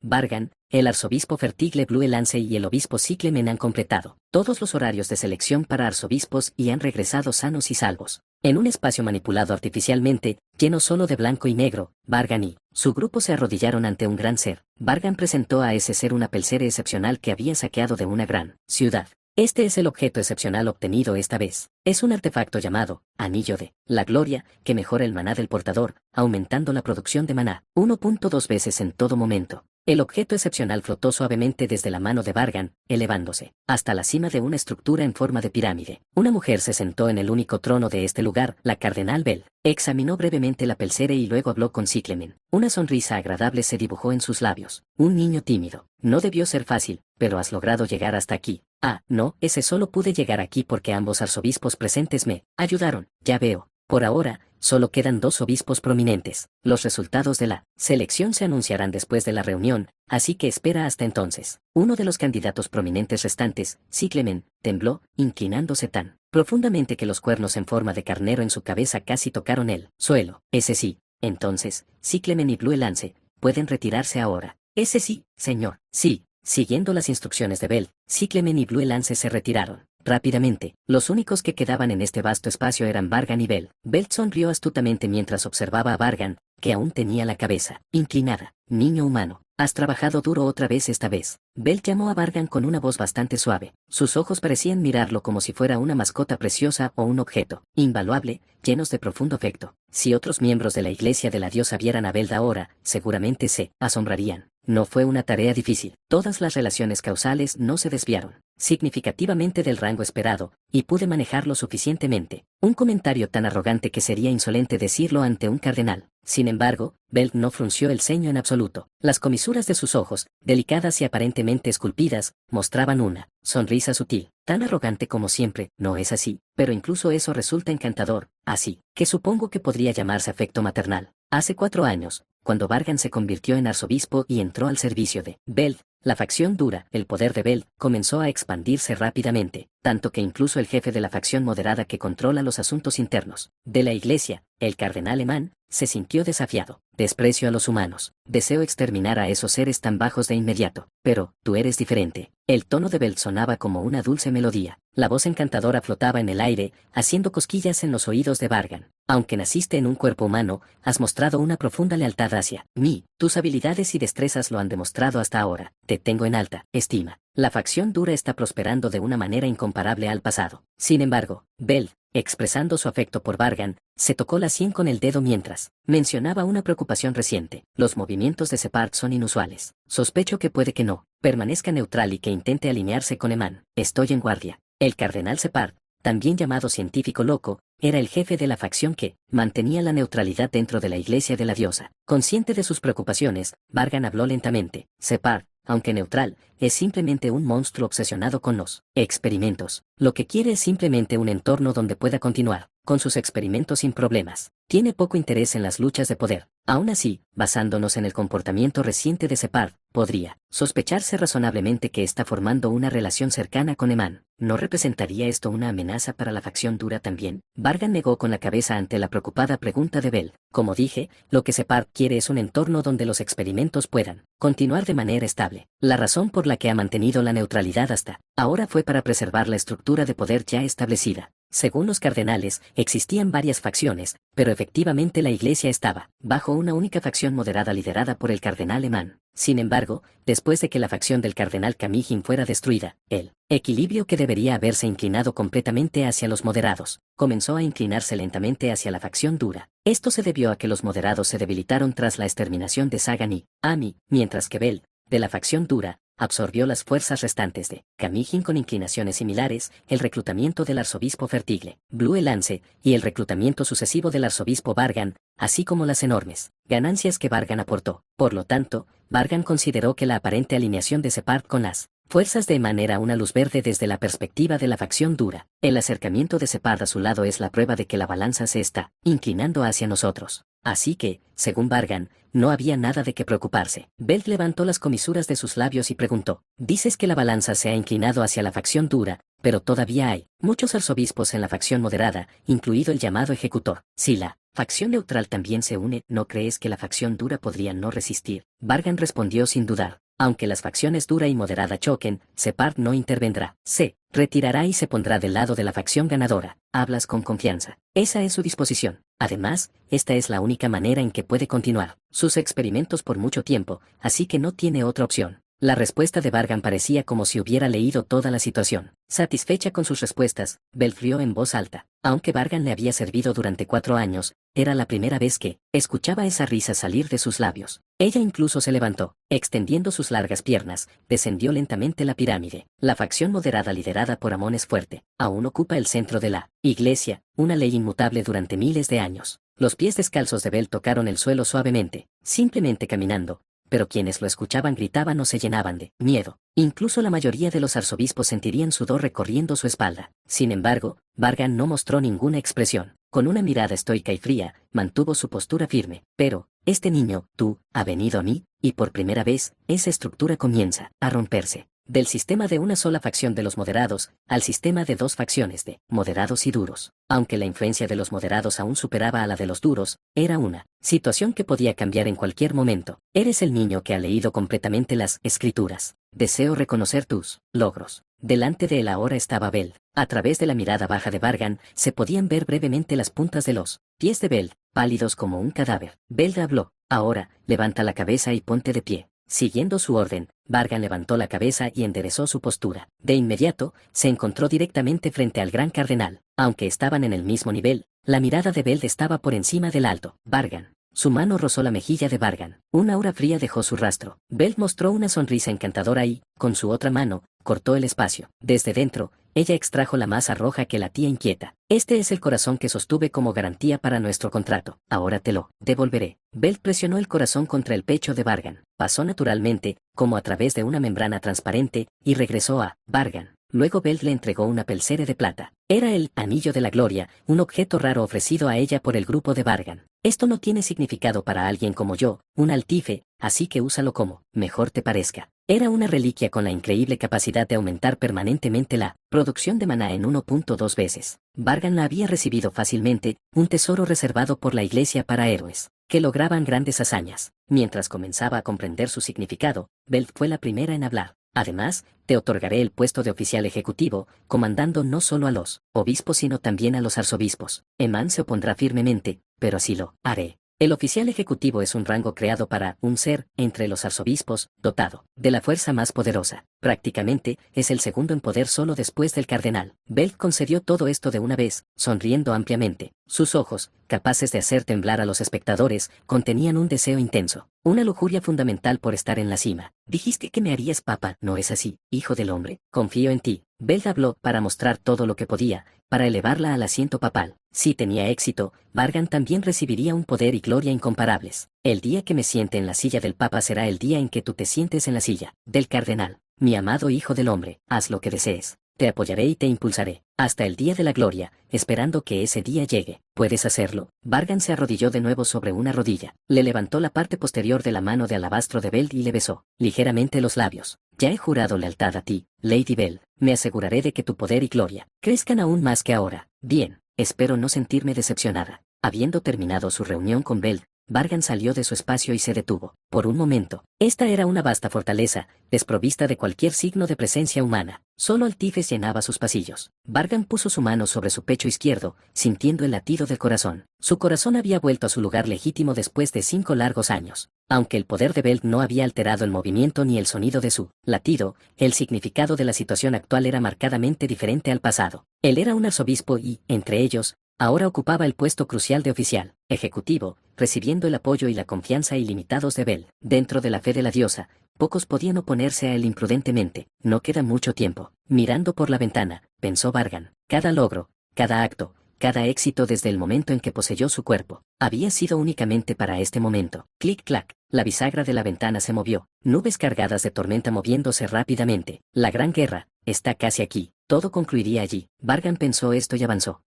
Vargan, el arzobispo Fertigle Blue Lance y el obispo Clement han completado todos los horarios de selección para arzobispos y han regresado sanos y salvos. En un espacio manipulado artificialmente, lleno solo de blanco y negro, Vargan y su grupo se arrodillaron ante un gran ser. Vargan presentó a ese ser una pulsera excepcional que había saqueado de una gran ciudad. Este es el objeto excepcional obtenido esta vez. Es un artefacto llamado Anillo de la Gloria, que mejora el maná del portador, aumentando la producción de maná 1.2 veces en todo momento. El objeto excepcional flotó suavemente desde la mano de Vargan, elevándose hasta la cima de una estructura en forma de pirámide. Una mujer se sentó en el único trono de este lugar, la cardenal Belt. Examinó brevemente la pulsera y luego habló con Clement. Una sonrisa agradable se dibujó en sus labios. Un niño tímido. No debió ser fácil, pero has logrado llegar hasta aquí. Ah, no, ese solo pude llegar aquí porque ambos arzobispos presentes me ayudaron. Ya veo. Por ahora, solo quedan 2 obispos prominentes. Los resultados de la selección se anunciarán después de la reunión, así que espera hasta entonces. Uno de los candidatos prominentes restantes, Clement, tembló, inclinándose tan profundamente que los cuernos en forma de carnero en su cabeza casi tocaron el suelo. Ese sí. Entonces, Clement y Blue Lance pueden retirarse ahora. Ese sí, señor. Sí. Siguiendo las instrucciones de Belt, Clement y Blue Lance se retiraron. Rápidamente, los únicos que quedaban en este vasto espacio eran Vargan y Belt. Belt sonrió astutamente mientras observaba a Vargan, que aún tenía la cabeza inclinada. Niño humano, has trabajado duro otra vez esta vez. Belt llamó a Vargan con una voz bastante suave. Sus ojos parecían mirarlo como si fuera una mascota preciosa o un objeto invaluable, llenos de profundo afecto. Si otros miembros de la iglesia de la diosa vieran a Belt ahora, seguramente se asombrarían. No fue una tarea difícil. Todas las relaciones causales no se desviaron. significativamente del rango esperado, y pude manejarlo suficientemente. Un comentario tan arrogante que sería insolente decirlo ante un cardenal. Sin embargo, Belt no frunció el ceño en absoluto. Las comisuras de sus ojos, delicadas y aparentemente esculpidas, mostraban una sonrisa sutil, tan arrogante como siempre. No es así, pero incluso eso resulta encantador, así que supongo que podría llamarse afecto maternal. Hace 4 años, cuando Vargan se convirtió en arzobispo y entró al servicio de Belt, la facción dura, el poder de Belt, comenzó a expandirse rápidamente, tanto que incluso el jefe de la facción moderada que controla los asuntos internos de la Iglesia, el cardenal alemán, se sintió desafiado. Desprecio a los humanos. Deseo exterminar a esos seres tan bajos de inmediato. Pero, tú eres diferente. El tono de Belt sonaba como una dulce melodía. La voz encantadora flotaba en el aire, haciendo cosquillas en los oídos de Vargan. Aunque naciste en un cuerpo humano, has mostrado una profunda lealtad hacia mí. Tus habilidades y destrezas lo han demostrado hasta ahora. Te tengo en alta estima. La facción dura está prosperando de una manera incomparable al pasado. Sin embargo, Belt, expresando su afecto por Vargan, se tocó la sien con el dedo mientras mencionaba una preocupación reciente. Los movimientos de Separd son inusuales. Sospecho que puede que no permanezca neutral y que intente alinearse con Eman. Estoy en guardia. El cardenal Separd, también llamado científico loco, era el jefe de la facción que mantenía la neutralidad dentro de la iglesia de la diosa. Consciente de sus preocupaciones, Vargan habló lentamente. Separd, aunque neutral, es simplemente un monstruo obsesionado con los experimentos. Lo que quiere es simplemente un entorno donde pueda continuar con sus experimentos sin problemas. Tiene poco interés en las luchas de poder. Aún así, basándonos en el comportamiento reciente de Separd, podría sospecharse razonablemente que está formando una relación cercana con Eman. ¿No representaría esto una amenaza para la facción dura también? Vargan negó con la cabeza ante la preocupada pregunta de Belt. Como dije, lo que Separd quiere es un entorno donde los experimentos puedan continuar de manera estable. La razón por la que ha mantenido la neutralidad hasta ahora fue para preservar la estructura de poder ya establecida. Según los cardenales, existían varias facciones, pero efectivamente la iglesia estaba bajo una única facción moderada liderada por el cardenal Eman. Sin embargo, después de que la facción del cardenal Camigin fuera destruida, el equilibrio que debería haberse inclinado completamente hacia los moderados, comenzó a inclinarse lentamente hacia la facción dura. Esto se debió a que los moderados se debilitaron tras la exterminación de Sagan y Ami, mientras que Belt, de la facción dura, absorbió las fuerzas restantes de Camigin con inclinaciones similares, el reclutamiento del arzobispo Fertigle, Blue Lance, y el reclutamiento sucesivo del arzobispo Vargan, así como las enormes ganancias que Vargan aportó. Por lo tanto, Vargan consideró que la aparente alineación de Separd con las fuerzas de Eman era una luz verde desde la perspectiva de la facción dura. El acercamiento de Separd a su lado es la prueba de que la balanza se está inclinando hacia nosotros. Así que, según Vargan, no había nada de qué preocuparse. Belt levantó las comisuras de sus labios y preguntó: «Dices que la balanza se ha inclinado hacia la facción dura, pero todavía hay muchos arzobispos en la facción moderada, incluido el llamado ejecutor. Si la facción neutral también se une, ¿no crees que la facción dura podría no resistir?». Vargan respondió sin dudar: «Aunque las facciones dura y moderada choquen, Separd no intervendrá. Se retirará y se pondrá del lado de la facción ganadora». Hablas con confianza. Esa es su disposición. Además, esta es la única manera en que puede continuar sus experimentos por mucho tiempo, así que no tiene otra opción. La respuesta de Vargan parecía como si hubiera leído toda la situación. Satisfecha con sus respuestas, Belt rió en voz alta. Aunque Vargan le había servido durante 4 años, era la primera vez que escuchaba esa risa salir de sus labios. Ella incluso se levantó, extendiendo sus largas piernas, descendió lentamente la pirámide. La facción moderada liderada por Amon es fuerte. Aún ocupa el centro de la iglesia, una ley inmutable durante miles de años. Los pies descalzos de Belt tocaron el suelo suavemente, simplemente caminando, pero quienes lo escuchaban gritaban o se llenaban de miedo. Incluso la mayoría de los arzobispos sentirían sudor recorriendo su espalda. Sin embargo, Vargan no mostró ninguna expresión. Con una mirada estoica y fría, mantuvo su postura firme. «Pero, este niño, tú, ha venido a mí, y por primera vez, esa estructura comienza a romperse. Del sistema de una sola facción de los moderados, al sistema de 2 facciones de moderados y duros. Aunque la influencia de los moderados aún superaba a la de los duros, era una situación que podía cambiar en cualquier momento. Eres el niño que ha leído completamente las escrituras. Deseo reconocer tus logros». Delante de él ahora estaba Belt. A través de la mirada baja de Vargan, se podían ver brevemente las puntas de los pies de Belt, pálidos como un cadáver. Belt habló: «Ahora, levanta la cabeza y ponte de pie». Siguiendo su orden, Vargan levantó la cabeza y enderezó su postura. De inmediato, se encontró directamente frente al gran cardenal. Aunque estaban en el mismo nivel, la mirada de Belt estaba por encima del alto. Vargan Su mano rozó la mejilla de Vargan. Un aura fría dejó su rastro. Belle mostró una sonrisa encantadora y, con su otra mano, cortó el espacio. Desde dentro, ella extrajo la masa roja que latía inquieta. Este es el corazón que sostuve como garantía para nuestro contrato. Ahora te lo devolveré. Belle presionó el corazón contra el pecho de Vargan. Pasó naturalmente, como a través de una membrana transparente, y regresó a Vargan. Luego Belle le entregó una pulsera de plata. Era el Anillo de la Gloria, un objeto raro ofrecido a ella por el grupo de Vargan. Esto no tiene significado para alguien como yo, un altife, así que úsalo como mejor te parezca. Era una reliquia con la increíble capacidad de aumentar permanentemente la producción de maná en 1.2 veces. Vargan la había recibido fácilmente, un tesoro reservado por la Iglesia para héroes, que lograban grandes hazañas. Mientras comenzaba a comprender su significado, Belle fue la primera en hablar. Además, te otorgaré el puesto de oficial ejecutivo, comandando no solo a los obispos sino también a los arzobispos. Eman se opondrá firmemente, pero así lo haré. El oficial ejecutivo es un rango creado para un ser, entre los arzobispos, dotado de la fuerza más poderosa. Prácticamente, es el segundo en poder solo después del cardenal. Belle concedió todo esto de una vez, sonriendo ampliamente. Sus ojos, capaces de hacer temblar a los espectadores, contenían un deseo intenso. Una lujuria fundamental por estar en la cima. Dijiste que me harías papa, ¿no es así, hijo del hombre? Confío en ti. Belle habló para mostrar todo lo que podía, para elevarla al asiento papal. Si tenía éxito, Vargan también recibiría un poder y gloria incomparables. El día que me siente en la silla del papa será el día en que tú te sientes en la silla del cardenal. Mi amado hijo del hombre, haz lo que desees. Te apoyaré y te impulsaré, hasta el día de la gloria, esperando que ese día llegue. ¿Puedes hacerlo? Vargan se arrodilló de nuevo sobre una rodilla, le levantó la parte posterior de la mano de alabastro de Belle y le besó ligeramente los labios. Ya he jurado lealtad a ti, Lady Belle, me aseguraré de que tu poder y gloria crezcan aún más que ahora. Bien, espero no sentirme decepcionada. Habiendo terminado su reunión con Belle, Vargan salió de su espacio y se detuvo. Por un momento, esta era una vasta fortaleza, desprovista de cualquier signo de presencia humana. Solo altifes llenaba sus pasillos. Vargan puso su mano sobre su pecho izquierdo, sintiendo el latido del corazón. Su corazón había vuelto a su lugar legítimo después de 5 largos años. Aunque el poder de Belle no había alterado el movimiento ni el sonido de su latido, el significado de la situación actual era marcadamente diferente al pasado. Él era un arzobispo y, entre ellos, ahora ocupaba el puesto crucial de oficial ejecutivo, recibiendo el apoyo y la confianza ilimitados de Belle. Dentro de la fe de la diosa, pocos podían oponerse a él imprudentemente. No queda mucho tiempo. Mirando por la ventana, pensó Vargan, cada logro, cada acto, cada éxito desde el momento en que poseyó su cuerpo, había sido únicamente para este momento. Clic-clac, la bisagra de la ventana se movió, nubes cargadas de tormenta moviéndose rápidamente. La gran guerra está casi aquí, todo concluiría allí. Vargan pensó esto y avanzó.